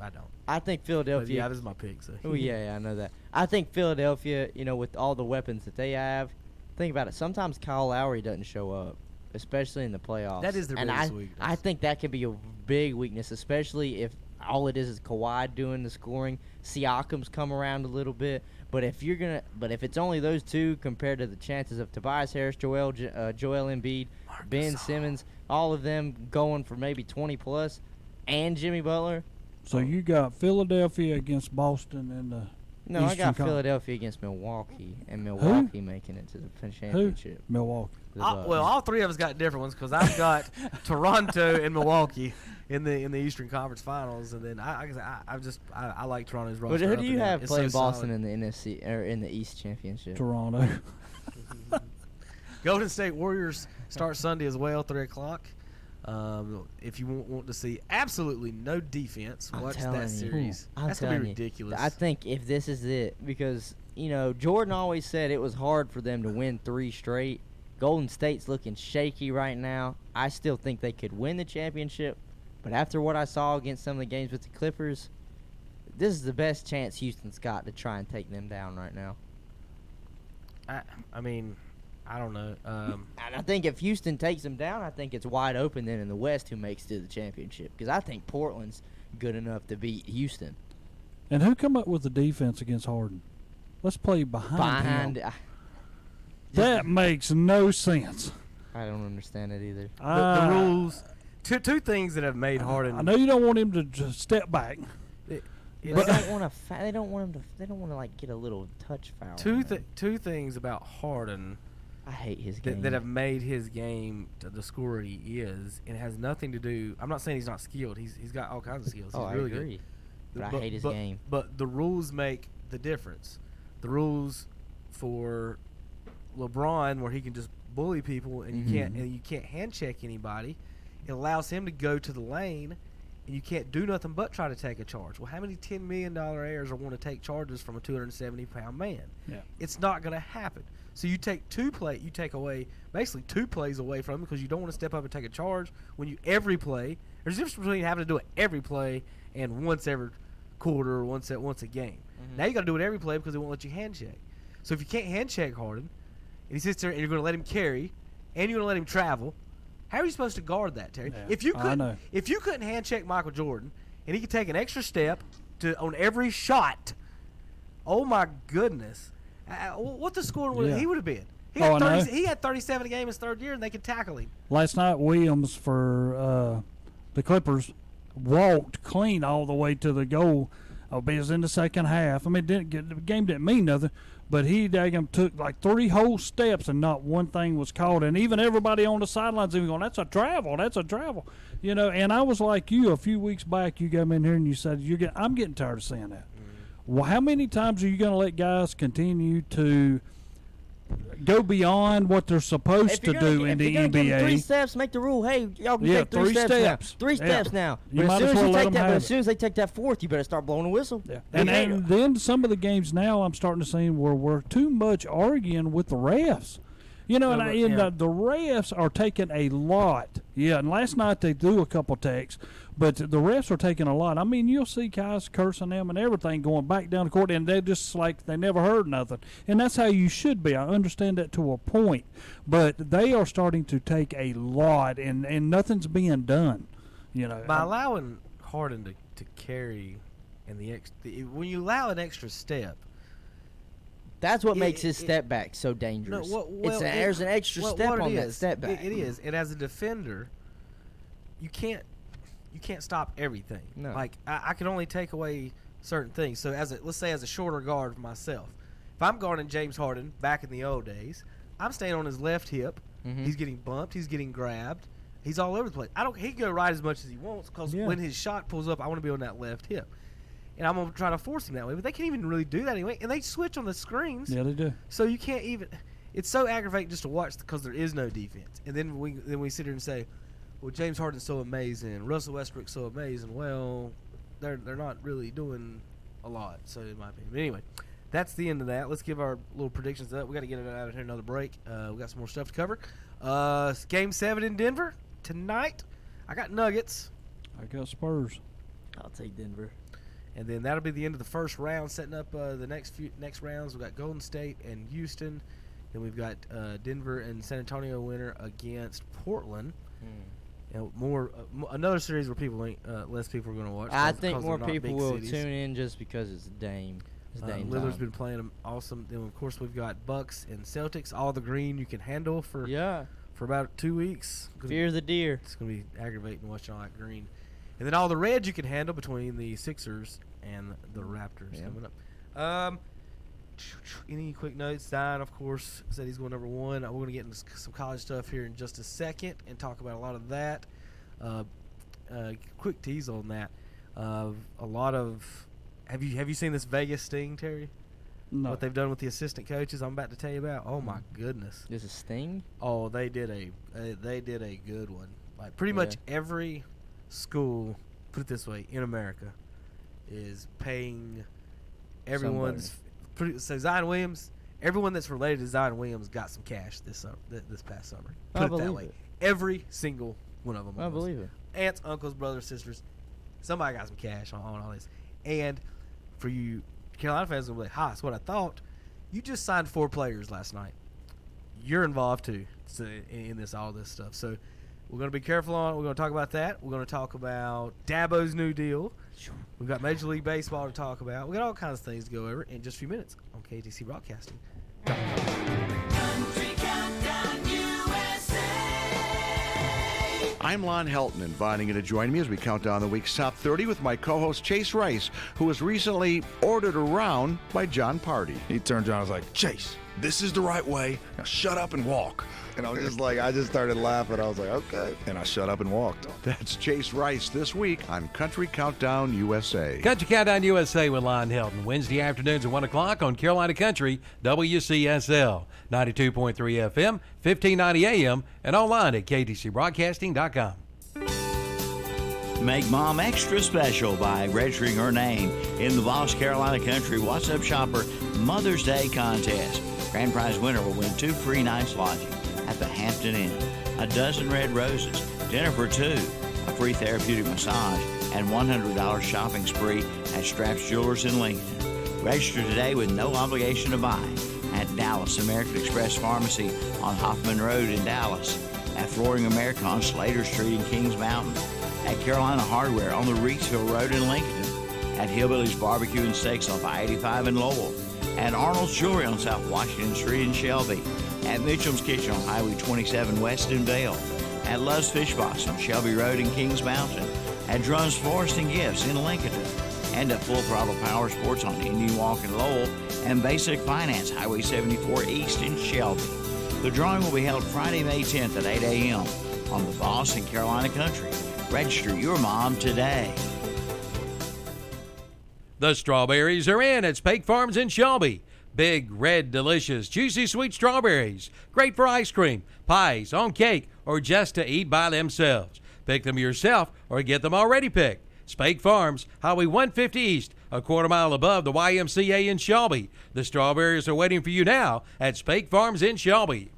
I don't. I think Philadelphia. But yeah, this is my pick. So. Oh yeah, I know that. I think Philadelphia, with all the weapons that they have, think about it. Sometimes Kyle Lowry doesn't show up, especially in the playoffs. That is their biggest weakness. I think that could be a big weakness, especially if all it is Kawhi doing the scoring. Siakam's come around a little bit, but if it's only those two compared to the chances of Tobias Harris, Joel Embiid, Ben Simmons, all of them going for maybe 20 plus, and Jimmy Butler. So you got Philadelphia against Boston in the No, I got Eastern Philadelphia against Milwaukee, and Milwaukee making it to the championship. Who? Milwaukee. Well, all three of us got different ones because I've got Toronto and Milwaukee in the Eastern Conference Finals, and then I like Toronto's roster. But who do you have It's playing so Boston solid. in the NFC or in the East Championship? Toronto. Golden State Warriors start Sunday as well, 3:00. If you want to see absolutely no defense, watch that series. That's gonna be ridiculous. I think if this is it, because Jordan always said it was hard for them to win 3 straight. Golden State's looking shaky right now. I still think they could win the championship, but after what I saw against some of the games with the Clippers, this is the best chance Houston's got to try and take them down right now. I mean, I don't know. And I think if Houston takes them down, I think it's wide open then in the West who makes it to the championship, because I think Portland's good enough to beat Houston. And who come up with the defense against Harden? Let's play behind him. That makes no sense. I don't understand it either. The rules. Two things that have made Harden. I know you don't want him to just step back. They don't want to. They don't want him to. They don't want to like get a little touch foul. Two things about Harden. I hate his game. That have made his game the scorer he is, and it has nothing to do. I'm not saying he's not skilled. He's got all kinds of skills. He's really I agree. Good. But I hate his game. But the rules make the difference. The rules for LeBron, where he can just bully people and you can't hand check anybody, it allows him to go to the lane, and you can't do nothing but try to take a charge. Well, how many $10 million heirs are want to take charges from a 270-pound man? Yeah. It's not going to happen. So you take away basically 2 plays away from him because you don't want to step up and take a charge when you every play. There's a difference between having to do it every play and once every quarter or once a game. Now you got to do it every play because they won't let you hand check. So if you can't hand check Harden, and he sits there and you're going to let him carry, and you're going to let him travel, how are you supposed to guard that, Terry? Yeah, if you couldn't hand check Michael Jordan, and he could take an extra step on every shot, oh my goodness, what the score he would have been? He had 37 a game his third year, and they could tackle him. Last night, Williams for the Clippers walked clean all the way to the goal. It was in the second half. I mean, the game didn't mean nothing, but he took like 3 whole steps and not one thing was called. And even everybody on the sidelines even going, that's a travel. And I was like you a few weeks back. You got me in here and you said, I'm getting tired of saying that. Well, how many times are you going to let guys continue to go beyond what they're supposed to do in the NBA? 3 steps, make the rule. Hey, y'all can take 3 steps now. 3 steps now. You But might as soon as they take that 4th, you better start blowing a whistle. Yeah. And then some of the games now I'm starting to see where we're too much arguing with the refs. The refs are taking a lot. Yeah, and last night they threw a couple techs, but the refs are taking a lot. I mean, you'll see guys cursing them and everything going back down the court, and they're just like they never heard nothing. And that's how you should be. I understand that to a point, but they are starting to take a lot, and nothing's being done. By allowing Harden to carry, and when you allow an extra step. That's what makes his step back so dangerous. There's an extra step on that step back. It is. And as a defender, you can't stop everything. No. Like I can only take away certain things. So let's say as a shorter guard for myself, if I'm guarding James Harden back in the old days, I'm staying on his left hip. He's getting bumped. He's getting grabbed. He's all over the place. He can go right as much as he wants because when his shot pulls up, I want to be on that left hip. And I'm going to try to force him that way. But they can't even really do that anyway. And they switch on the screens. Yeah, they do. So you can't even – it's so aggravating just to watch because there is no defense. And then we sit here and say, well, James Harden's so amazing. Russell Westbrook's so amazing. Well, they're not really doing a lot, so in my opinion. But anyway, that's the end of that. Let's give our little predictions up. We got to get it out of here another break. We got some more stuff to cover. Game 7 in Denver tonight. I got Nuggets. I got Spurs. I'll take Denver. And then that'll be the end of the first round, setting up the next rounds. We've got Golden State and Houston. Then we've got Denver and San Antonio winner against Portland. Another series where people ain't less people are going to watch. I think more people will tune in just because it's Dame. Lillard's been playing awesome. Then of course we've got Bucks and Celtics. All the green you can handle for about 2 weeks. Fear the deer. It's going to be aggravating watching all that green. And then all the reds you can handle between the Sixers and the Raptors coming up. Any quick notes? Zion, of course, said he's going number 1. We're going to get into some college stuff here in just a second and talk about a lot of that. Quick tease on that. A lot of have you seen this Vegas sting, Terry? No. What they've done with the assistant coaches, I'm about to tell you about. Oh my goodness! There's a sting. Oh, they did a good one. Like pretty much every school, put it this way, in America, is paying everyone's. So Zion Williams, everyone that's related to Zion Williams got some cash this past summer. Put it that way. Every single one of them. I believe it. Aunts, uncles, brothers, sisters, somebody got some cash on all this. And for you Carolina fans, will be like, "Ha, that's what I thought." You just signed 4 players last night. You're involved too in all this stuff. So we're going to be careful on it. We're going to talk about that. We're going to talk about Dabo's new deal. We've got Major League Baseball to talk about. We got all kinds of things to go over in just a few minutes on KTC Broadcasting. Country Countdown USA. I'm Lon Helton, inviting you to join me as we count down the week's top 30 with my co-host Chase Rice, who was recently ordered around by John Party. He turned around and was like, "Chase, this is the right way. Now shut up and walk." And I was just like, I just started laughing. I was like, okay. And I shut up and walked. That's Chase Rice this week on Country Countdown USA. Country Countdown USA with Lon Helton. Wednesday afternoons at 1 o'clock on Carolina Country, WCSL, 92.3 FM, 1590 AM, and online at ktcbroadcasting.com. Make Mom extra special by registering her name in the Boss Carolina Country What's Up Shopper Mother's Day Contest. Grand prize winner will win 2 free nights lodging at the Hampton Inn, a dozen red roses, dinner for 2, a free therapeutic massage, and $100 shopping spree at Straps Jewelers in Lincolnton. Register today with no obligation to buy at Dallas American Express Pharmacy on Hoffman Road in Dallas, at Flooring America on Slater Street in Kings Mountain, at Carolina Hardware on the Reedsville Road in Lincolnton, at Hillbilly's Barbecue and Steaks off I-85 in Lowell, at Arnold's Jewelry on South Washington Street in Shelby, at Mitchem's Kitchen on Highway 27 West in Vail, at Love's Fish Box on Shelby Road in Kings Mountain, at Drum's Florist and Gifts in Lincolnton, and at Full Throttle Power Sports on Indian Walk in Lowell, and Basic Finance Highway 74 East in Shelby. The drawing will be held Friday, May 10th at 8 a.m. on the Boss in Carolina Country. Register your mom today. The strawberries are in at Spake Farms in Shelby. Big, red, delicious, juicy, sweet strawberries. Great for ice cream, pies, on cake, or just to eat by themselves. Pick them yourself or get them already picked. Spake Farms, Highway 150 East, a quarter mile above the YMCA in Shelby. The strawberries are waiting for you now at Spake Farms in Shelby.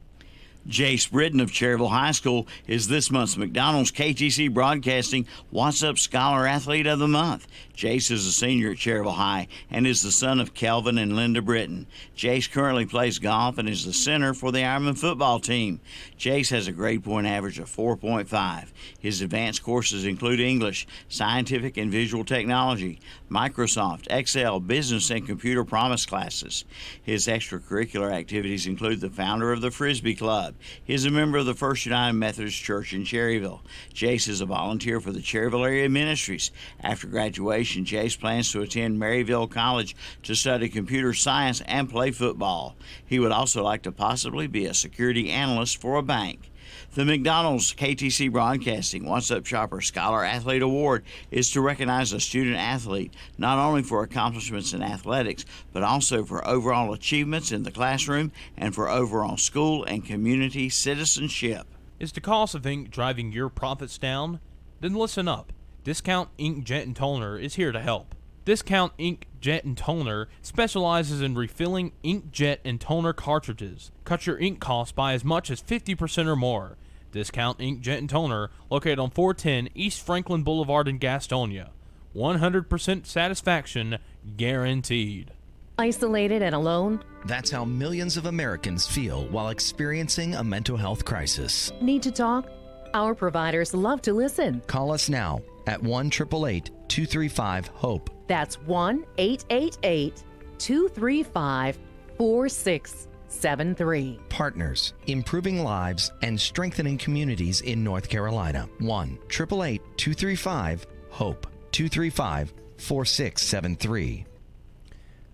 Jace Britton of Cherryville High School is this month's McDonald's KTC Broadcasting What's Up Scholar Athlete of the Month. Jace is a senior at Cherryville High and is the son of Kelvin and Linda Britton. Jace currently plays golf and is the center for the Ironman football team. Jace has a grade point average of 4.5. His advanced courses include English, scientific and visual technology, Microsoft, Excel, business and computer promise classes. His extracurricular activities include the founder of the Frisbee Club. He is a member of the First United Methodist Church in Cherryville. Jace is a volunteer for the Cherryville Area Ministries. After graduation, Jace plans to attend Maryville College to study computer science and play football. He would also like to possibly be a security analyst for a bank. The McDonald's KTC Broadcasting What's Up Shopper Scholar Athlete Award is to recognize a student athlete not only for accomplishments in athletics, but also for overall achievements in the classroom and for overall school and community citizenship. Is the cost of ink driving your profits down? Then listen up. Discount Inkjet and Toner is here to help. Discount Inkjet and Toner specializes in refilling inkjet and toner cartridges. Cut your ink costs by as much as 50% or more. Discount Inkjet and Toner, located on 410 East Franklin Boulevard in Gastonia. 100% satisfaction guaranteed. Isolated and alone? That's how millions of Americans feel while experiencing a mental health crisis. Need to talk? Our providers love to listen. Call us now at 1-888-235-HOPE. That's 1-888-235-4673. Partners, improving lives and strengthening communities in North Carolina. 1-888-235-HOPE. 235-4673.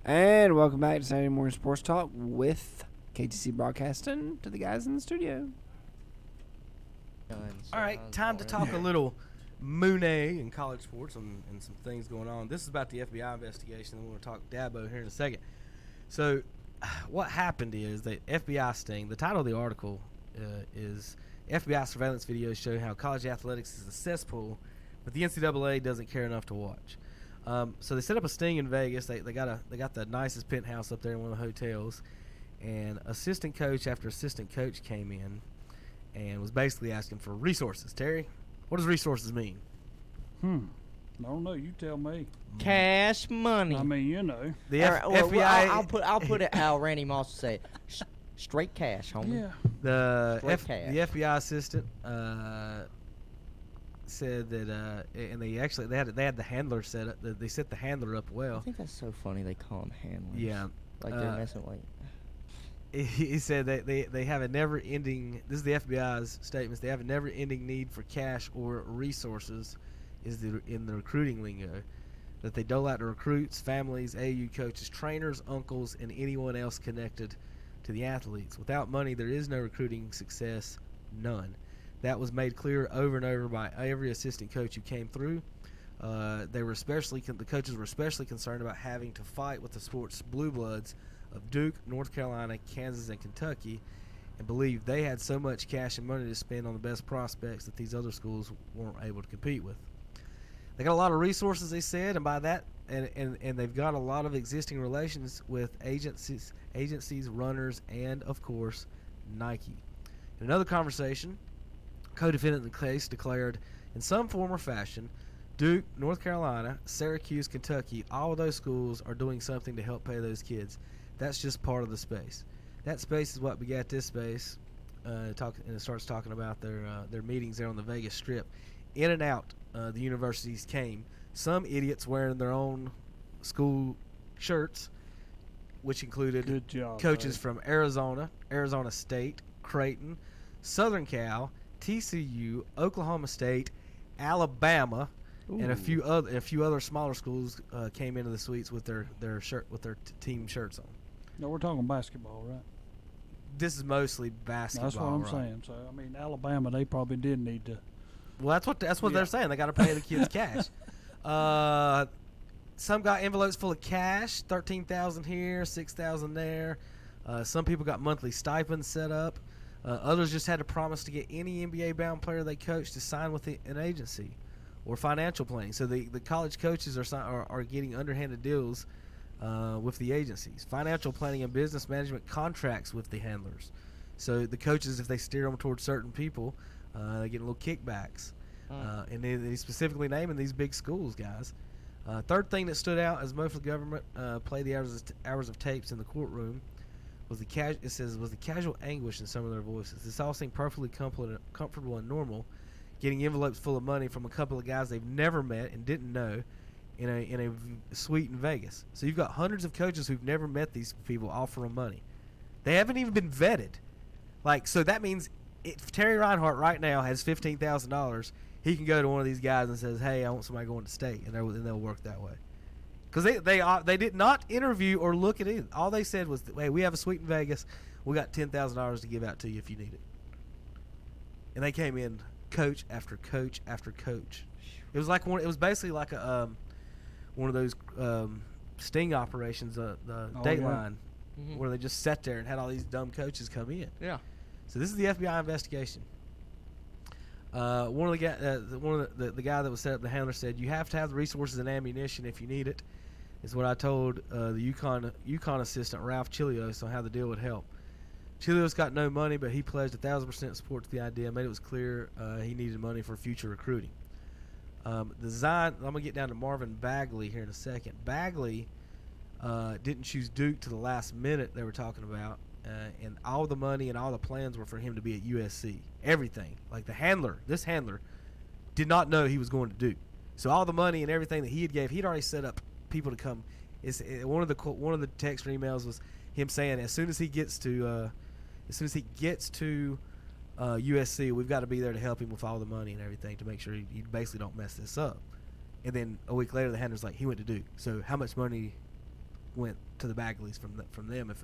And welcome back to Saturday Morning Sports Talk with KTC Broadcasting to the guys in the studio. All right, time to talk a little Mooney and college sports and some things going on. This is about the FBI investigation, and we're going to talk Dabo here in a second. So what happened is that FBI sting, the title of the article is FBI surveillance videos show how college athletics is a cesspool, but the NCAA doesn't care enough to watch. So they set up a sting in Vegas. They got the nicest penthouse up there in one of the hotels, and assistant coach after assistant coach came in and was basically asking for resources. Terry, what does resources mean? I don't know. You tell me. Cash money. I mean, you know. The FBI. I'll put it how Randy Moss would say it. Straight cash, homie. Yeah. The cash. FBI assistant said that, and they had the handler set up. They set the handler up well. I think that's so funny. They call them handlers. Yeah. Like they're messing with. He said that they have a never-ending. This is the FBI's statements. They have a never-ending need for cash or resources, in the recruiting lingo, that they dole out to recruits, families, AU coaches, trainers, uncles, and anyone else connected to the athletes. Without money, there is no recruiting success, none. That was made clear over and over by every assistant coach who came through. The coaches were especially concerned about having to fight with the sports blue bloods of Duke, North Carolina, Kansas, and Kentucky, and believed they had so much cash and money to spend on the best prospects that these other schools weren't able to compete with. They got a lot of resources, they said, and by that, and they've got a lot of existing relations with agencies, runners, and of course, Nike. In another conversation, co-defendant in the case declared, in some form or fashion, Duke, North Carolina, Syracuse, Kentucky, all of those schools are doing something to help pay those kids. That's just part of the space. That space is what begat this space. And it starts talking about their meetings there on the Vegas Strip. In and out, the universities came. Some idiots wearing their own school shirts, which included Good job, coaches from Arizona, Arizona State, Creighton, Southern Cal, TCU, Oklahoma State, Alabama, and a few other smaller schools came into the suites with their team shirts on. No, we're talking basketball, right? This is mostly basketball. That's what I'm saying. So I mean, Alabama, they probably did need to. Well, that's what they're saying. They got to pay the kids cash. Some got envelopes full of cash, $13,000 here, $6,000 there. Some people got monthly stipends set up. Others just had to promise to get any NBA-bound player they coached to sign with an agency or financial planning. So the college coaches are getting underhanded deals with the agencies. Financial planning and business management contracts with the handlers. So the coaches, if they steer them towards certain people, they get little kickbacks. And they specifically naming these big schools, guys. Third thing that stood out as most of the government played the hours of tapes in the courtroom was the casual anguish in some of their voices. This all seemed perfectly comfortable and normal, getting envelopes full of money from a couple of guys they've never met and didn't know in a suite in Vegas. So you've got hundreds of coaches who've never met these people offer them money. They haven't even been vetted. So that means if Terry Reinhardt right now has $15,000, he can go to one of these guys and says, "Hey, I want somebody going to state," and they'll work that way. Because they did not interview or look at it. All they said was, "Hey, we have a suite in Vegas. We got $10,000 to give out to you if you need it." And they came in coach after coach after coach. It was basically like a one of those sting operations, the Dateline, where they just sat there and had all these dumb coaches come in. Yeah. So this is the FBI investigation. One of the guy that was set up the handler said, "You have to have the resources and ammunition if you need it." Is what I told the UConn assistant Ralph Chilios on how the deal would help. Chilios got no money, but he pledged 1,000% support to the idea. Made it was clear he needed money for future recruiting. I'm gonna get down to Marvin Bagley here in a second. Bagley didn't choose Duke to the last minute. They were talking about, and all the money and all the plans were for him to be at USC. Everything, like this handler, did not know he was going to Duke. So all the money and everything that he had gave, he'd already set up people to come. One of the text or emails was him saying as soon as he gets to USC, we've got to be there to help him with all the money and everything to make sure you basically don't mess this up. And then a week later, the handler's like, he went to Duke. So how much money went to the Bagleys from them if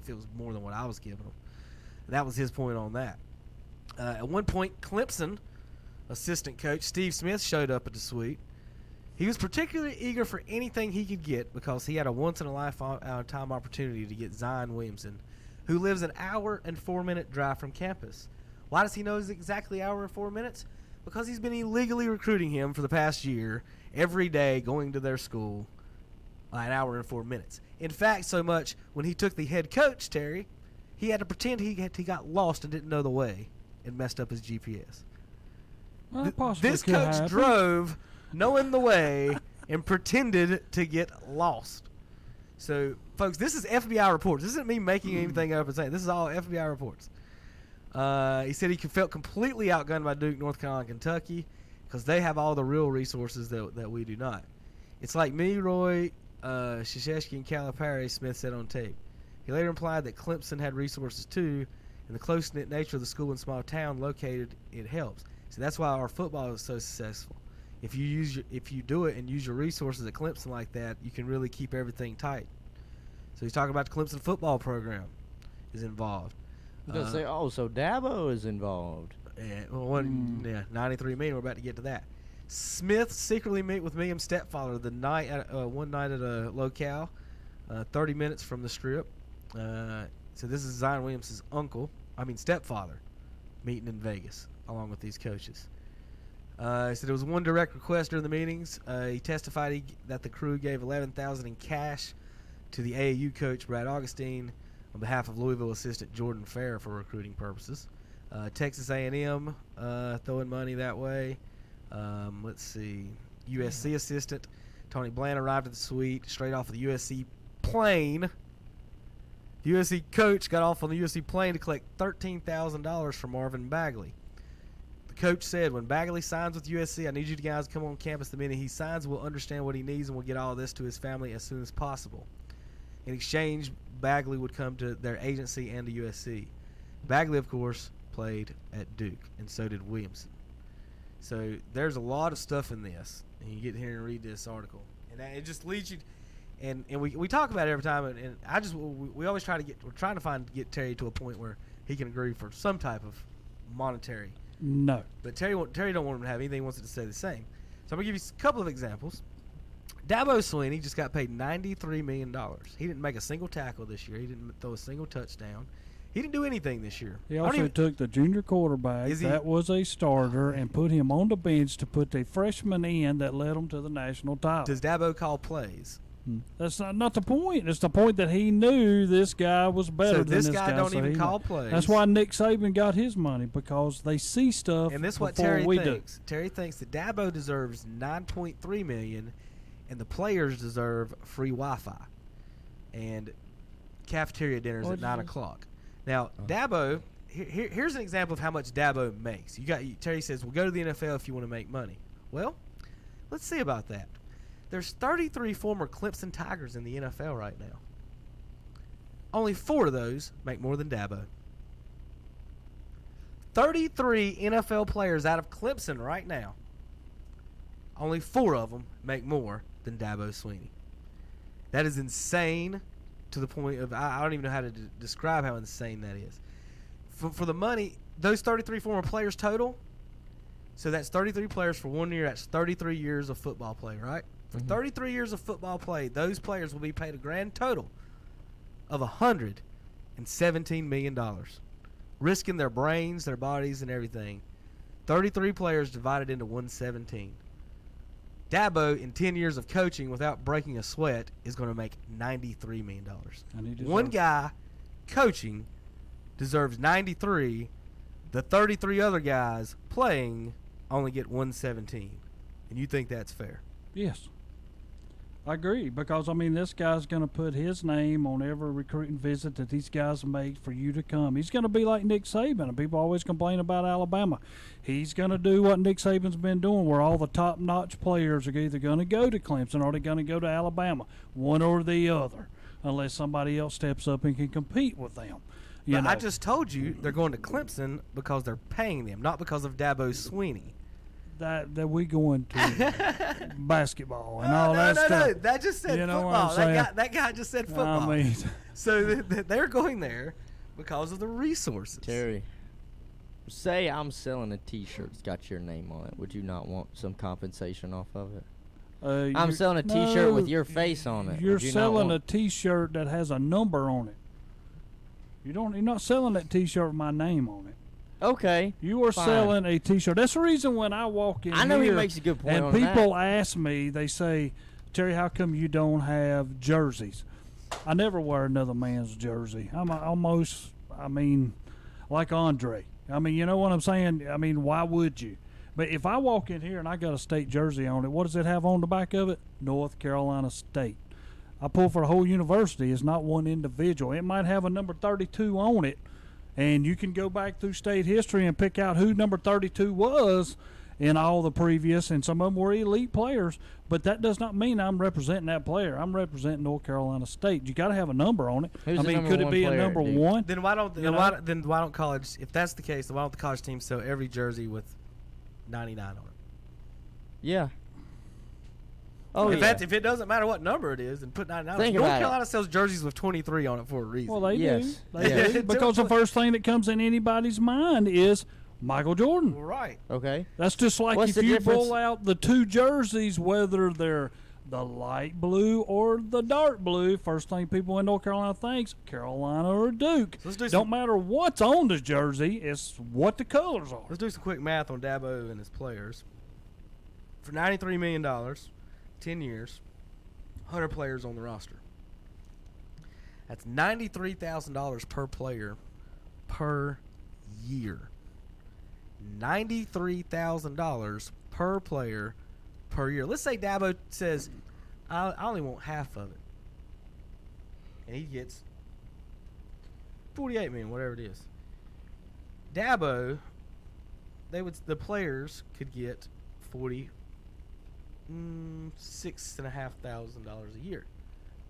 it was more than what I was giving them? And that was his point on that. At one point, Clemson assistant coach Steve Smith showed up at the suite. He was particularly eager for anything he could get because he had a once-in-a-lifetime opportunity to get Zion Williamson, who lives an hour and 4-minute drive from campus. Why does he know exactly hour and 4 minutes? Because he's been illegally recruiting him for the past year, every day going to their school an hour and 4 minutes. In fact, so much, when he took the head coach, Terry, he had to pretend he got lost and didn't know the way and messed up his GPS. Well, this coach drove knowing the way and pretended to get lost. So, folks, this is FBI reports. This isn't me making anything up and saying. This is all FBI reports. He said he felt completely outgunned by Duke, North Carolina, and Kentucky because they have all the real resources that we do not. It's like me, Roy, Krzyzewski, and Calipari, Smith said on tape. He later implied that Clemson had resources too, and the close-knit nature of the school and small town located, it helps. So that's why our football is so successful. If you do it and use your resources at Clemson like that, you can really keep everything tight. So he's talking about the Clemson football program is involved. I was going to say, so Dabo is involved. Yeah, 93 million. We're about to get to that. Smith secretly met with William's stepfather one night at a locale, 30 minutes from the Strip. So this is Zion Williams' stepfather, meeting in Vegas along with these coaches. He said there was one direct request during the meetings. He testified that the crew gave $11,000 in cash to the AAU coach Brad Augustine on behalf of Louisville assistant Jordan Fair for recruiting purposes. Texas A&M throwing money that way. Let's see. USC assistant Tony Bland arrived at the suite straight off of the USC plane. The USC coach got off on the USC plane to collect $13,000 from Marvin Bagley. The coach said, when Bagley signs with USC, I need you guys to come on campus the minute he signs. We'll understand what he needs and we'll get all this to his family as soon as possible. In exchange, Bagley would come to their agency and to USC. Bagley, of course, played at Duke, and so did Williamson. So there's a lot of stuff in this, and you get here and read this article, and it just leads you. And we talk about it every time, and we always we're trying to get Terry to a point where he can agree for some type of monetary. No. But Terry don't want him to have anything. He wants it to stay the same. So I'm gonna give you a couple of examples. Dabo Swinney just got paid $93 million. He didn't make a single tackle this year. He didn't throw a single touchdown. He didn't do anything this year. He also took the junior quarterback that was a starter and put him on the bench to put a freshman in that led him to the national title. Does Dabo call plays? That's not the point. It's the point that he knew this guy was better than this guy. So this guy don't even call plays. That's why Nick Saban got his money, because they see stuff and this is what Terry thinks. Terry thinks that Dabo deserves $9.3 million, and the players deserve free Wi-Fi and cafeteria dinners at 9 o'clock. Now, Dabo, here's an example of how much Dabo makes. Terry says, well, go to the NFL if you want to make money. Well, let's see about that. There's 33 former Clemson Tigers in the NFL right now. Only 4 of those make more than Dabo. 33 NFL players out of Clemson right now. Only 4 of them make more than Dabo Swinney. That is insane to the point of I don't even know how to describe how insane that is. For the money, those 33 former players total, so that's 33 players for 1 year. That's 33 years of football play, right? For 33 years of football play, those players will be paid a grand total of $117 million, risking their brains, their bodies, and everything. 33 players divided into 117. Dabo, in 10 years of coaching without breaking a sweat, is going to make $93 million. One guy coaching deserves 93. The 33 other guys playing only get 117. And you think that's fair? Yes. I agree, because, I mean, this guy's going to put his name on every recruiting visit that these guys make for you to come. He's going to be like Nick Saban, and people always complain about Alabama. He's going to do what Nick Saban's been doing, where all the top-notch players are either going to go to Clemson or they're going to go to Alabama, one or the other, unless somebody else steps up and can compete with them. But I just told you they're going to Clemson because they're paying them, not because of Dabo Swinney. That we going to basketball and all that stuff. No. That just said football. That guy just said football. I mean, so they're going there because of the resources. Terry, say I'm selling a T-shirt that's got your name on it. Would you not want some compensation off of it? I'm selling a T-shirt with your face on it. You're selling a T-shirt that has a number on it. You're not selling that T-shirt with my name on it. Okay. You are selling a T-shirt. That's the reason when I walk in I know here he makes a good point and on people that. ask me, they say, Terry, how come you don't have jerseys? I never wear another man's jersey. I'm almost, like Andre. I mean, you know what I'm saying? I mean, why would you? But if I walk in here and I got a state jersey on it, what does it have on the back of it? North Carolina State. I pull for the whole university. It's not one individual. It might have a number 32 on it, and you can go back through state history and pick out who number 32 was in all the previous, and some of them were elite players, but that does not mean I'm representing that player. I'm representing North Carolina State. You got to have a number on it. Who's could it be a number one? Then why don't college? If that's the case, then why don't the college team sell every jersey with 99 on it? Yeah. If it doesn't matter what number it is, then put 99. North Carolina sells jerseys with 23 on it for a reason. Well, they do. They do. Because the first thing that comes in anybody's mind is Michael Jordan. Right. Okay. That's just like What's if the you difference? pull out the two jerseys, whether they're the light blue or the dark blue, first thing people in North Carolina thinks, Carolina or Duke. Don't matter what's on the jersey, it's what the colors are. Let's do some quick math on Dabo and his players. For $93 million, 10 years, 100 players on the roster. That's $93,000 per player per year. $93,000 per player per year. Let's say Dabo says, I only want half of it. And he gets $48 million, whatever it is. Dabo, the players could get $6,500 a year.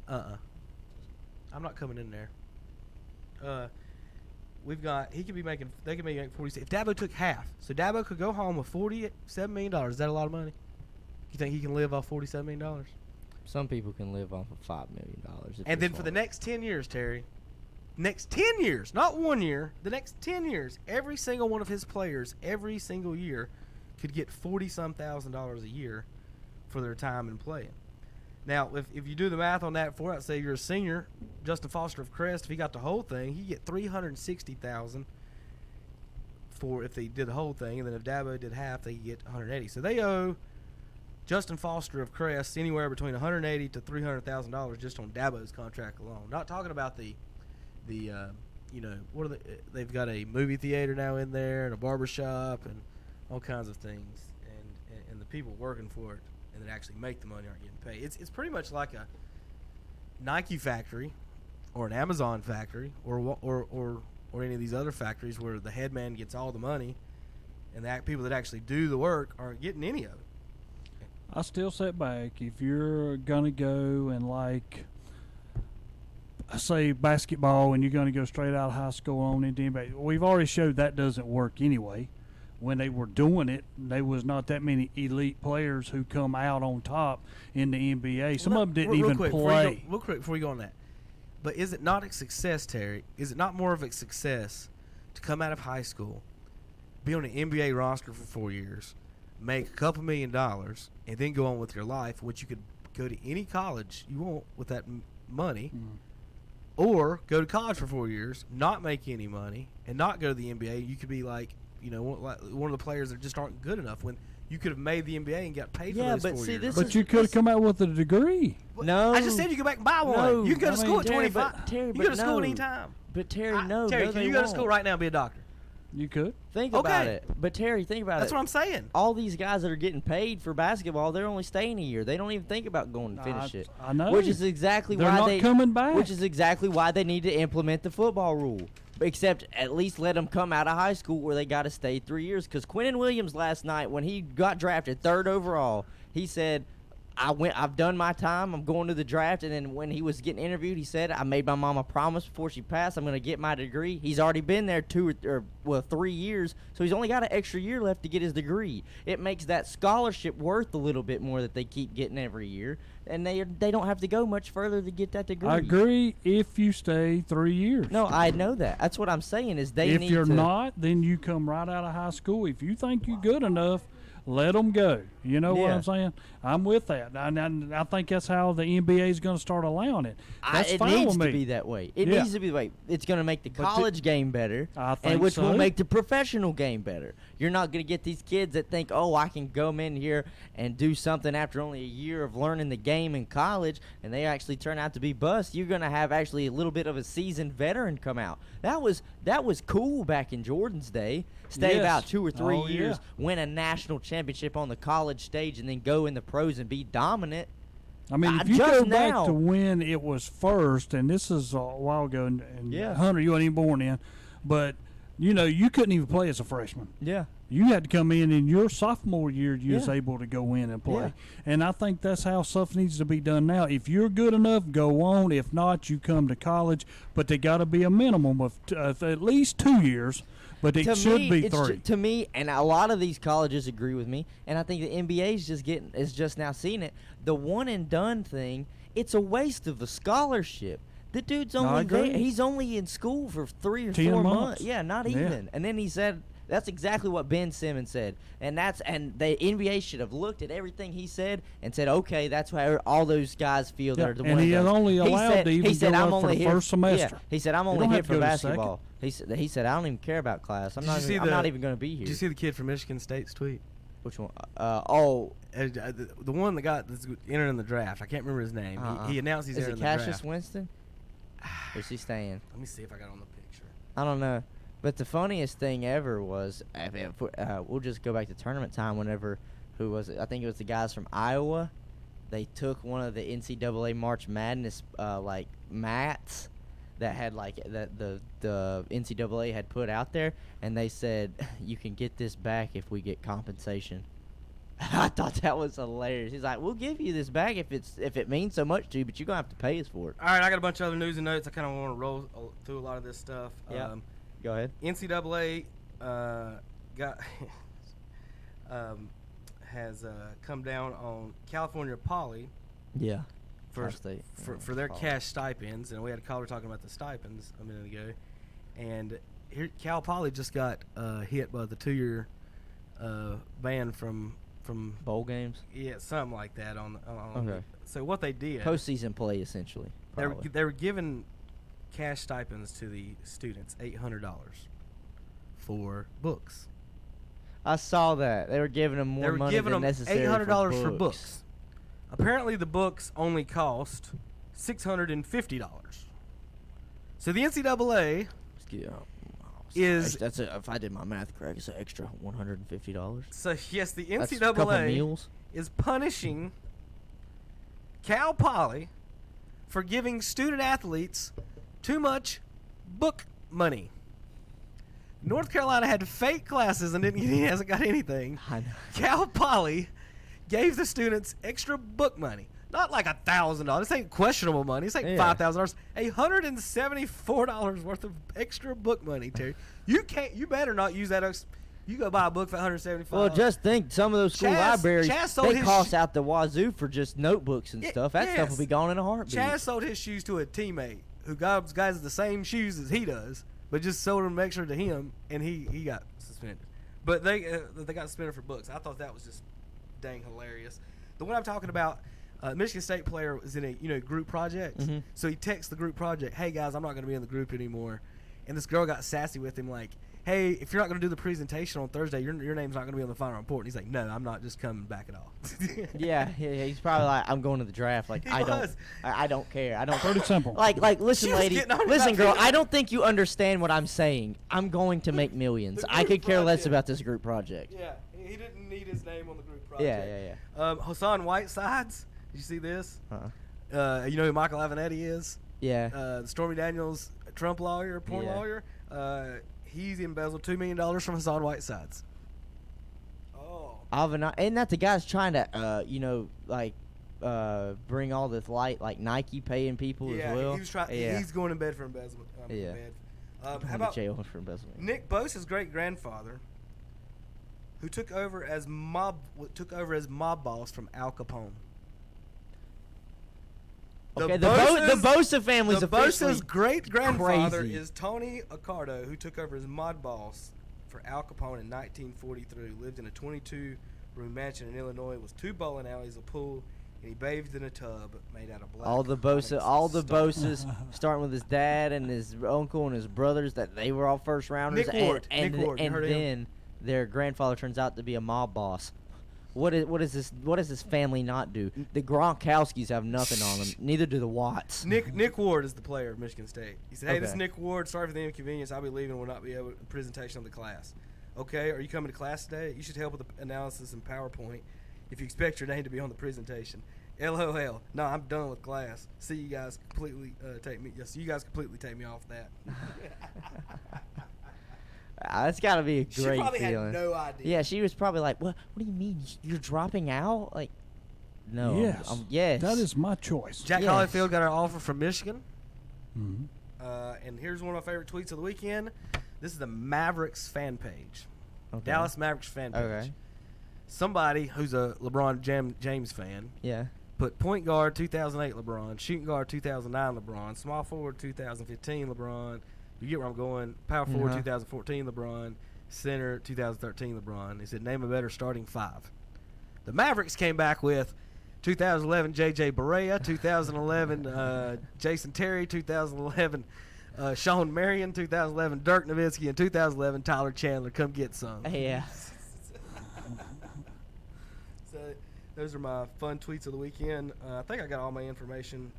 I'm not coming in there. They could be making 46. If Dabo took half, so Dabo could go home with $47 million. Is that a lot of money? You think he can live off $47 million? Some people can live off of $5 million. And then for the next 10 years, Terry, next 10 years, not 1 year, the next 10 years, every single one of his players, every single year, could get $40-some thousand a year for their time and playing. Now, if you do the math on that for it, say you're a senior, Justin Foster of Crest, if he got the whole thing, he'd get $360,000 for if they did the whole thing, and then if Dabo did half, they get $180. So they owe Justin Foster of Crest anywhere between $180,000 to $300,000 just on Dabo's contract alone. Not talking about they've got a movie theater now in there and a barbershop and all kinds of things, and the people working for it and that actually make the money aren't getting paid. It's pretty much like a Nike factory or an Amazon factory or any of these other factories where the head man gets all the money and the people that actually do the work aren't getting any of it. I still sit back. If you're going to go and, like, say basketball and you're going to go straight out of high school on into NBA, we've already showed that doesn't work anyway. When they were doing it, there was not that many elite players who come out on top in the NBA. Some of them didn't even play. Real quick before you go on that. But is it not a success, Terry? Is it not more of a success to come out of high school, be on an NBA roster for 4 years, make a couple $1 million, and then go on with your life, which you could go to any college you want with that money, or go to college for 4 years, not make any money, and not go to the NBA? You could be like, one of the players that just aren't good enough when you could have made the NBA and got paid for those 4 years. But you could have come out with a degree. No. I just said you go back and buy one. No. You can go to school at 25. Terry, you go to school anytime. But Terry, Terry, can you go to school right now and be a doctor? You could. Think Okay. about it. But Terry, think about That's it. what I'm saying. All these guys that are getting paid for basketball, they're only staying a year. They don't even think about going to finish it. I know. Which is exactly They're why not coming back. Which is exactly why they need to implement the football rule. Except at least let them come out of high school where they got to stay 3 years. Because Quinnen Williams last night, when he got drafted 3rd overall, he said, I've done my time. I'm going to the draft. And then when he was getting interviewed, he said, I made my mom a promise before she passed. I'm going to get my degree. He's already been there 3 years. So he's only got an extra year left to get his degree. It makes that scholarship worth a little bit more that they keep getting every year. And they don't have to go much further to get that degree. I agree if you stay 3 years. No, I know that. That's what I'm saying is they if need you're to. not, then you come right out of high school. If you think you're good enough, let them go. You know what Yeah. I'm saying? I'm with that. I think that's how the NBA is going to start allowing it. That's It fine needs with me. to be that way. It Yeah. needs to be the way. It's going to make the But college game better, I think and which so. will make the professional game better. You're not going to get these kids that think, oh, I can come in here and do something after only a year of learning the game in college, and they actually turn out to be busts. You're going to have actually a little bit of a seasoned veteran come out. That was cool back in Jordan's day. Stay Yes. about 2 or 3 Oh, years, yeah. win a national championship on the college stage, and then go in the pros and be dominant. I mean, if you just go back now- to when it was first, and this is a while ago, and Yeah. Hunter, you weren't even born then, but, you couldn't even play as a freshman. Yeah. You had to come in your sophomore year, you was Yeah. able to go in and play. Yeah. And I think that's how stuff needs to be done now. If you're good enough, go on. If not, you come to college. But they got to be a minimum of at least 2 years, but it should be it's 3. to me, and a lot of these colleges agree with me, and I think the NBA is just now seeing it. The one and done thing, it's a waste of a scholarship. The dude's No, I only agree. there. He's only in school for 3 or 10 4 months. months. Yeah, not Yeah. even. And then he said that's exactly what Ben Simmons said, and the NBA should have looked at everything he said and said, okay, that's how all those guys feel that Yeah, are the and one he done. is only He allowed said- to even he said, go I'm up for only the here- first semester. Yeah, he said, I'm You only don't here have to for go to second. basketball. He said, I don't even care about class. I'm Did you not see even, I'm not even going to be here. Did you see the kid from Michigan State's tweet? Which one? The one that got that's entered in the draft. I can't remember his name. He announced he's Is entering it the Cassius draft. Winston? Or is he staying? Let me see if I got on the picture. I don't know. But the funniest thing ever was, we'll just go back to tournament time whenever, who was it? I think it was the guys from Iowa. They took one of the NCAA March Madness mats that had the NCAA had put out there, and they said, you can get this back if we get compensation. I thought that was hilarious. He's like, we'll give you this back if it means so much to you, but you're going to have to pay us for it. All right, I got a bunch of other news and notes. I kind of want to roll through a lot of this stuff. Yeah. Go ahead. NCAA got has come down on California Poly. Yeah. For their Poly. cash stipends, and we had a caller talking about the stipends a minute ago, and here Cal Poly just got hit by the 2-year ban from bowl games. Yeah, something like that on Okay. So what they did, Postseason play essentially. they were giving cash stipends to the students, $800 for books. I saw that they were giving them more money than necessary. $800 for books. Apparently, the books only cost $650. So the NCAA that's if I did my math correct, it's an extra $150. So yes, the That's a couple NCAA meals. is punishing Cal Poly for giving student athletes too much book money. North Carolina had fake classes and hasn't got anything. I know. Cal Poly gave the students extra book money. Not like $1,000. This ain't questionable money. It's like $5,000. $174 worth of extra book money, Terry. You better not use that. You go buy a book for $175. Well, just think, some of those school libraries, Chaz sold they his cost out the wazoo for just notebooks and stuff. That stuff will yes. be gone in a heartbeat. Chaz sold his shoes to a teammate who got guys the same shoes as he does, but just sold them extra to him, and he got suspended. But they got suspended for books. I thought that was just dang hilarious. The one I'm talking about, Michigan State player was in a group project. Mm-hmm. So he texts the group project, "Hey guys, I'm not going to be in the group anymore." And this girl got sassy with him, like, hey, if you're not going to do the presentation on Thursday, your name's not going to be on the final report. And he's like, no, I'm not just coming back at all. Yeah, he's probably like, I'm going to the draft. Like, I don't care. I don't. Pretty simple. Like, listen, She was lady, getting on listen, about girl. it. I don't think you understand what I'm saying. I'm going to make millions. I could care less about this group project. Yeah, he didn't need his name on the group project. Yeah. Hassan Whitesides. Did you see this? You know who Michael Avenatti is? Yeah. The Stormy Daniels Trump lawyer, porn lawyer. He's embezzled $2 million from Hassan Whitesides. Isn't that the guy's trying to, bring all this light, like Nike paying people as well? He was trying. He's going to bed for embezzlement. How about jail for embezzlement? Nick Bosa's great grandfather, who took over as mob boss from Al Capone. Okay, the Bosa family's officially Bosa's great grandfather crazy. is Tony Accardo, who took over as mob boss for Al Capone in 1943. Lived in a 22-room mansion in Illinois with 2 bowling alleys, a pool, and he bathed in a tub made out of black. All the Bosas, starting with his dad and his uncle and his brothers, that they were all first rounders. Nick Ward. And You heard of him? then their grandfather turns out to be a mob boss. What does this family not do? The Gronkowskis have nothing on them. Neither do the Watts. Nick Ward is the player of Michigan State. He said, "Hey, this is Okay. Nick Ward. Sorry for the inconvenience. I'll be leaving and will not be able to presentation of the class. Okay, are you coming to class today? You should help with the analysis in PowerPoint if you expect your name to be on the presentation. LOL. No, I'm done with class. See you guys completely take me. Yes, you guys completely take me off that." That's got to be a great She probably feeling. had no idea. Yeah, she was probably like, "What? What do you mean? You're dropping out? Like, no. Yes. Yes. That is my choice. Jack Yes. Hollifield got an offer from Michigan. Mhm. And here's one of my favorite tweets of the weekend. This is the Mavericks fan page. Okay. Dallas Mavericks fan page. Okay. Somebody who's a LeBron James fan Yeah. put point guard 2008 LeBron, shooting guard 2009 LeBron, small forward 2015 LeBron. You get where I'm going. Power forward 2014 LeBron, center 2013 LeBron. He said, name a better starting 5. The Mavericks came back with 2011 J.J. Barea, 2011 Jason Terry, 2011 Sean Marion, 2011 Dirk Nowitzki, and 2011 Tyler Chandler. Come get some. Yeah. So those are my fun tweets of the weekend. I think I got all my information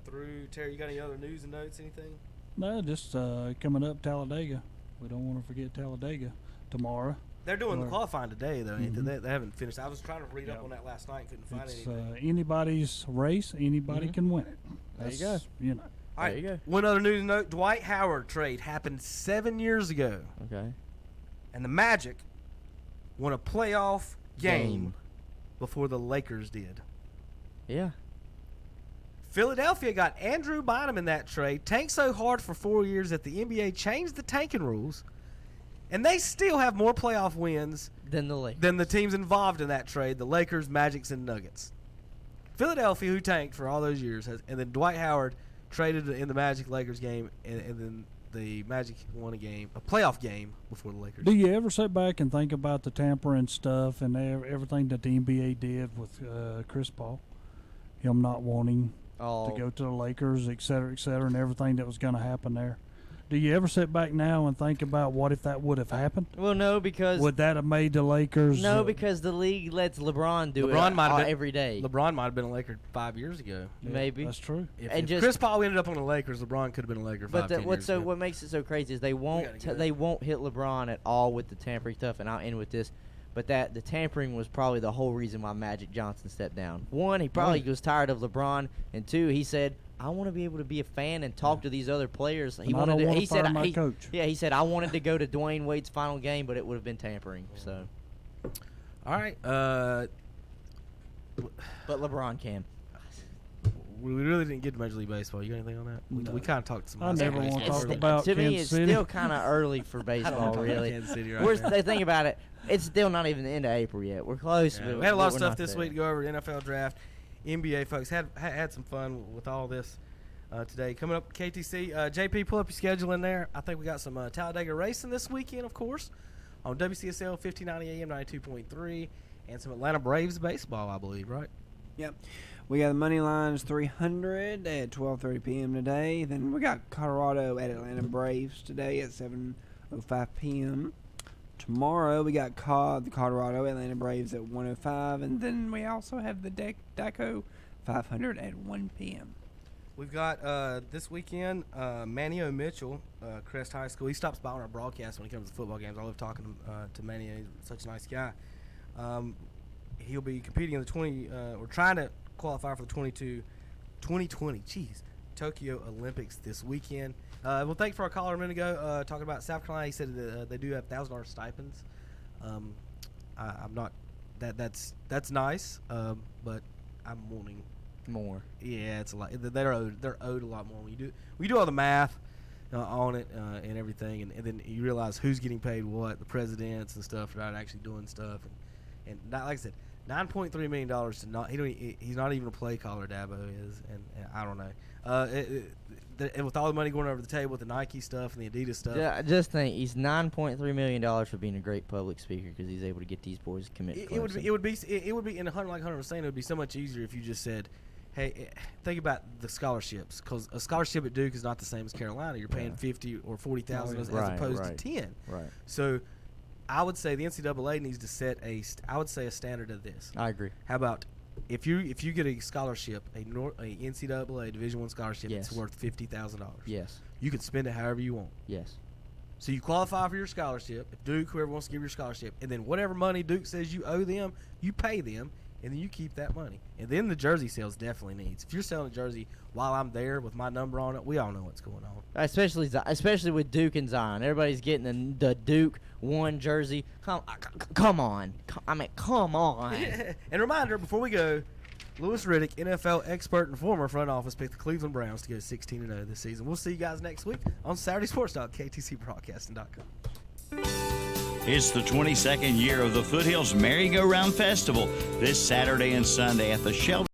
through. Terry, you got any other news and notes, anything? No, just coming up Talladega. We don't want to forget Talladega tomorrow. They're doing the Or- qualifying today, though. Ain't they? They haven't finished. I was trying to read up on that last night and couldn't find It's anything. anybody's race. Anybody can win it. There you That's, You know. All right, one other news note. Dwight Howard trade happened 7 years ago. Okay. And the Magic won a playoff game before the Lakers did. Yeah. Philadelphia got Andrew Bynum in that trade, tanked so hard for 4 years that the NBA changed the tanking rules, and they still have more playoff wins than the Lakers. than the teams involved in that trade, the Lakers, Magics, and Nuggets. Philadelphia, who tanked for all those years, and then Dwight Howard traded in the Magic-Lakers game, and then the Magic won a playoff game before the Lakers. Do you ever sit back and think about the tampering stuff and everything that the NBA did with Chris Paul? Him not wanting to go to the Lakers, et cetera, and everything that was going to happen there. Do you ever sit back now and think about what if that would have happened? Well, no, because would that have made the Lakers? No, because the league lets LeBron do LeBron it might have been, every day. LeBron might have been a Laker 5 years ago. Maybe that's true. If Chris Paul ended up on the Lakers, LeBron could have been a Laker 5 years ago. What makes it so crazy is they won't hit LeBron at all with the tampering stuff, and I'll end with this. But the tampering was probably the whole reason why Magic Johnson stepped down. One, he probably was tired of LeBron, and two, he said, I want to be able to be a fan and talk to these other players. He wanted to. He said, my coach. Yeah, he said I wanted to go to Dwayne Wade's final game, but it would have been tampering. So, all right. But LeBron can. We really didn't get to Major League Baseball. You got anything on that? We kind of talked some. I never want to talk To about me, Kansas it's City. still kind of early for baseball, really. Kansas City right now. They think about it. It's still not even the end of April yet. We're close. Yeah, but we had a lot of we're stuff not this there. week to go over. NFL draft, NBA folks had some fun with all this today. Coming up, KTC. JP, pull up your schedule in there. I think we got some Talladega racing this weekend, of course, on WCSL 1590 AM 92.3, and some Atlanta Braves baseball, I believe, right? Yep. We got the money lines 300 at 12:30 p.m. today. Then we got Colorado at Atlanta Braves today at 7 5 p.m. Tomorrow we got the Colorado Atlanta Braves at 1:05, and then we also have the DACO 500 at 1 p.m. We've got this weekend Manio Mitchell, Crest High School. He stops by on our broadcast when he comes to football games. I love talking to Manio. He's such a nice guy. He'll be competing in the we're trying to qualify for the 2020 Tokyo Olympics this weekend. Well, thanks for our caller a minute ago talking about South Carolina. He said that they do have $1,000 stipends. I'm not that's nice, but I'm wanting more. Yeah, it's a lot. They're owed a lot more. We do all the math on it and everything, and then you realize who's getting paid what, the presidents and stuff are not actually doing stuff, and not, like I said, $9.3 million to not he's not even a play caller. Dabo is, and I don't know. And with all the money going over the table with the Nike stuff and the Adidas stuff. Yeah, I just think he's $9.3 million for being a great public speaker because he's able to get these boys to commit. It would be in like Hunter was saying, it would be so much easier if you just said, hey, think about the scholarships, because a scholarship at Duke is not the same as Carolina. You're paying $50,000 or $40,000 as opposed to 10. Right. So I would say the NCAA needs to set a standard of this. I agree. How about if you get a scholarship, a NCAA Division I scholarship that's worth $50,000? Yes. You can spend it however you want. Yes. So you qualify for your scholarship. If Duke, whoever wants to give you your scholarship, and then whatever money Duke says you owe them, you pay them, and then you keep that money. And then the jersey sales definitely needs. If you're selling a jersey while I'm there with my number on it, we all know what's going on. Especially with Duke and Zion. Everybody's getting the Duke 1 jersey. Come on. Come on. And reminder, before we go, Louis Riddick, NFL expert and former front office, picked the Cleveland Browns to go 16-0 this season. We'll see you guys next week on Saturday Sports Talk, KTCBroadcasting.com. It's the 22nd year of the Foothills Merry-Go-Round Festival this Saturday and Sunday at the Shelby